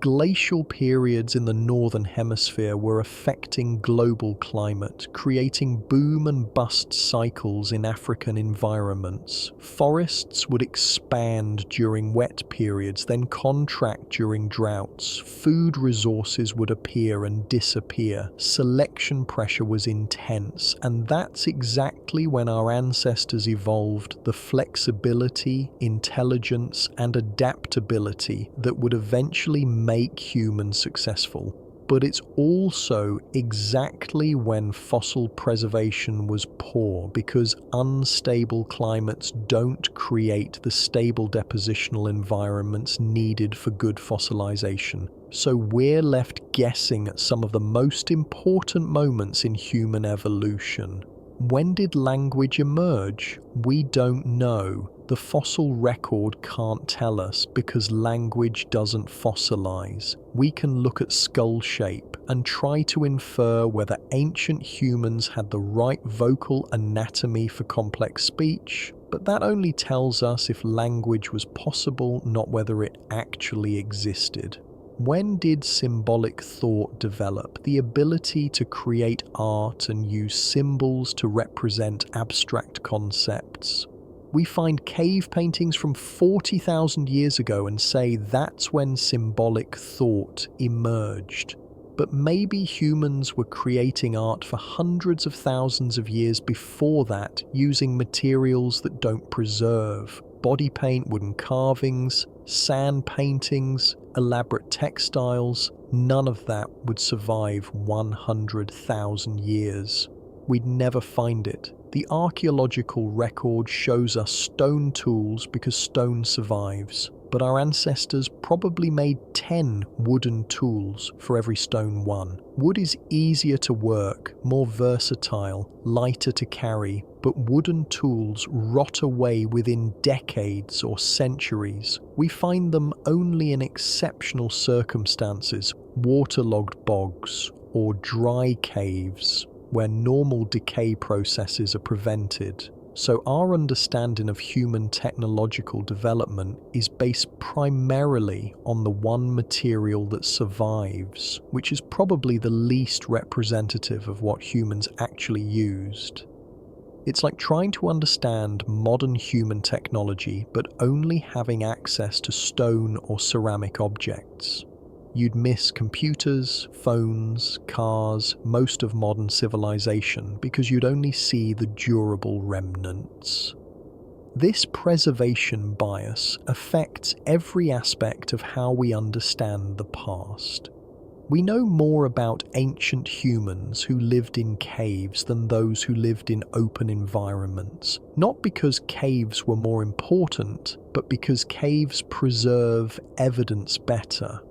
Glacial periods in the northern hemisphere were affecting global climate, creating boom and bust cycles in African environments. Forests would expand during wet periods, then contract during droughts. Food resources would appear and disappear. Selection pressure was intense, and that's exactly when our ancestors evolved the flexibility, intelligence, and adaptability that would eventually make humans successful. But it's also exactly when fossil preservation was poor, because unstable climates don't create the stable depositional environments needed for good fossilization. So we're left guessing at some of the most important moments in human evolution. When did language emerge? We don't know. The fossil record can't tell us because language doesn't fossilize. We can look at skull shape and try to infer whether ancient humans had the right vocal anatomy for complex speech, but that only tells us if language was possible, not whether it actually existed. When did symbolic thought develop? The ability to create art and use symbols to represent abstract concepts. We find cave paintings from 40,000 years ago and say that's when symbolic thought emerged. But maybe humans were creating art for hundreds of thousands of years before that, using materials that don't preserve. Body paint, wooden carvings, sand paintings, elaborate textiles, none of that would survive 100,000 years. We'd never find it. The archaeological record shows us stone tools because stone survives, but our ancestors probably made 10 wooden tools for every stone one. Wood is easier to work, more versatile, lighter to carry, but wooden tools rot away within decades or centuries. We find them only in exceptional circumstances, waterlogged bogs or dry caves, where normal decay processes are prevented. So our understanding of human technological development is based primarily on the one material that survives, which is probably the least representative of what humans actually used. It's like trying to understand modern human technology but only having access to stone or ceramic objects. You'd miss computers, phones, cars, most of modern civilization because you'd only see the durable remnants. This preservation bias affects every aspect of how we understand the past. We know more about ancient humans who lived in caves than those who lived in open environments, not because caves were more important, but because caves preserve evidence better.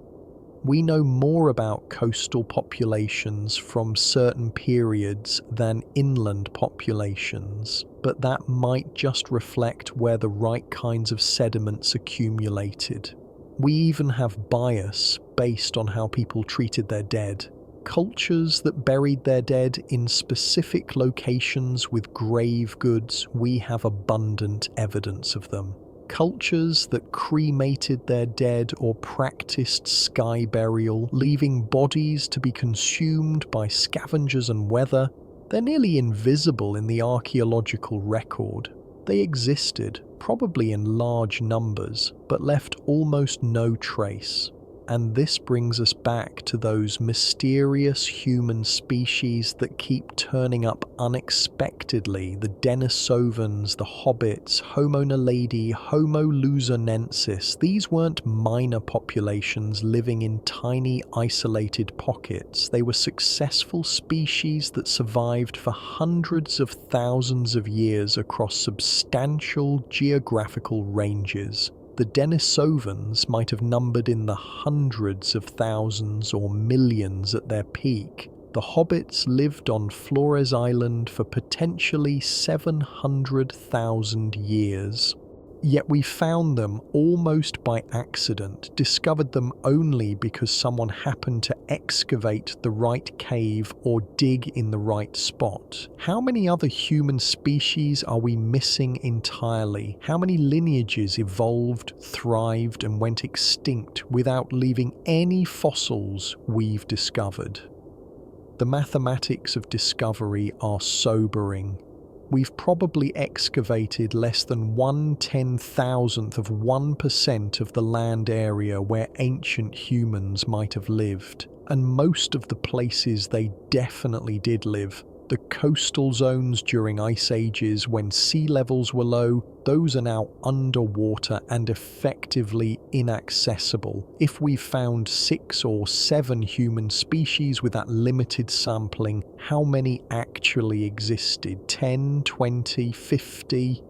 We know more about coastal populations from certain periods than inland populations, but that might just reflect where the right kinds of sediments accumulated. We even have bias based on how people treated their dead. Cultures that buried their dead in specific locations with grave goods, we have abundant evidence of them. Cultures that cremated their dead or practiced sky burial, leaving bodies to be consumed by scavengers and weather, they're nearly invisible in the archaeological record. They existed, probably in large numbers, but left almost no trace. And this brings us back to those mysterious human species that keep turning up unexpectedly: the Denisovans, the Hobbits, Homo naledi, Homo luzonensis. These weren't minor populations living in tiny, isolated pockets. They were successful species that survived for hundreds of thousands of years across substantial geographical ranges. The Denisovans might have numbered in the hundreds of thousands or millions at their peak. The Hobbits lived on Flores Island for potentially 700,000 years. Yet we found them almost by accident, discovered them only because someone happened to excavate the right cave or dig in the right spot. How many other human species are we missing entirely? How many lineages evolved, thrived, and went extinct without leaving any fossils we've discovered? The mathematics of discovery are sobering. We've probably excavated less than 1/10,000th of 1% of the land area where ancient humans might have lived, and most of the places they definitely did live. The coastal zones during ice ages when sea levels were low, those are now underwater and effectively inaccessible. If we found 6 or 7 human species with that limited sampling, how many actually existed? 10, 20, 50?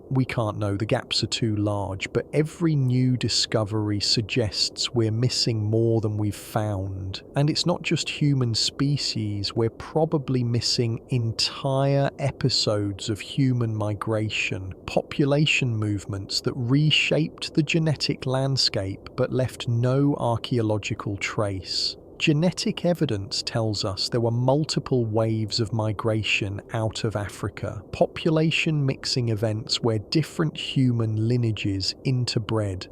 We can't know, the gaps are too large, but every new discovery suggests we're missing more than we've found. And it's not just human species, we're probably missing entire episodes of human migration, population movements that reshaped the genetic landscape but left no archaeological trace. Genetic evidence tells us there were multiple waves of migration out of Africa, population mixing events where different human lineages interbred,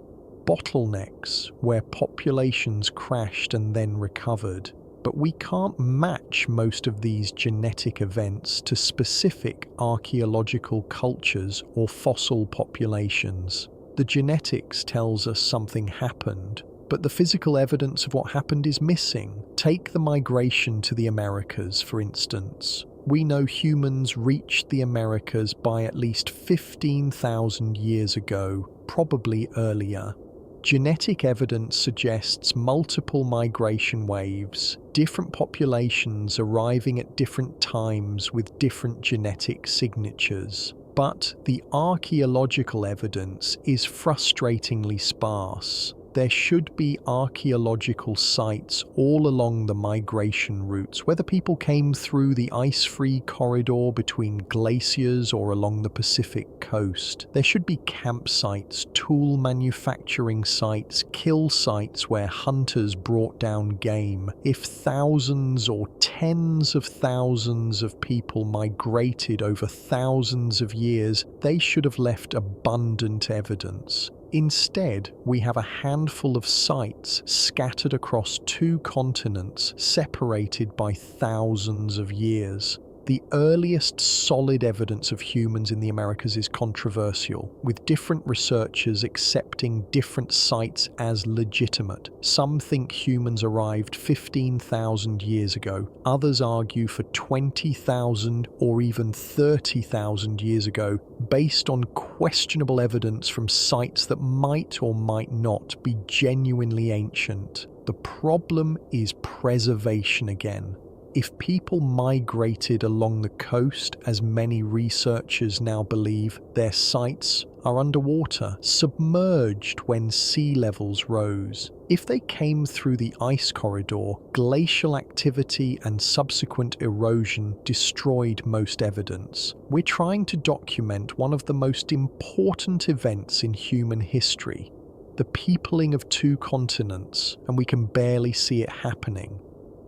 bottlenecks where populations crashed and then recovered. But we can't match most of these genetic events to specific archaeological cultures or fossil populations. The genetics tells us something happened, But the physical evidence of what happened is missing. Take the migration to the Americas, for instance. We know humans reached the Americas by at least 15,000 years ago, probably earlier. Genetic evidence suggests multiple migration waves, different populations arriving at different times with different genetic signatures. But the archaeological evidence is frustratingly sparse. There should be archaeological sites all along the migration routes, whether people came through the ice-free corridor between glaciers or along the Pacific coast. There should be campsites, tool manufacturing sites, kill sites where hunters brought down game. If thousands or tens of thousands of people migrated over thousands of years, they should have left abundant evidence. Instead, we have a handful of sites scattered across 2 continents, separated by thousands of years. The earliest solid evidence of humans in the Americas is controversial, with different researchers accepting different sites as legitimate. Some think humans arrived 15,000 years ago. Others argue for 20,000 or even 30,000 years ago, based on questionable evidence from sites that might or might not be genuinely ancient. The problem is preservation again. If people migrated along the coast, as many researchers now believe, their sites are underwater, submerged when sea levels rose. If they came through the ice corridor, glacial activity and subsequent erosion destroyed most evidence. We're trying to document one of the most important events in human history, the peopling of 2 continents, and we can barely see it happening.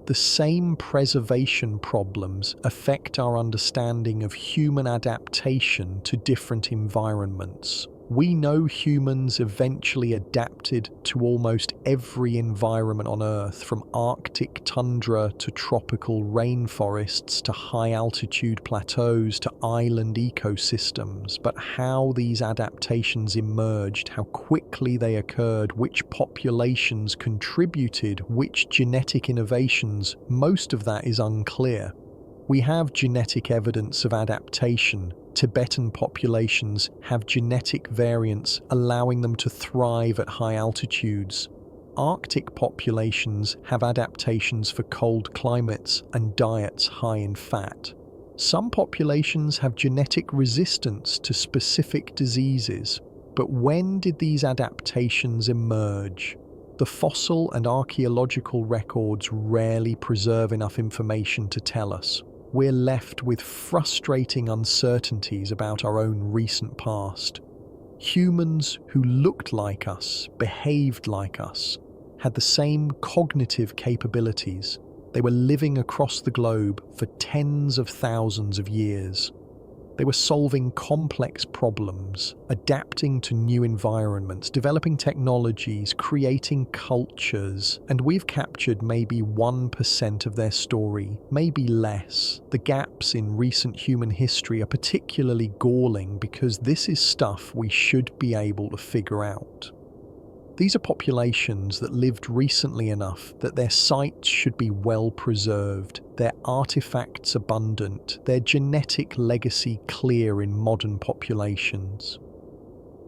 The same preservation problems affect our understanding of human adaptation to different environments. We know humans eventually adapted to almost every environment on Earth, from Arctic tundra to tropical rainforests to high-altitude plateaus to island ecosystems. But how these adaptations emerged, how quickly they occurred, which populations contributed, which genetic innovations, most of that is unclear. We have genetic evidence of adaptation. Tibetan populations have genetic variants allowing them to thrive at high altitudes. Arctic populations have adaptations for cold climates and diets high in fat. Some populations have genetic resistance to specific diseases. But when did these adaptations emerge? The fossil and archaeological records rarely preserve enough information to tell us. We're left with frustrating uncertainties about our own recent past. Humans who looked like us, behaved like us, had the same cognitive capabilities. They were living across the globe for tens of thousands of years. They were solving complex problems, adapting to new environments, developing technologies, creating cultures, and we've captured maybe 1% of their story, maybe less. The gaps in recent human history are particularly galling because this is stuff we should be able to figure out. These are populations that lived recently enough that their sites should be well preserved, their artifacts abundant, their genetic legacy clear in modern populations.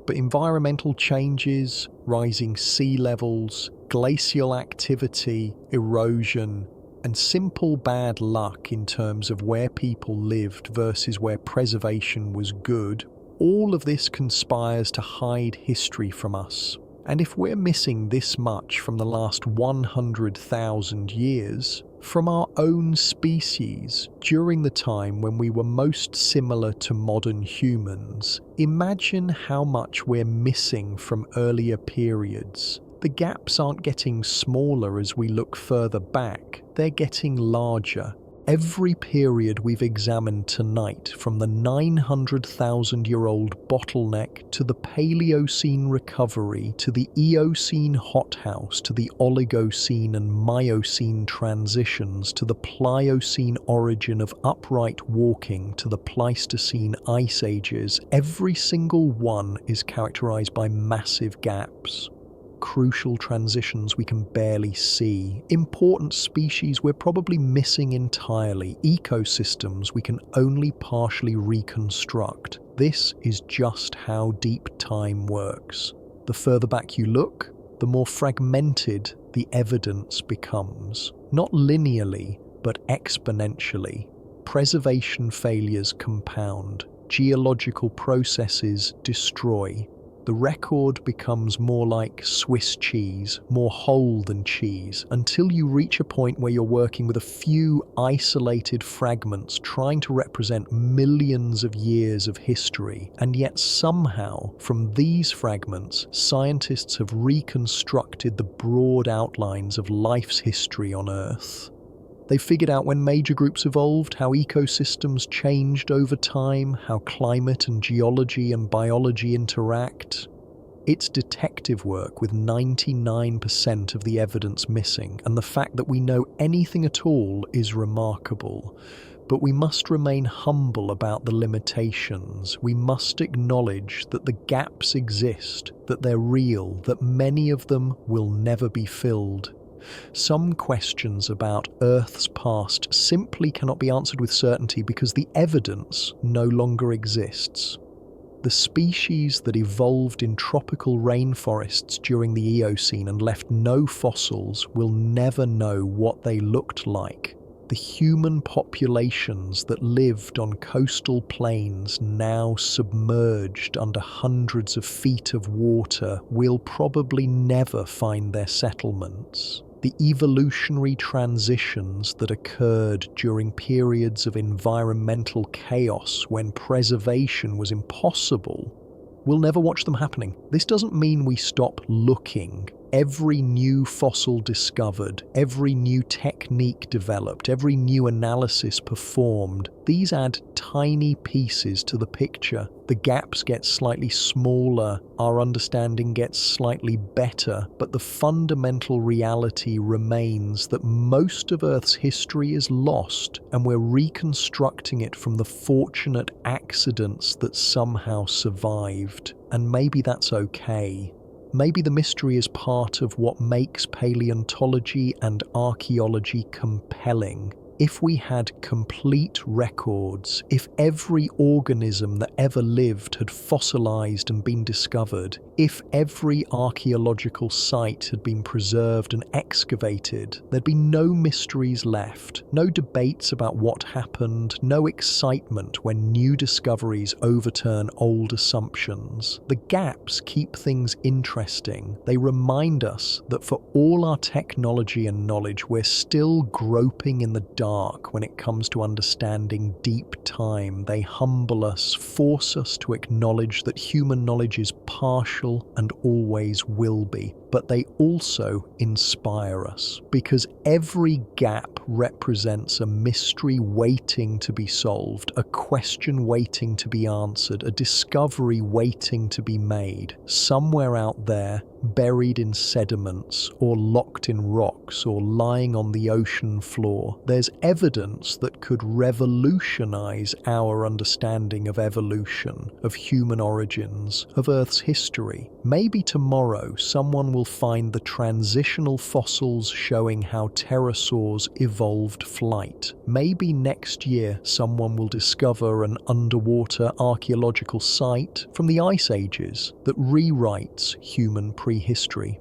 But environmental changes, rising sea levels, glacial activity, erosion, and simple bad luck in terms of where people lived versus where preservation was good, all of this conspires to hide history from us. And if we're missing this much from the last 100,000 years, from our own species during the time when we were most similar to modern humans, imagine how much we're missing from earlier periods. The gaps aren't getting smaller as we look further back, they're getting larger. Every period we've examined tonight, from the 900,000-year-old bottleneck to the Paleocene recovery to the Eocene hothouse to the Oligocene and Miocene transitions to the Pliocene origin of upright walking to the Pleistocene ice ages, every single one is characterized by massive gaps. crucial transitions we can barely see, important species we're probably missing entirely, ecosystems we can only partially reconstruct. This is just how deep time works. The further back you look, the more fragmented the evidence becomes. Not linearly, but exponentially. Preservation failures compound. Geological processes destroy. The record becomes more like Swiss cheese, more whole than cheese, until you reach a point where you're working with a few isolated fragments trying to represent millions of years of history. And yet somehow, from these fragments, scientists have reconstructed the broad outlines of life's history on Earth. They figured out when major groups evolved, how ecosystems changed over time, how climate and geology and biology interact. It's detective work with 99% of the evidence missing, and the fact that we know anything at all is remarkable. But we must remain humble about the limitations. We must acknowledge that the gaps exist, that they're real, that many of them will never be filled. Some questions about Earth's past simply cannot be answered with certainty because the evidence no longer exists. The species that evolved in tropical rainforests during the Eocene and left no fossils will never know what they looked like. The human populations that lived on coastal plains now submerged under hundreds of feet of water will probably never find their settlements. The evolutionary transitions that occurred during periods of environmental chaos when preservation was impossible, we'll never watch them happening. This doesn't mean we stop looking. Every new fossil discovered, every new technique developed, every new analysis performed, these add tiny pieces to the picture. The gaps get slightly smaller, our understanding gets slightly better, but the fundamental reality remains that most of Earth's history is lost, and we're reconstructing it from the fortunate accidents that somehow survived. And maybe that's okay. Maybe the mystery is part of what makes paleontology and archaeology compelling. If we had complete records, if every organism that ever lived had fossilized and been discovered, if every archaeological site had been preserved and excavated, there'd be no mysteries left, no debates about what happened, no excitement when new discoveries overturn old assumptions. The gaps keep things interesting. They remind us that for all our technology and knowledge, we're still groping in the dark when it comes to understanding deep time. They humble us, force us to acknowledge that human knowledge is partial and always will be. But they also inspire us, because every gap represents a mystery waiting to be solved, a question waiting to be answered, a discovery waiting to be made. Somewhere out there, buried in sediments, or locked in rocks, or lying on the ocean floor, there's evidence that could revolutionize our understanding of evolution, of human origins, of Earth's history. Maybe tomorrow someone will find the transitional fossils showing how pterosaurs evolved flight. Maybe next year someone will discover an underwater archaeological site from the Ice Ages that rewrites human prehistory.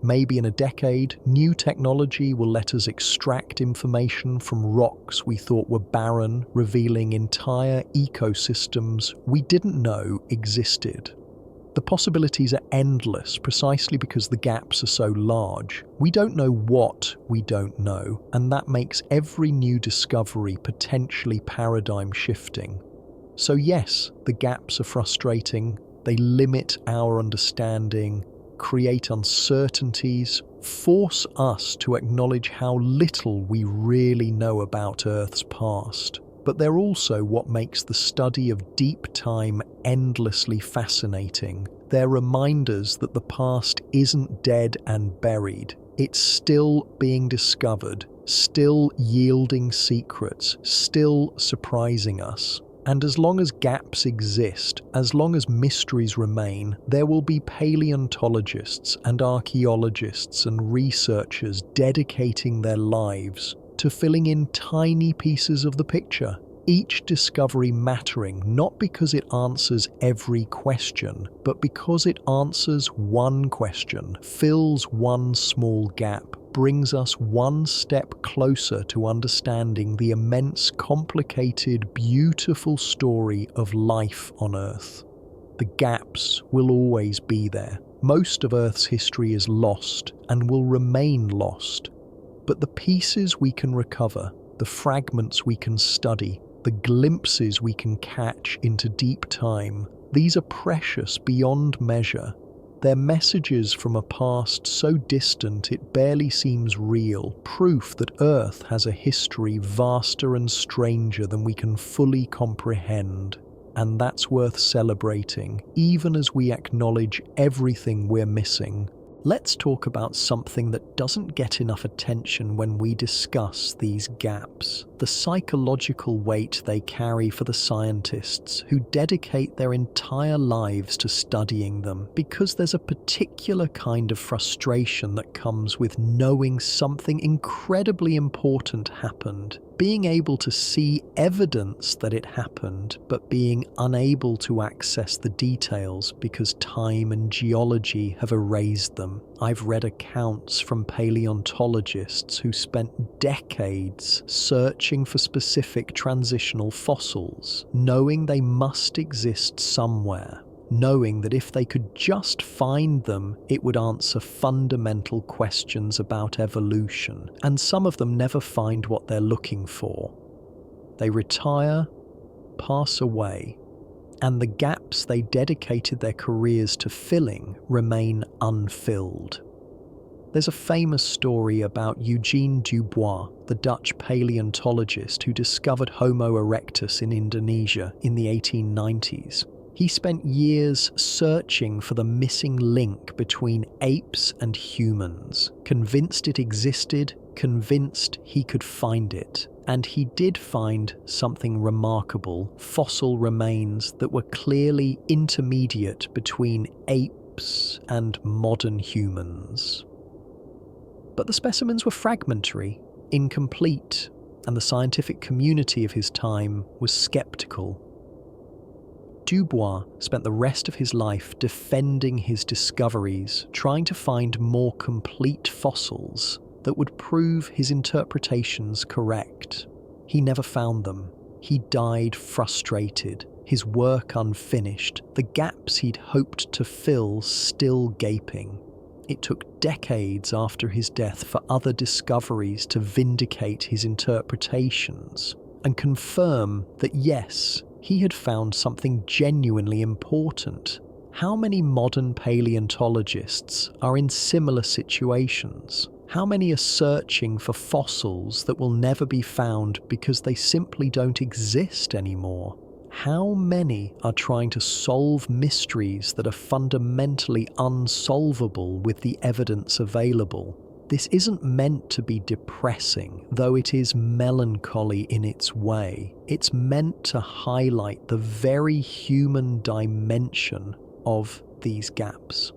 Maybe in a decade, new technology will let us extract information from rocks we thought were barren, revealing entire ecosystems we didn't know existed. The possibilities are endless precisely because the gaps are so large. We don't know what we don't know, and that makes every new discovery potentially paradigm shifting. So yes, the gaps are frustrating. They limit our understanding, create uncertainties, force us to acknowledge how little we really know about Earth's past. But they're also what makes the study of deep time endlessly fascinating. They're reminders that the past isn't dead and buried. It's still being discovered, still yielding secrets, still surprising us. And as long as gaps exist, as long as mysteries remain, there will be paleontologists and archaeologists and researchers dedicating their lives to filling in tiny pieces of the picture, each discovery mattering not because it answers every question, but because it answers one question, fills one small gap, brings us one step closer to understanding the immense, complicated, beautiful story of life on Earth. The gaps will always be there. Most of Earth's history is lost and will remain lost. But the pieces we can recover, the fragments we can study, the glimpses we can catch into deep time, these are precious beyond measure. They're messages from a past so distant it barely seems real, proof that Earth has a history vaster and stranger than we can fully comprehend. And that's worth celebrating, even as we acknowledge everything we're missing. Let's talk about something that doesn't get enough attention when we discuss these gaps. The psychological weight they carry for the scientists who dedicate their entire lives to studying them, because there's a particular kind of frustration that comes with knowing something incredibly important happened, being able to see evidence that it happened, but being unable to access the details because time and geology have erased them. I've read accounts from paleontologists who spent decades searching for specific transitional fossils, knowing they must exist somewhere, knowing that if they could just find them, it would answer fundamental questions about evolution, and some of them never find what they're looking for. They retire, pass away, and the gaps they dedicated their careers to filling remain unfilled. There's a famous story about Eugene Dubois, the Dutch paleontologist who discovered Homo erectus in Indonesia in the 1890s. He spent years searching for the missing link between apes and humans, convinced it existed, convinced he could find it. And he did find something remarkable, fossil remains that were clearly intermediate between apes and modern humans. But the specimens were fragmentary, incomplete, and the scientific community of his time was skeptical. Dubois spent the rest of his life defending his discoveries, trying to find more complete fossils that would prove his interpretations correct. He never found them. He died frustrated, his work unfinished, the gaps he'd hoped to fill still gaping. It took decades after his death for other discoveries to vindicate his interpretations and confirm that yes, he had found something genuinely important. How many modern paleontologists are in similar situations? How many are searching for fossils that will never be found because they simply don't exist anymore? How many are trying to solve mysteries that are fundamentally unsolvable with the evidence available? This isn't meant to be depressing, though it is melancholy in its way. It's meant to highlight the very human dimension of these gaps.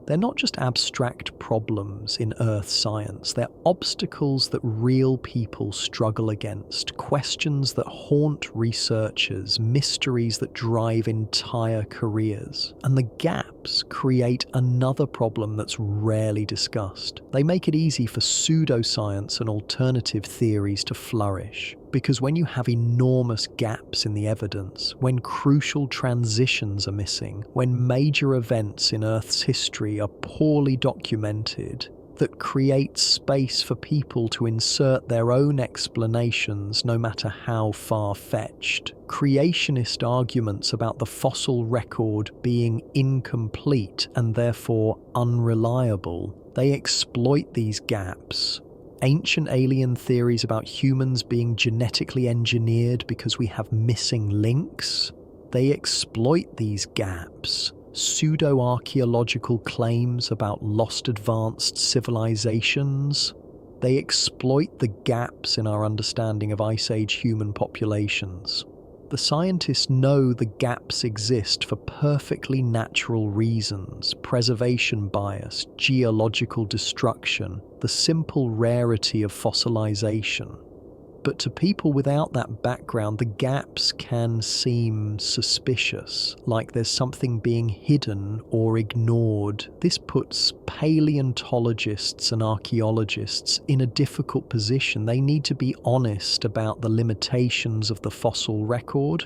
They're not just abstract problems in earth science, they're obstacles that real people struggle against, questions that haunt researchers, mysteries that drive entire careers. And the gaps create another problem that's rarely discussed. They make it easy for pseudoscience and alternative theories to flourish. Because when you have enormous gaps in the evidence, when crucial transitions are missing, when major events in Earth's history are poorly documented, that creates space for people to insert their own explanations no matter how far-fetched. Creationist arguments about the fossil record being incomplete and therefore unreliable, they exploit these gaps. Ancient alien theories about humans being genetically engineered because we have missing links, they exploit these gaps. Pseudo-archaeological claims about lost advanced civilizations, they exploit the gaps in our understanding of Ice Age human populations. The scientists know the gaps exist for perfectly natural reasons: preservation bias, geological destruction, the simple rarity of fossilization. But to people without that background, the gaps can seem suspicious, like there's something being hidden or ignored. This puts paleontologists and archaeologists in a difficult position. They need to be honest about the limitations of the fossil record,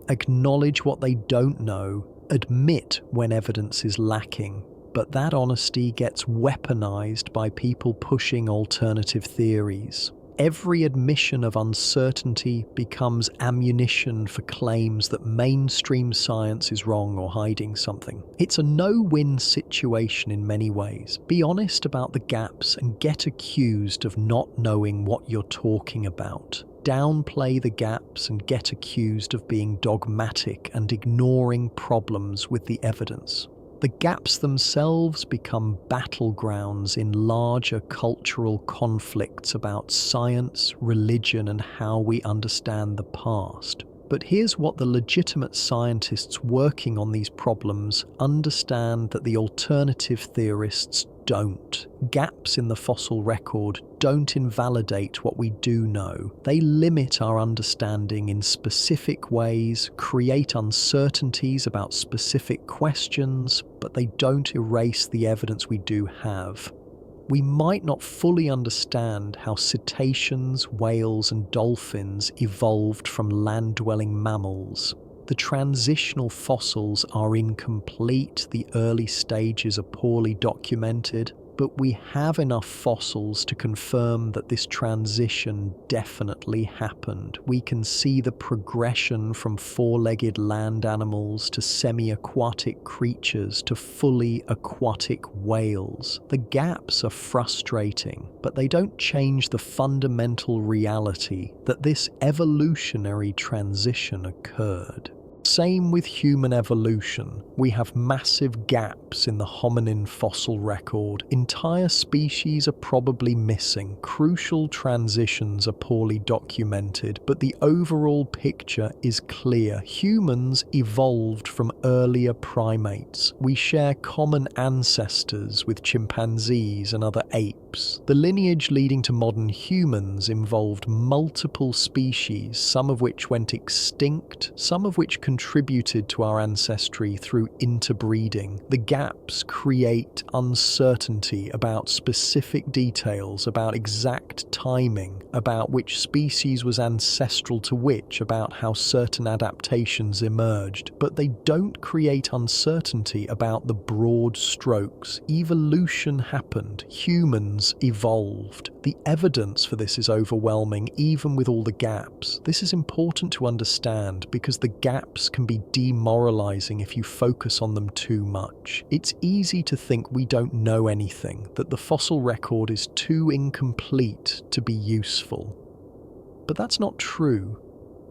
acknowledge what they don't know, admit when evidence is lacking. But that honesty gets weaponized by people pushing alternative theories. Every admission of uncertainty becomes ammunition for claims that mainstream science is wrong or hiding something. It's a no-win situation in many ways. Be honest about the gaps and get accused of not knowing what you're talking about. Downplay the gaps and get accused of being dogmatic and ignoring problems with the evidence. The gaps themselves become battlegrounds in larger cultural conflicts about science, religion, and how we understand the past. But here's what the legitimate scientists working on these problems understand that the alternative theorists don't. Gaps in the fossil record don't invalidate what we do know. They limit our understanding in specific ways, create uncertainties about specific questions, but they don't erase the evidence we do have. We might not fully understand how cetaceans, whales, and dolphins evolved from land-dwelling mammals. The transitional fossils are incomplete, the early stages are poorly documented, but we have enough fossils to confirm that this transition definitely happened. We can see the progression from four-legged land animals to semi-aquatic creatures to fully aquatic whales. The gaps are frustrating, but they don't change the fundamental reality that this evolutionary transition occurred. Same with human evolution. We have massive gaps in the hominin fossil record. Entire species are probably missing. Crucial transitions are poorly documented, but the overall picture is clear. Humans evolved from earlier primates. We share common ancestors with chimpanzees and other apes. The lineage leading to modern humans involved multiple species, some of which went extinct, some of which contributed to our ancestry through interbreeding. The gaps create uncertainty about specific details, about exact timing, about which species was ancestral to which, about how certain adaptations emerged, but they don't create uncertainty about the broad strokes. Evolution happened. Humans evolved. The evidence for this is overwhelming, even with all the gaps. This is important to understand because the gaps can be demoralizing if you focus on them too much. It's easy to think we don't know anything, that the fossil record is too incomplete to be useful. But that's not true.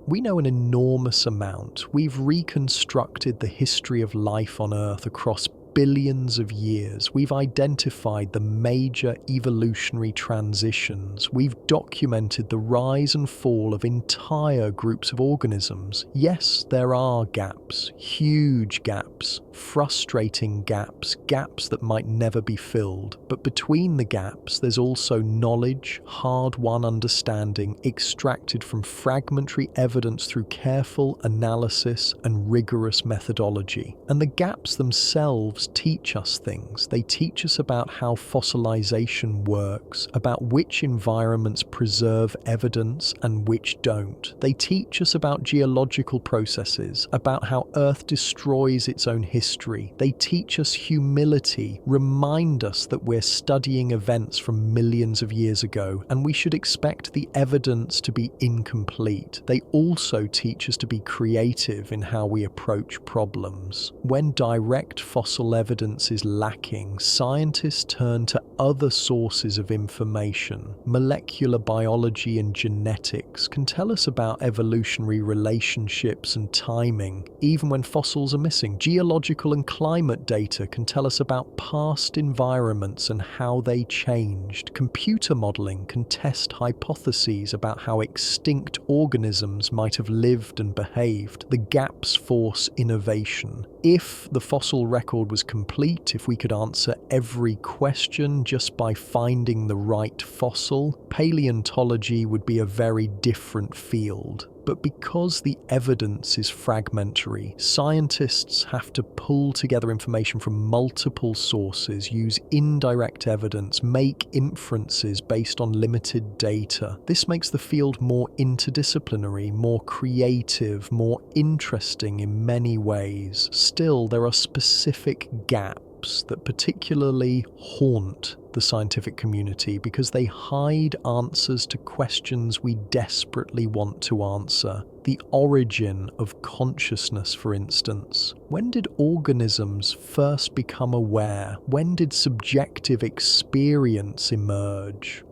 We know an enormous amount. We've reconstructed the history of life on Earth across billions of years. We've identified the major evolutionary transitions. We've documented the rise and fall of entire groups of organisms. Yes, there are gaps, huge gaps, frustrating gaps, gaps that might never be filled. But between the gaps, there's also knowledge, hard-won understanding, extracted from fragmentary evidence through careful analysis and rigorous methodology. And the gaps themselves teach us things. They teach us about how fossilization works, about which environments preserve evidence and which don't. They teach us about geological processes, about how Earth destroys its own history. They teach us humility, remind us that we're studying events from millions of years ago, and we should expect the evidence to be incomplete. They also teach us to be creative in how we approach problems. When direct fossil fossil evidence is lacking, scientists turn to other sources of information. Molecular biology and genetics can tell us about evolutionary relationships and timing, even when fossils are missing. Geological and climate data can tell us about past environments and how they changed. Computer modeling can test hypotheses about how extinct organisms might have lived and behaved. The gaps force innovation. If the fossil record was complete, if we could answer every question just by finding the right fossil, paleontology would be a very different field. But because the evidence is fragmentary, scientists have to pull together information from multiple sources, use indirect evidence, make inferences based on limited data. This makes the field more interdisciplinary, more creative, more interesting in many ways. Still, there are specific gaps that particularly haunt the scientific community because they hide answers to questions we desperately want to answer. The origin of consciousness, for instance. When did organisms first become aware? When did subjective experience emerge?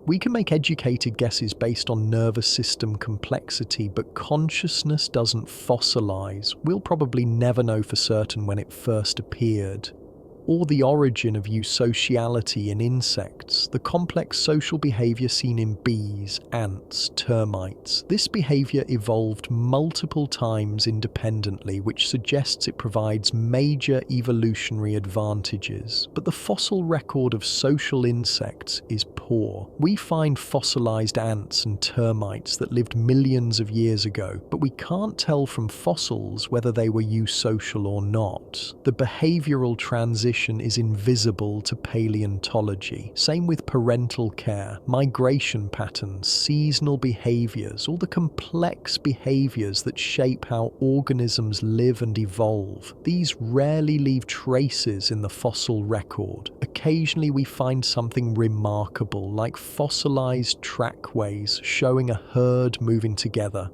We can make educated guesses based on nervous system complexity, but consciousness doesn't fossilize. We'll probably never know for certain when it first appeared. Or the origin of eusociality in insects, the complex social behavior seen in bees, ants, termites. This behavior evolved multiple times independently, which suggests it provides major evolutionary advantages. But the fossil record of social insects is poor. We find fossilized ants and termites that lived millions of years ago, but we can't tell from fossils whether they were eusocial or not. The behavioral transition is invisible to paleontology. Same with parental care, migration patterns, seasonal behaviors, all the complex behaviors that shape how organisms live and evolve. These rarely leave traces in the fossil record. Occasionally we find something remarkable, like fossilized trackways showing a herd moving together,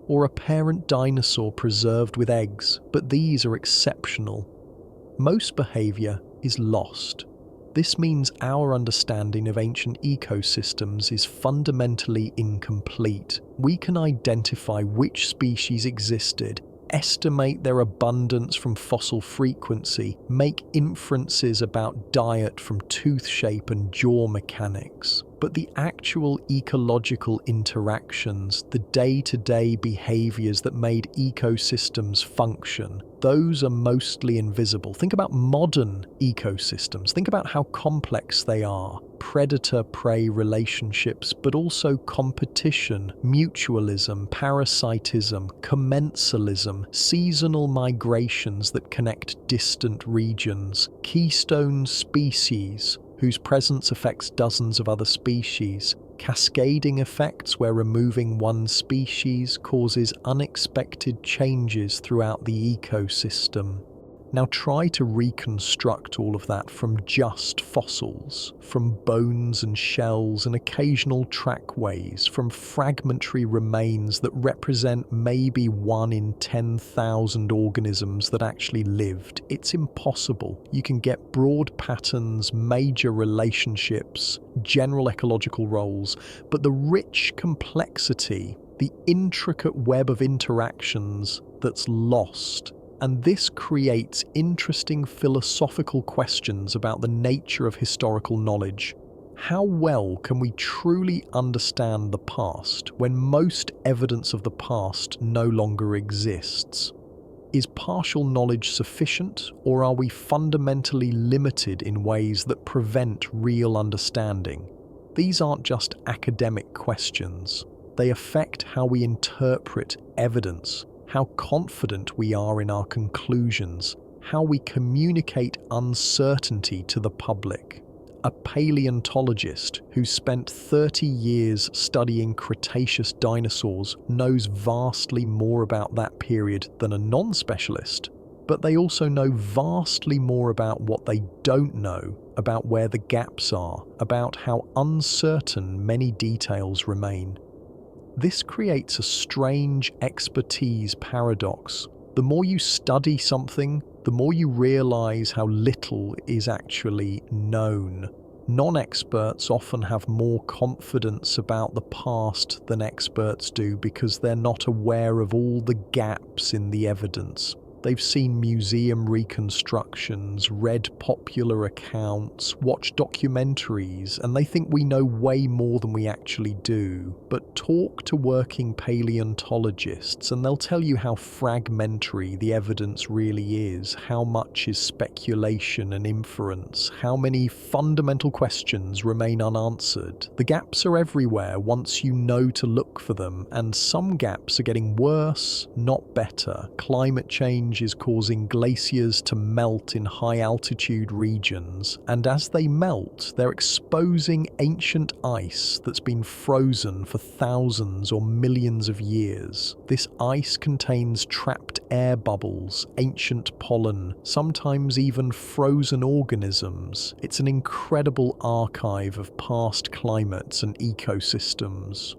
or a parent dinosaur preserved with eggs, but these are exceptional. Most behavior is lost. This means our understanding of ancient ecosystems is fundamentally incomplete. We can identify which species existed, estimate their abundance from fossil frequency, make inferences about diet from tooth shape and jaw mechanics. But the actual ecological interactions, the day-to-day behaviors that made ecosystems function, those are mostly invisible. Think about modern ecosystems. Think about how complex they are. Predator-prey relationships, but also competition, mutualism, parasitism, commensalism, seasonal migrations that connect distant regions, keystone species whose presence affects dozens of other species, cascading effects where removing one species causes unexpected changes throughout the ecosystem. Now try to reconstruct all of that from just fossils, from bones and shells and occasional trackways, from fragmentary remains that represent maybe 1 in 10,000 organisms that actually lived. It's impossible. You can get broad patterns, major relationships, general ecological roles, but the rich complexity, the intricate web of interactions that's lost. And this creates interesting philosophical questions about the nature of historical knowledge. How well can we truly understand the past when most evidence of the past no longer exists? Is partial knowledge sufficient, or are we fundamentally limited in ways that prevent real understanding? These aren't just academic questions. They affect how we interpret evidence, how confident we are in our conclusions, how we communicate uncertainty to the public. A paleontologist who spent 30 years studying Cretaceous dinosaurs knows vastly more about that period than a non-specialist, but they also know vastly more about what they don't know, about where the gaps are, about how uncertain many details remain. This creates a strange expertise paradox. The more you study something, the more you realize how little is actually known. Non-experts often have more confidence about the past than experts do because they're not aware of all the gaps in the evidence. They've seen museum reconstructions, read popular accounts, watched documentaries, and they think we know way more than we actually do. But talk to working paleontologists and they'll tell you how fragmentary the evidence really is, how much is speculation and inference, how many fundamental questions remain unanswered. The gaps are everywhere once you know to look for them, and some gaps are getting worse, not better. Climate change is causing glaciers to melt in high-altitude regions, and as they melt, they're exposing ancient ice that's been frozen for thousands or millions of years. This ice contains trapped air bubbles, ancient pollen, sometimes even frozen organisms. It's an incredible archive of past climates and ecosystems.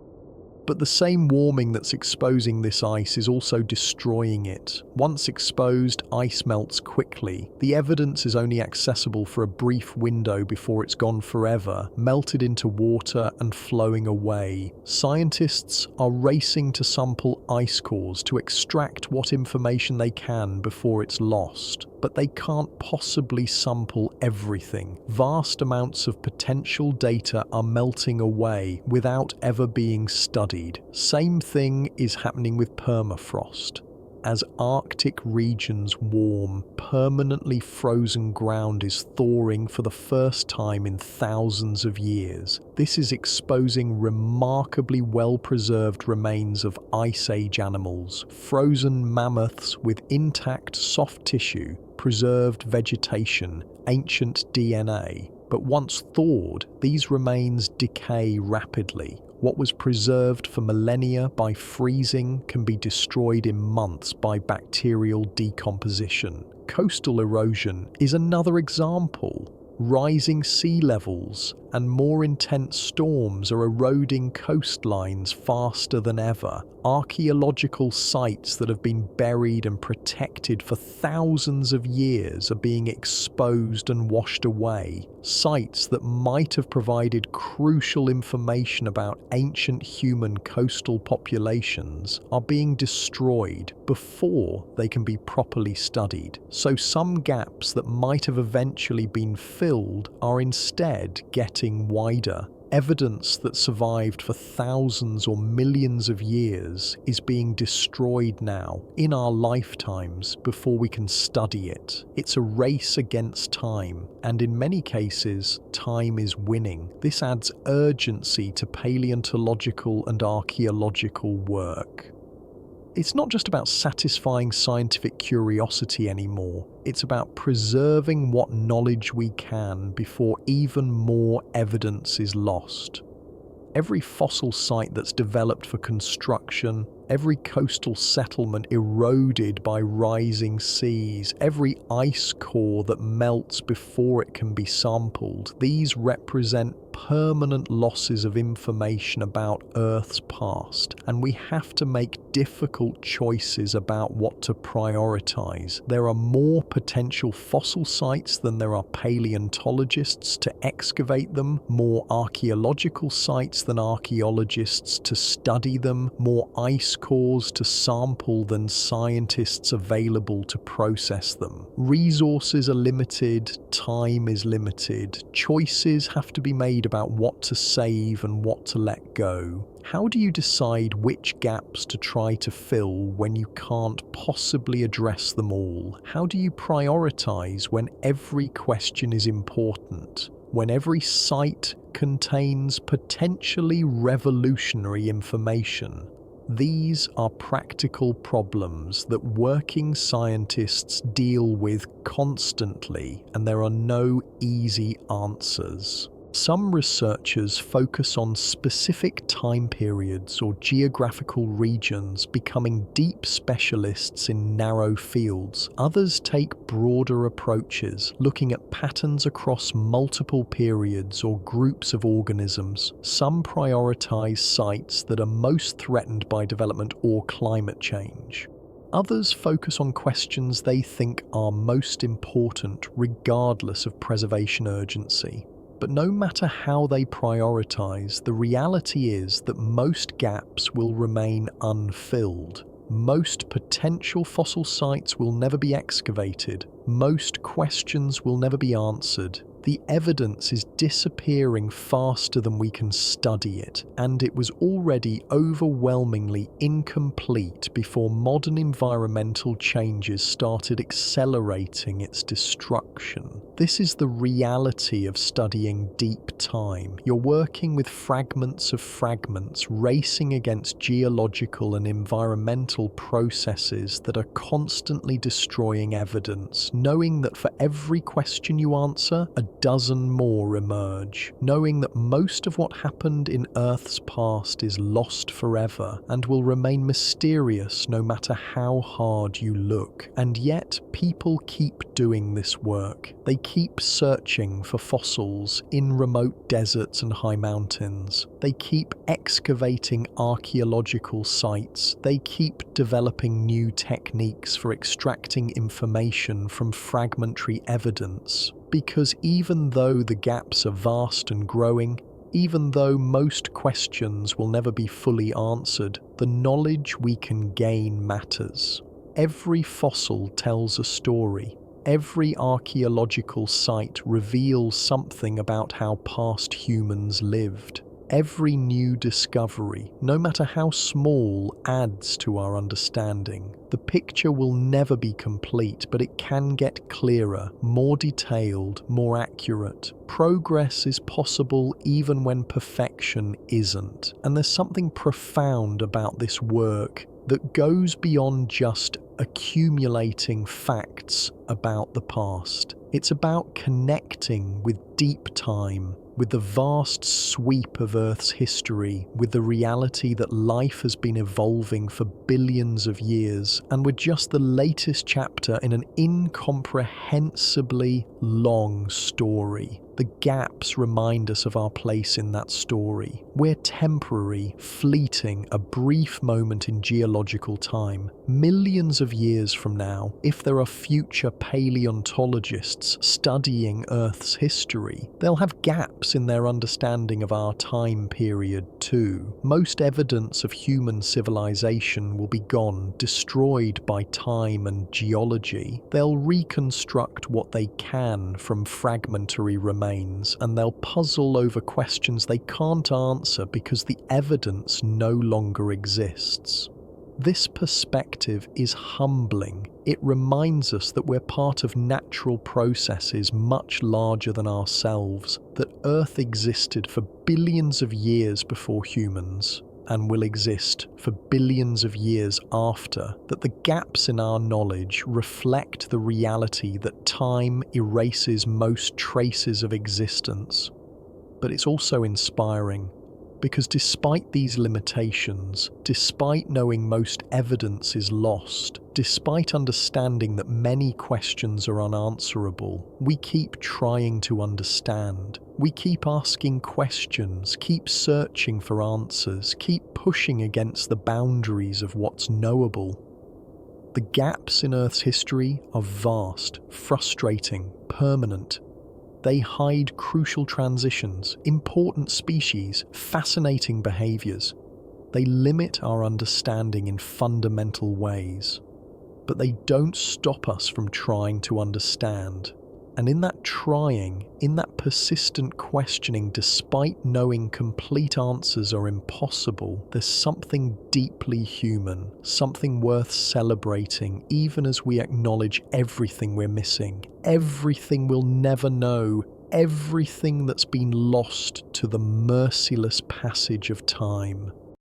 But the same warming that's exposing this ice is also destroying it. Once exposed, ice melts quickly. The evidence is only accessible for a brief window before it's gone forever, melted into water and flowing away. Scientists are racing to sample ice cores to extract what information they can before it's lost. But they can't possibly sample everything. Vast amounts of potential data are melting away without ever being studied. Same thing is happening with permafrost. As Arctic regions warm, permanently frozen ground is thawing for the first time in thousands of years. This is exposing remarkably well-preserved remains of Ice Age animals, frozen mammoths with intact soft tissue, preserved vegetation, ancient DNA. But once thawed, these remains decay rapidly. What was preserved for millennia by freezing can be destroyed in months by bacterial decomposition. Coastal erosion is another example. Rising sea levels and more intense storms are eroding coastlines faster than ever. Archaeological sites that have been buried and protected for thousands of years are being exposed and washed away. Sites that might have provided crucial information about ancient human coastal populations are being destroyed before they can be properly studied. So some gaps that might have eventually been filled are instead getting wider. Evidence that survived for thousands or millions of years is being destroyed now, in our lifetimes, before we can study it. It's a race against time, and in many cases, time is winning. This adds urgency to paleontological and archaeological work. It's not just about satisfying scientific curiosity anymore. It's about preserving what knowledge we can before even more evidence is lost. Every fossil site that's developed for construction, every coastal settlement eroded by rising seas, every ice core that melts before it can be sampled, these represent permanent losses of information about Earth's past, and we have to make difficult choices about what to prioritize. There are more potential fossil sites than there are paleontologists to excavate them, more archaeological sites than archaeologists to study them, more ice cores to sample than scientists available to process them. Resources are limited, time is limited, choices have to be made about what to save and what to let go. How do you decide which gaps to try to fill when you can't possibly address them all? How do you prioritize when every question is important? When every site contains potentially revolutionary information? These are practical problems that working scientists deal with constantly, and there are no easy answers. Some researchers focus on specific time periods or geographical regions, becoming deep specialists in narrow fields. Others take broader approaches, looking at patterns across multiple periods or groups of organisms. Some prioritize sites that are most threatened by development or climate change. Others focus on questions they think are most important regardless of preservation urgency. But no matter how they prioritize, the reality is that most gaps will remain unfilled. Most potential fossil sites will never be excavated. Most questions will never be answered. The evidence is disappearing faster than we can study it, and it was already overwhelmingly incomplete before modern environmental changes started accelerating its destruction. This is the reality of studying deep time. You're working with fragments of fragments, racing against geological and environmental processes that are constantly destroying evidence, knowing that for every question you answer, a dozen more emerge, knowing that most of what happened in Earth's past is lost forever and will remain mysterious no matter how hard you look. And yet, people keep doing this work. They keep searching for fossils in remote deserts and high mountains. They keep excavating archaeological sites. They keep developing new techniques for extracting information from fragmentary evidence. Because even though the gaps are vast and growing, even though most questions will never be fully answered, the knowledge we can gain matters. Every fossil tells a story. Every archaeological site reveals something about how past humans lived. Every new discovery, no matter how small, adds to our understanding. The picture will never be complete, but it can get clearer, more detailed, more accurate. Progress is possible even when perfection isn't. And there's something profound about this work that goes beyond just accumulating facts about the past. It's about connecting with deep time, with the vast sweep of Earth's history, with the reality that life has been evolving for billions of years, and we're just the latest chapter in an incomprehensibly long story. The gaps remind us of our place in that story. We're temporary, fleeting, a brief moment in geological time. Millions of years from now, if there are future paleontologists studying Earth's history, they'll have gaps in their understanding of our time period too. Most evidence of human civilization will be gone, destroyed by time and geology. They'll reconstruct what they can from fragmentary remains, and they'll puzzle over questions they can't answer because the evidence no longer exists. This perspective is humbling. It reminds us that we're part of natural processes much larger than ourselves, that Earth existed for billions of years before humans, and will exist for billions of years after, that the gaps in our knowledge reflect the reality that time erases most traces of existence. But it's also inspiring, because despite these limitations, despite knowing most evidence is lost, despite understanding that many questions are unanswerable, we keep trying to understand. We keep asking questions, keep searching for answers, keep pushing against the boundaries of what's knowable. The gaps in Earth's history are vast, frustrating, permanent. They hide crucial transitions, important species, fascinating behaviours. They limit our understanding in fundamental ways. But they don't stop us from trying to understand. And in that trying, in that persistent questioning, despite knowing complete answers are impossible, there's something deeply human, something worth celebrating, even as we acknowledge everything we're missing, everything we'll never know, everything that's been lost to the merciless passage of time.